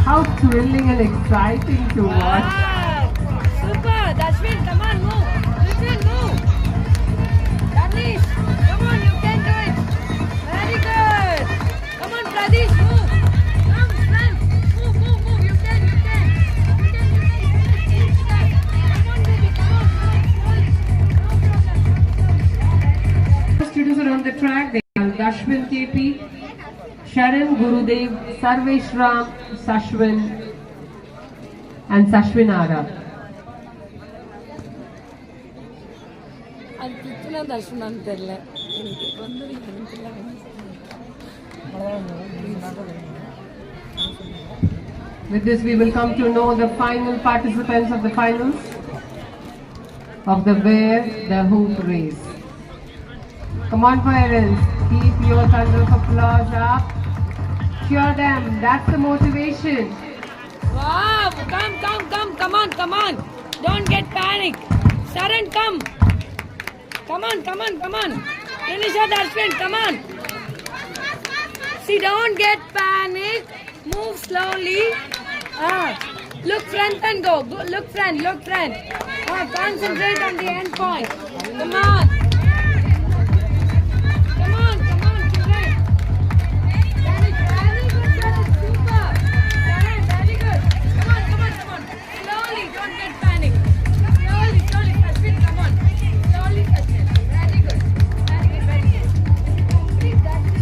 How thrilling and exciting to watch. Wow. Super, Dashwin, come on, move. Dashwin, move. Danish, come on, you can do it. Very good. Come on, Pradesh, move. Come, friends. Move. You can. Come on, baby, come on. Students are on the track. They are Dashwin KP, Sharan Gurudev, Sarvesh Ram, Sashwin and Sashwin Ara. அது பித்துனா தர்ஷனான்னு தெரியல எனக்கு வந்தது With this we will come to know the final participants of the finals of the Wear the Hoop race. Come on parents, keep your thunder of applause up. Cheer them, that's the motivation. Wow, come on. Don't get panic. Sharan, come. Come on. Finish your Dashwin, come on. See, don't get panic. Move slowly. Look front and go. Look front. Concentrate on the end point. Come on. Children. Very good, super. Sharan, very good. Come on. Slowly, don't get panic. Slowly, Dashwin, come on. Slowly, Dashwin. Very good.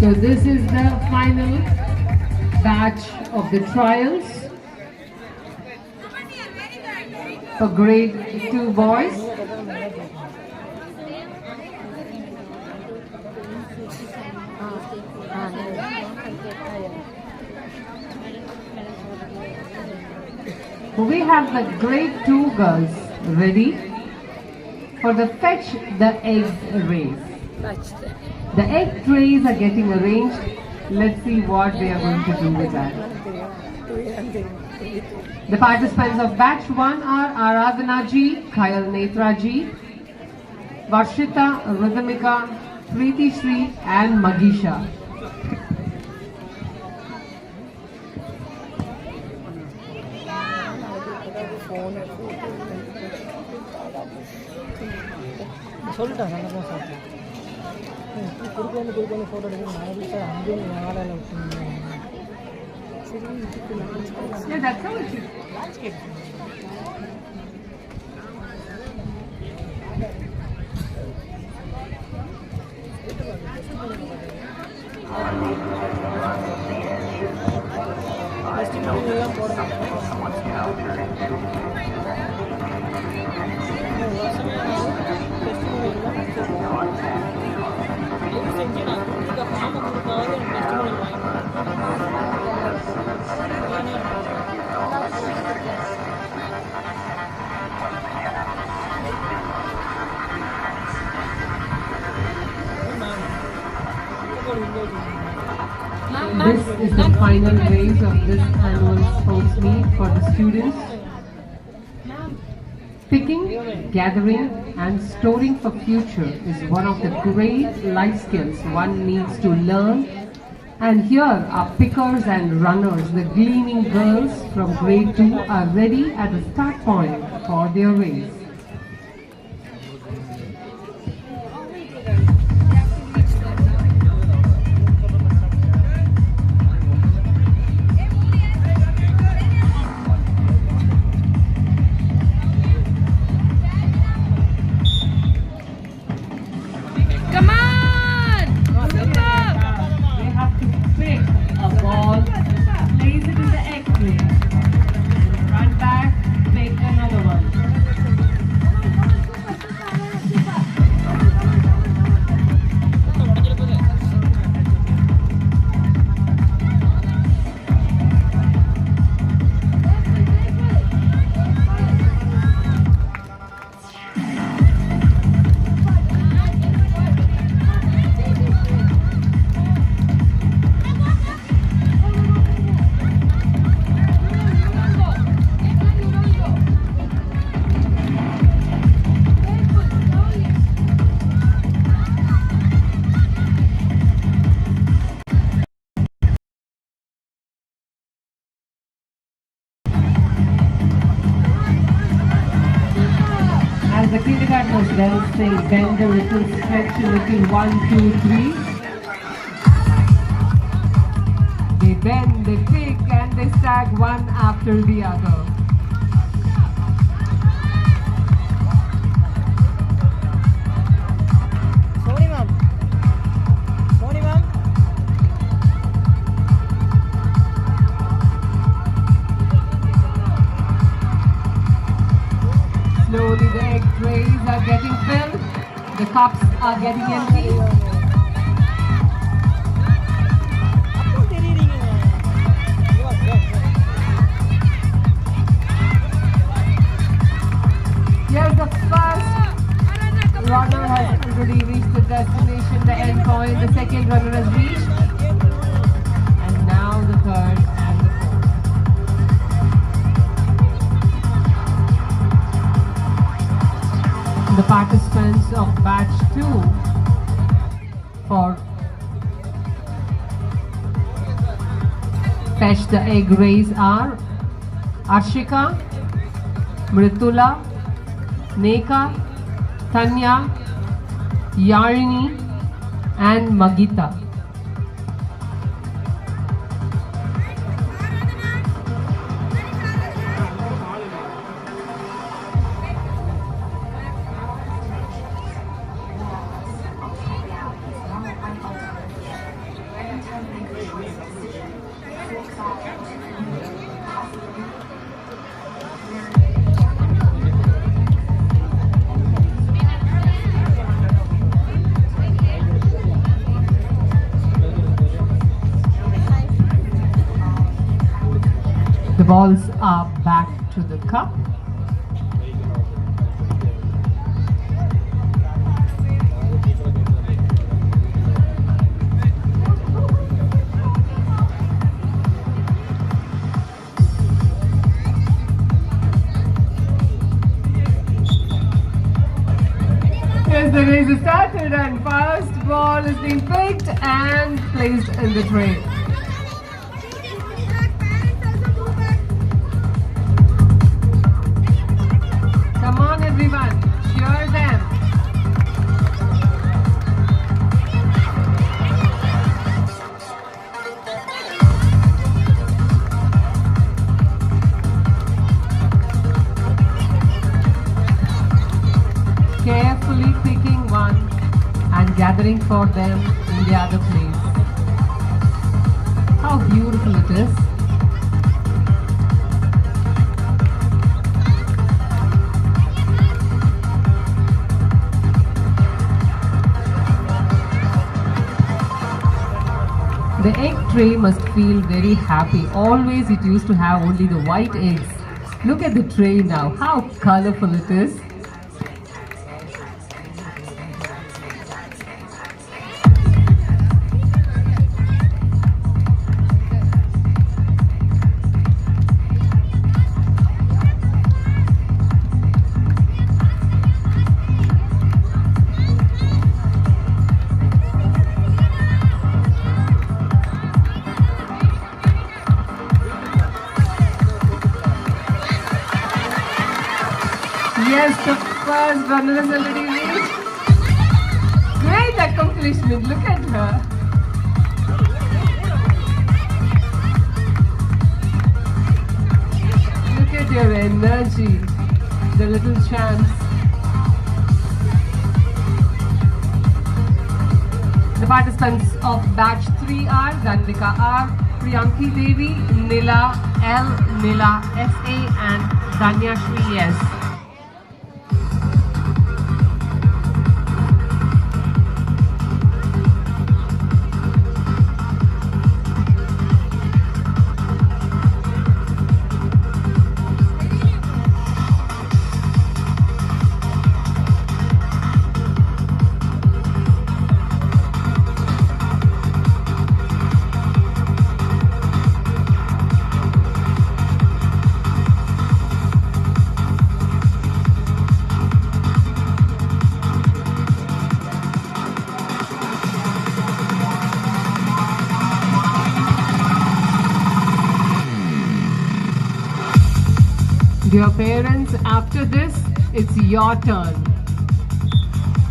So this is the final batch of the trials for grade 2 boys. We have the grade 2 girls ready for the fetch the egg race. The egg trays are getting arranged. Let's see what they are going to do with that. The participants of batch 1 are Aradhana ji, Khayal Netra ji, Varshita, Rhythmika, Preeti Shri and Magisha. சொல்லிட்டேன் சந்தோஷம் சாப்பிட்டேன் குறுக்கு photo எடுக்க நான் sir அங்கேயும் வேலையில் விட்டுருந்தேன் Yeah, that's how it is. This is the final race of this annual sports meet for the students. Picking, gathering and storing for future is one of the great life skills one needs to learn. And here are pickers and runners. The gleaming girls from grade 2 are ready at the start point. for their race. Come on! Super! They have to pick a ball, place it in the X-ray, run back, pick another one. As the kindergartners then say, bend a little, stretch a little, 1, 2, 3. They bend, they pick, and they stack one after the other. Sorry, ma'am. Sorry, ma'am. Slowly the egg trays are getting filled, the cups are getting empty. Here's the first runner has already reached the destination, the end point. The second runner has reached. And now the third and the fourth. The participants of batch 2 for Fetch the Egg race are Arshika, Mritula, Neka, Tanya, Yarini and Magita. The balls are back to the cup. Yes, the race is started and first ball is being picked and placed in the tray. Come on everyone, cheer them. Carefully picking one and gathering for them in the other place. How beautiful it is. The egg tray must feel very happy. Always it used to have only the white eggs. Look at the tray now, how colorful it is. Yes, the first vulnerability reached. Great accomplishment. Look at her. Look at your energy. The little champs. The participants of batch 3 are Dandika R, Priyanki Devi, Nila L, Nila SA and Danya Shri S. Dear parents, after this, it's your turn.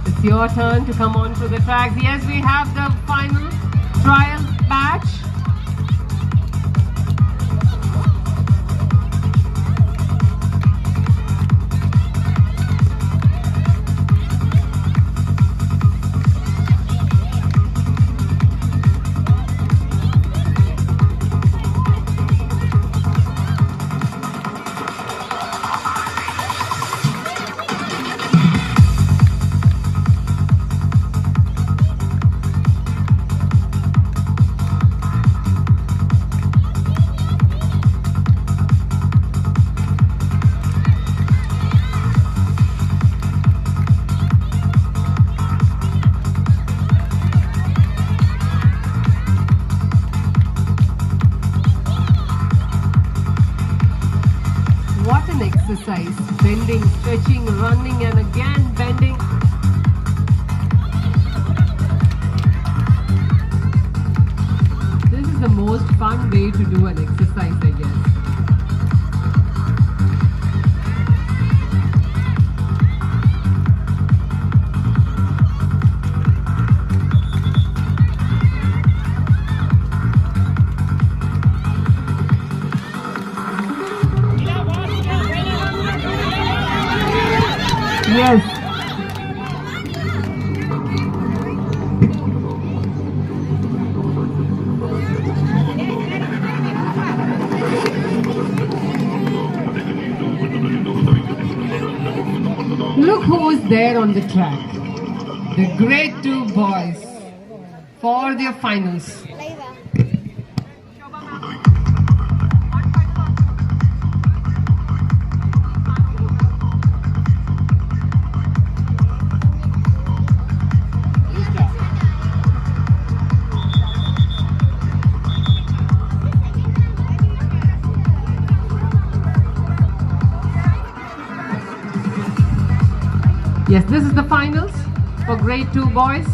It's your turn to come on to the tracks. Yes, we have the final trial batch. What an exercise. Bending, stretching, running and again bending. This is the most fun way to do an exercise, I guess. Yes. Look who's there on the track. The grade 2 boys for their finals. Yes, this is the finals for grade 2 boys.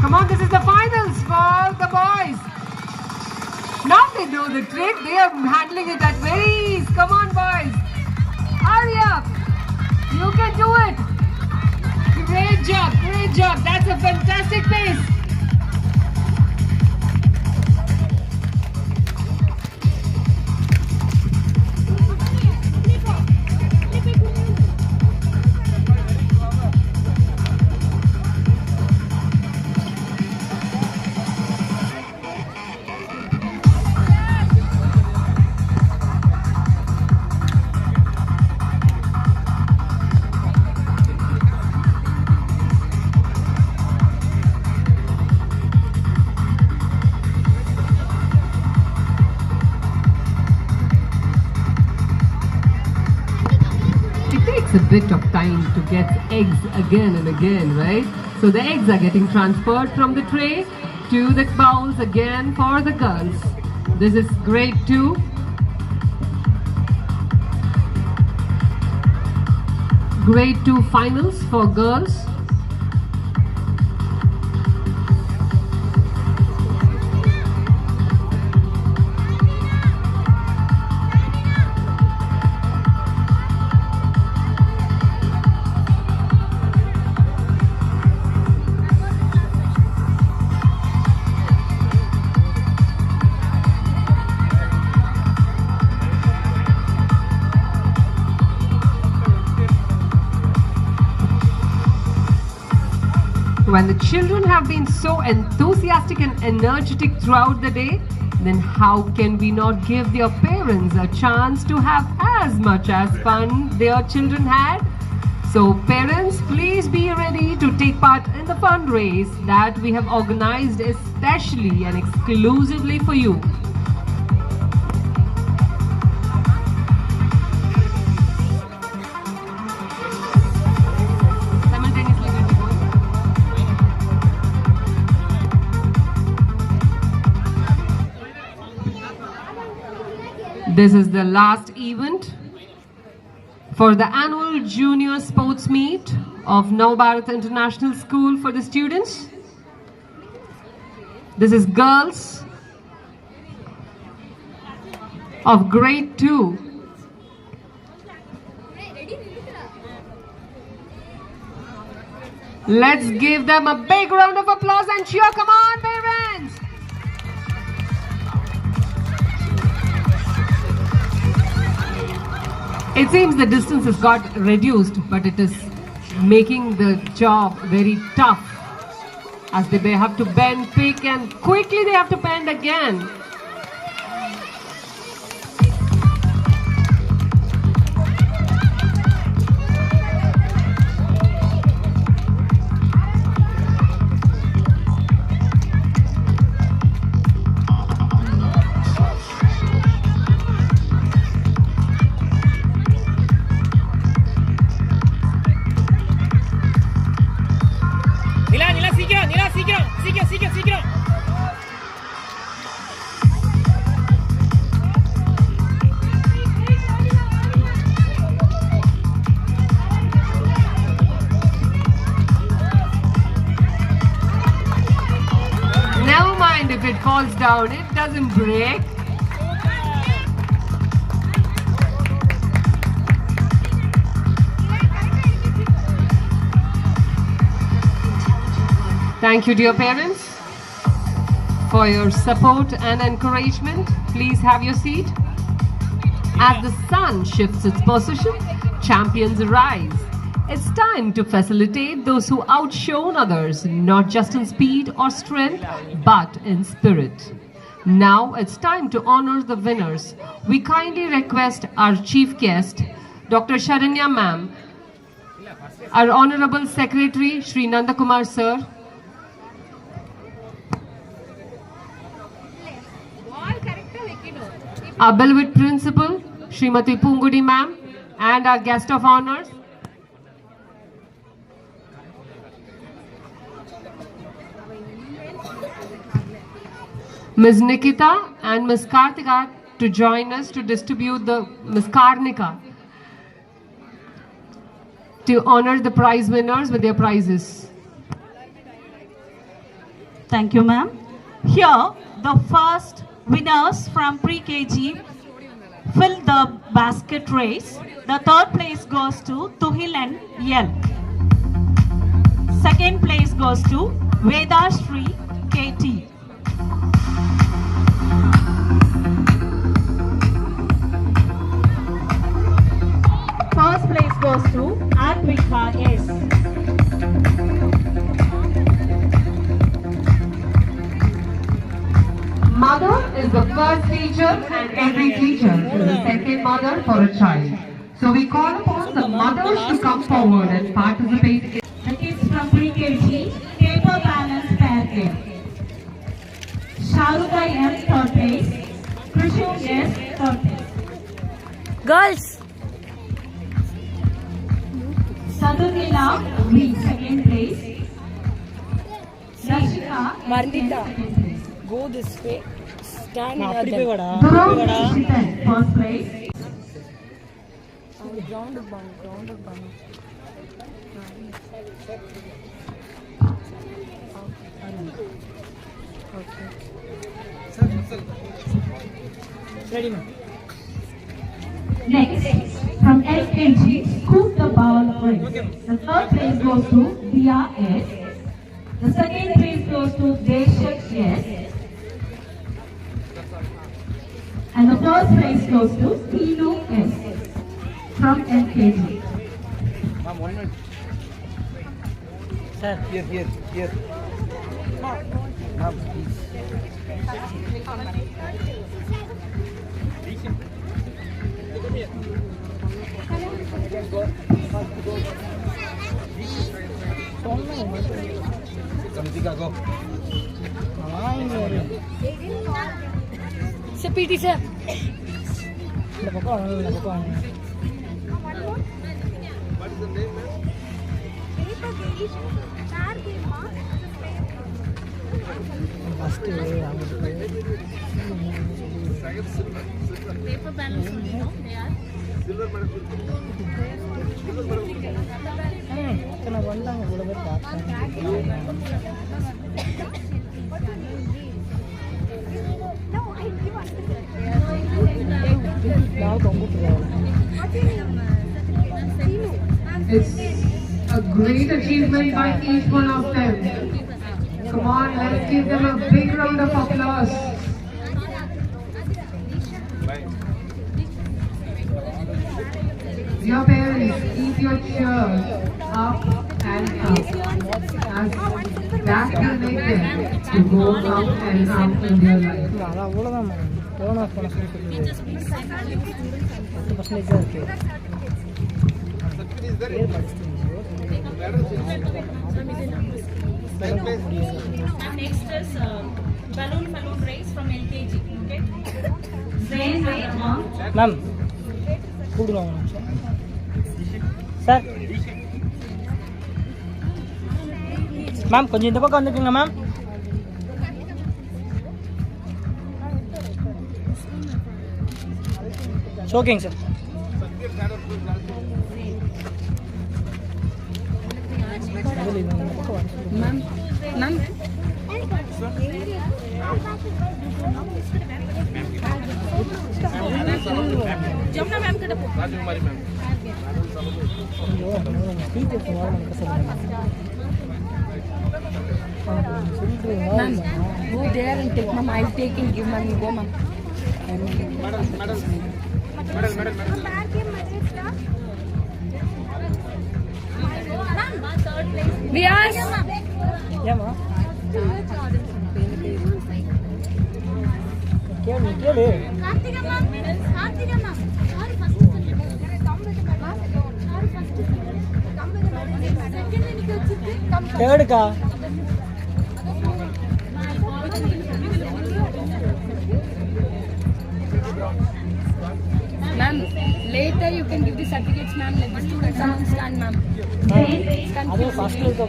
Come on, this is the finals for the boys. Now they know the trick. They are handling it at very ease. Come on, boys. Hurry up. You can do it. Great job, great job. That's a fantastic pace. A bit of time to get eggs again and again, right? So the eggs are getting transferred from the tray to the bowls again for the girls. This is grade 2. Grade 2 finals for girls. and the children have been so enthusiastic and energetic throughout the day, then how can we not give their parents a chance to have as much as fun their children had? So parents, please be ready to take part in the fun race that we have organized especially and exclusively for you. This is the last event for the annual Junior Sports Meet of Nava Bharath International School for the students. This is girls of grade 2. Let's give them a big round of applause and cheer. Come on, parents! It seems the distance has got reduced, but it is making the job very tough as they have to bend, pick, and quickly they have to bend again. சீக்கிரம். Never mind if it falls down, it doesn't break. Thank you, dear parents, for your support and encouragement. Please have your seat. As the sun shifts its position, champions arise. It's time to facilitate those who outshone others, not just in speed or strength, but in spirit. Now it's time to honor the winners. We kindly request our chief guest, Dr. Sharanya ma'am, our Honorable Secretary, Shri Nandakumar sir, our beloved principal, Srimati Pungudi ma'am, and our guest of honors, Ms. Nikita and Ms. Kartika, to join us to distribute the Ms. Karnika to honor the prize winners with their prizes. Thank you, ma'am. Here, the first winners from pre-KG fill the basket race. The third place goes to Tuhil and Yel. Second place goes to Veda Shri KT. First place goes to Advika S. Mother is the first teacher and every teacher is the second mother for a child. So we call upon the mothers to come forward and participate in the kids from pre-KG, paper balance pair game. Sharuka M, third place. Krishu S, third place. Girls! Sadhunila V, second place. Rashika, second place. Go this way. Stand near them. Dhruv, first place. Ground bun. Ready, ma'am. Next, from LKG, scoop the ball race. The third place goes to Dia S. The second place goes to Deshak S. And the first place goes to Tinu S. From LKG. Ma'am, 1 minute. Sir, here. Ma'am, please. Go. Sir, PT sir. What is the name, ma'am? Paper balance only, no? They are. Silver medal. It's a great achievement by each one of them. Come on, let's give them a big round of applause. Dear parents, keep your cheers up and up as that will make them to go up and up in their life. Next is balloon race from LKG. Okay. Zain Ma'am, sir. Ma'am, கொஞ்சம் இந்த பக்கம் வந்துக்குங்க ma'am. ஓகேங்க sir. Ma'am. Jamna ma'am kada po. Rajkumari ma'am. Ma'am, go there and take ma'am. I'll take and give ma'am. Go ma'am. Medal. Vyas. Yeah, ma'am. கேளு. Kartika ma'am. தேடுக்கா. Ma'am, later you can give the certificates, ma'am. Let the students stand, ma'am. அது first prize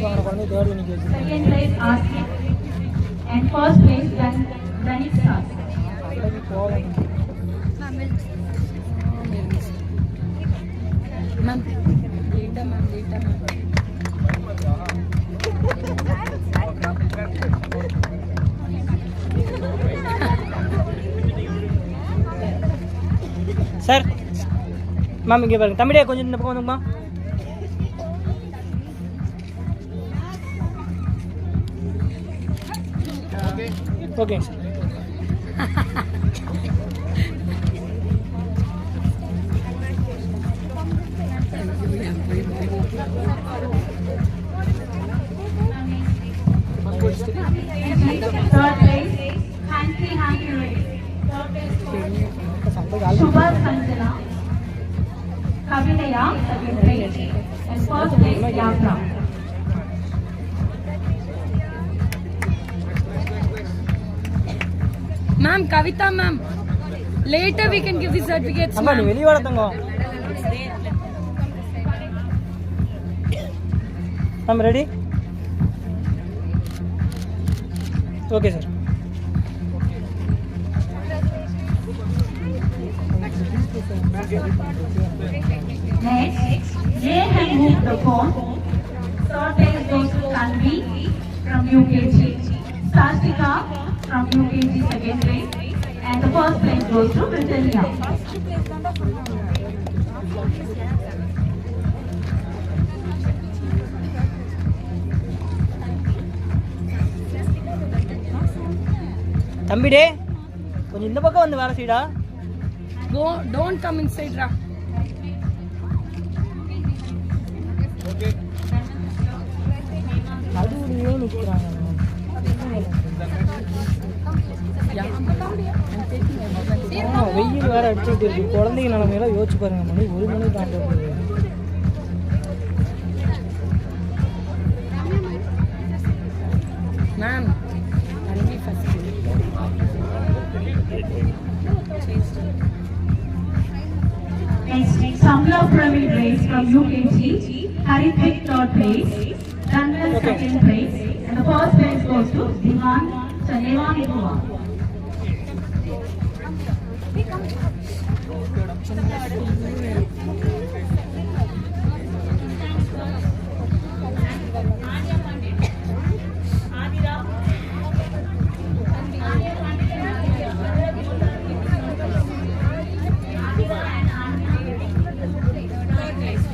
வாங்குற குழந்தை third இன்னைக்கு Second place Asif and first place Danik Stars. Ma'am, later, ma'am. Sir ma'am இங்கே பாருங்க தம்பிடே கொஞ்சம் இந்த பக்கம் வந்துங்கம்மா. ஓகேங்க sir. Third place Hanky Race. Shubha Sanjana. Kavinaya second place and first place Yatra. Ma'am, Kavita ma'am. Later we can give the certificates, அம்மா நீ ma'am. வெளிய வர தங்கம். Ma'am ready? Okay sir. Next, Jay has moved the phone. Third place goes to Tanvi from UKG. Sastika from UKG second place. And the first place goes to Britannia. தம்பிடே கொஞ்சம் இந்த பக்கம் வந்து வேலை செய்டா. Don't come inside, Ra. Okay. நடுவுலயே நிற்கிறாங்க. வெயில் வேற அடிச்சுட்டு இருக்கு. குழந்தைங்க நிலைமையெல்லாம் யோசிச்சு பாருங்க. மணி 1 மணி தாண்ட போகுது. Ma'am Anvi first Next, Samla Praveen Race from UKG, Harithik third place, Dhananjay second place, and the first place goes to Divan Chanewa Nidua.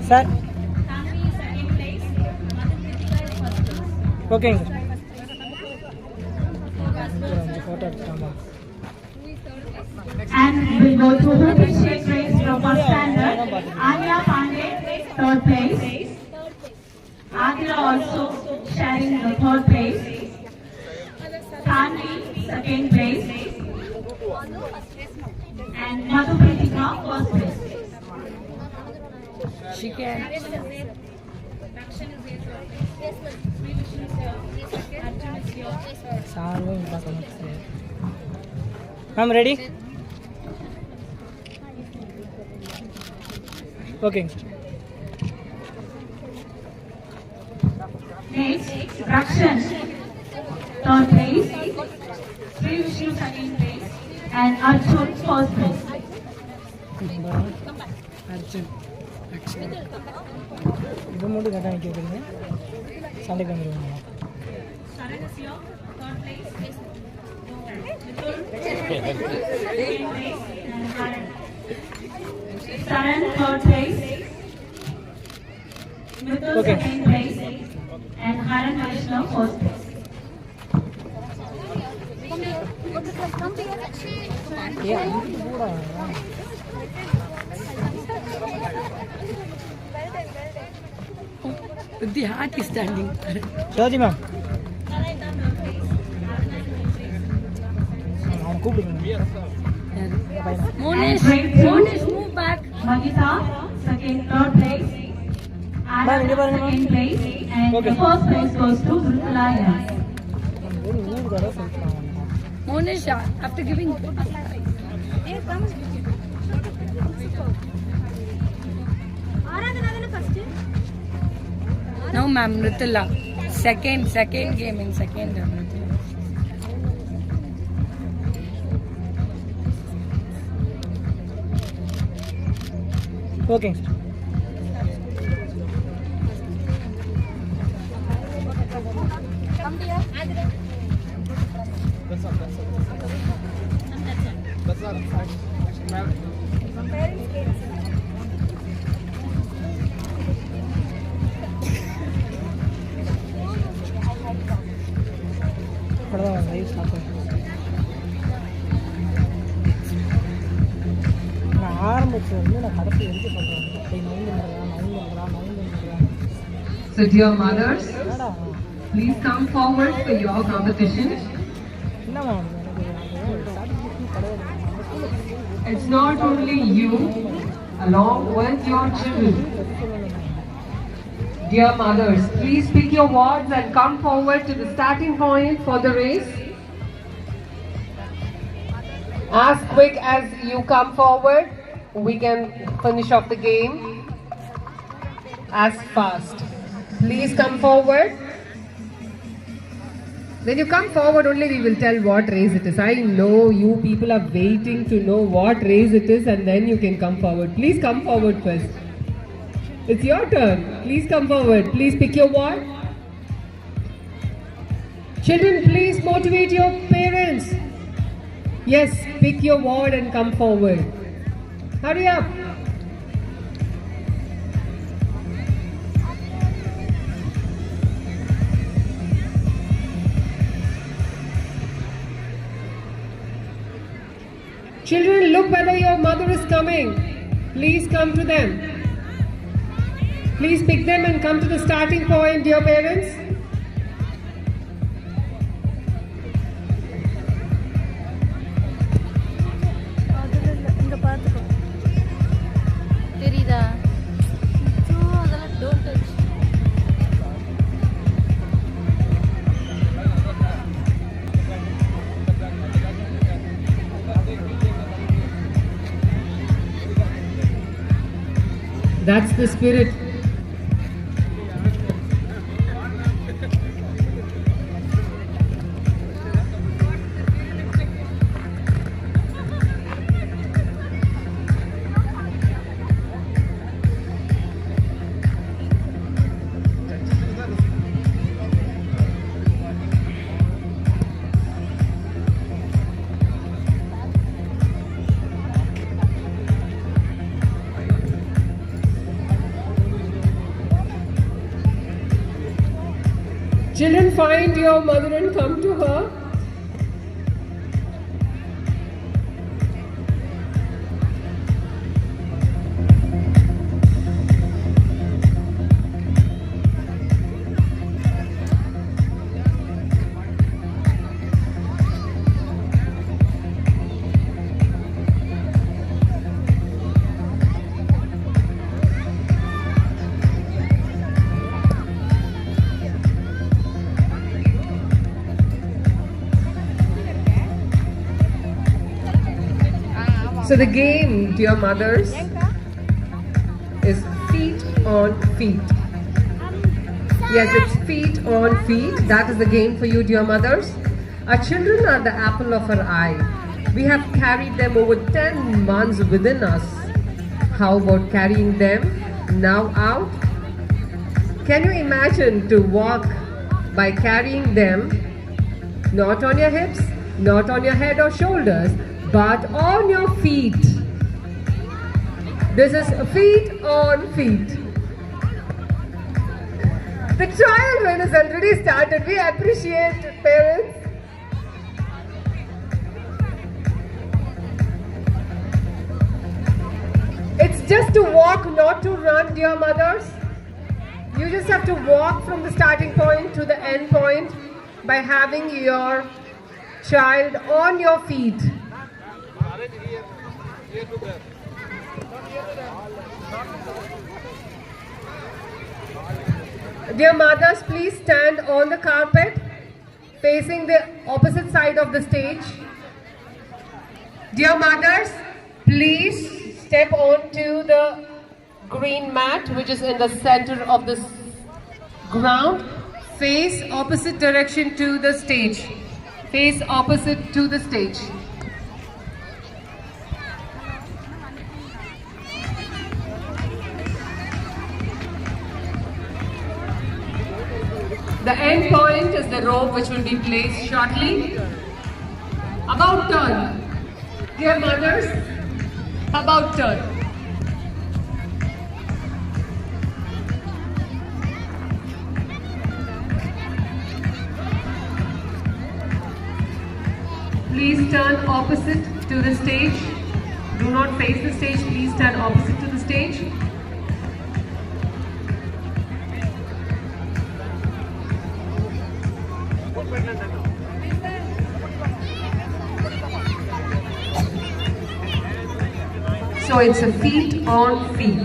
Sir. Okay. And we go to women's shake race from first standard. Anya Pandey, third place. Adira also sharing the third place. Tanvi, second place. And Madhupritika, first place. She can. Ma'am, ready? Okay. Next, Rakshan, third place. Sri Vishnu, second place. And Arjun, first place. Arjun. இது மட்டும் கரெக்டாக நிற்க வைக்கிறீங்க. சண்டைக்கு வந்துடுவாங்க. Saran, third place. Mithul, second place. And Haran Vaishnav, first place. The heart is standing. Shivaji ma'am. Monish, move back. Magita, second, third place. Adam, second place. And the first place goes to Rutalaya. Monish, after giving. Hey, come. No, ma'am, Nritila. Second game in second. Okay. So dear mothers, please come forward for your competition. It's not only you, along with your children. Dear mothers, please pick your wards and come forward to the starting point for the race. As quick as you come forward, we can finish off the game as fast. Please come forward. When you come forward only we will tell what race it is. I know you people are waiting to know what race it is and then you can come forward. Please come forward first. It's your turn. Please come forward. Please pick your ward. Children, please motivate your parents. Yes, pick your ward and come forward. Hurry up. Children, look whether your mother is coming. Please come to them. Please pick them and come to the starting point, dear parents. That's the spirit. Children, find your mother and come to her. So the game, dear mothers, is feet on feet. Yes, it's feet on feet. That is the game for you, dear mothers. Our children are the apple of our eye. We have carried them over 10 months within us. How about carrying them now out? Can you imagine to walk by carrying them not on your hips, not on your head or shoulders, but on your feet? This is feet on feet. The trial run has already started. We appreciate parents. It's just to walk, not to run, dear mothers. You just have to walk from the starting point to the end point by having your child on your feet. Dear mothers, please stand on the carpet facing the opposite side of the stage. Dear mothers, please step onto the green mat which is in the center of the ground. Face opposite direction to the stage. Face opposite to the stage. The end point is the rope which will be placed shortly. About turn. Dear mothers, about turn. Please turn opposite to the stage. Do not face the stage, please turn opposite to the stage. So it's a feet on feet.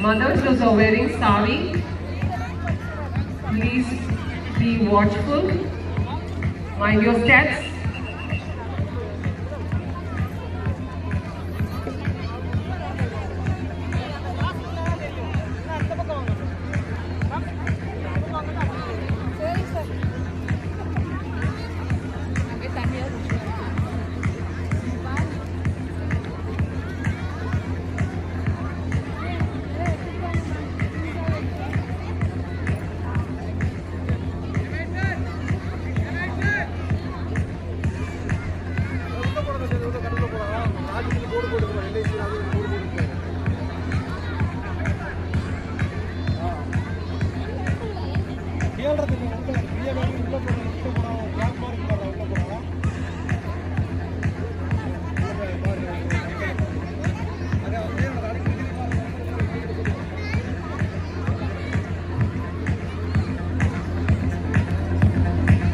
Mothers those are wearing sari, please be watchful. Mind your steps.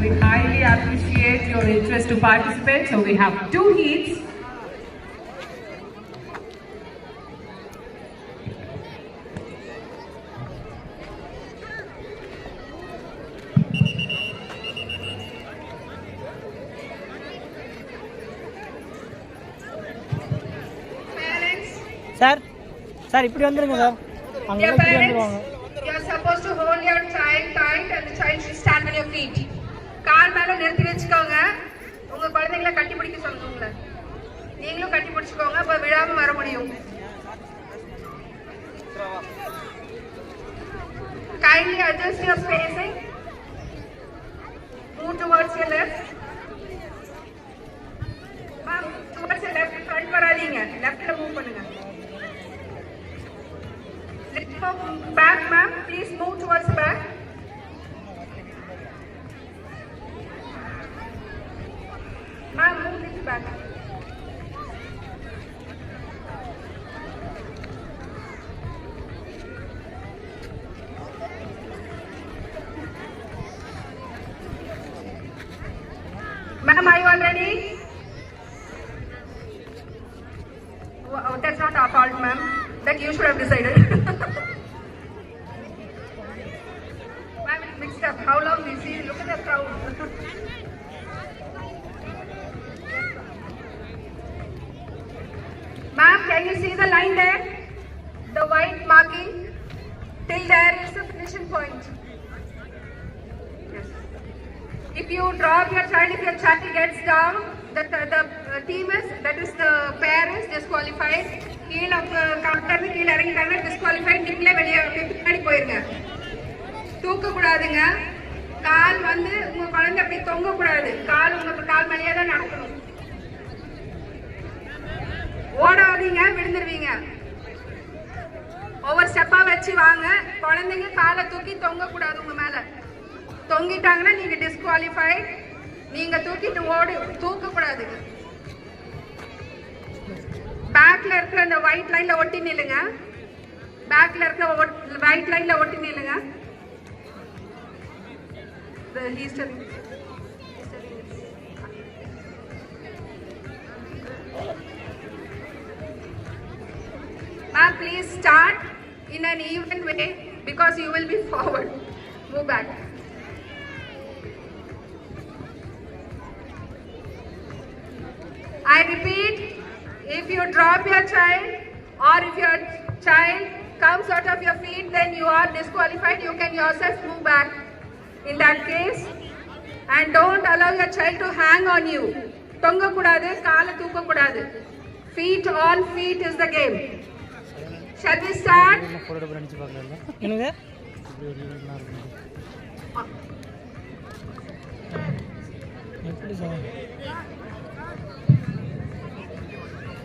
We highly appreciate your interest to participate. So we have 2 heats. Sir இப்படி வந்துருங்க sir. அங்க Dear இப்படி parents, வந்துருவாங்க. you are supposed to hold your child tight and the child should stand on your feet. கால் மேல நிறுத்தி வச்சுக்கோங்க. உங்க குழந்தைகளை கட்டி பிடிக்க சொல்லுங்க. உங்களை நீங்களும் கட்டி பிடிச்சுக்கோங்க. அப்ப விழாம வர முடியும். Kindly adjust your spacing. Move towards your left. Ma'am, towards your left. Front வராதீங்க. Leftல move பண்ணுங்க. Let's move back, ma'am. Please move towards the back. Ma'am, move little back. Ma'am, are you all ready? Oh, that's not our fault, ma'am. That you should have decided. Ma'am, it's mixed up. How long we see? Look at the crowd. Ma'am, can you see the line there? The white marking. Till there is the finishing point. Yes. If you drop your child, if your child gets down, the team is, that is the pair is disqualified. கீழ கவுண்டர்ல கீழ இறங்கிட்டாங்க disqualified. நீங்களே வெளியே பின்னாடி போயிருங்க. தூக்க கூடாதுங்க. கால் வந்து உங்க குழந்தை அப்படி தொங்க கூடாது. கால் உங்க கால் மேலேயே தான் நடக்கணும். ஓடாதீங்க, விழுந்துருவீங்க. ஒவ்வொரு ஸ்டெப்பா வச்சு வாங்க. குழந்தைங்க காலை தூக்கி தொங்க கூடாது உங்க மேல. தொங்கிட்டாங்கன்னா நீங்க டிஸ்குவாலிஃபைட். நீங்க தூக்கிட்டு தூக்க கூடாதுங்க. பேக்ல இருக்கிற அந்த ஒயிட் லைன்ல ஒட்டி நில்லுங்க. பேக்ல இருக்கிற ஒயிட் லைன்ல ஒட்டி நில்லுங்க. Ma'am, please start in an even way because you will be forward. Move back. I repeat, if you drop your child or if your child comes out of your feet, then you are disqualified. You can yourself move back in that case. And don't allow your child to hang on you. Tonga kudadu, kaala thooka kudadu. Feet on feet is the game. Shall we start?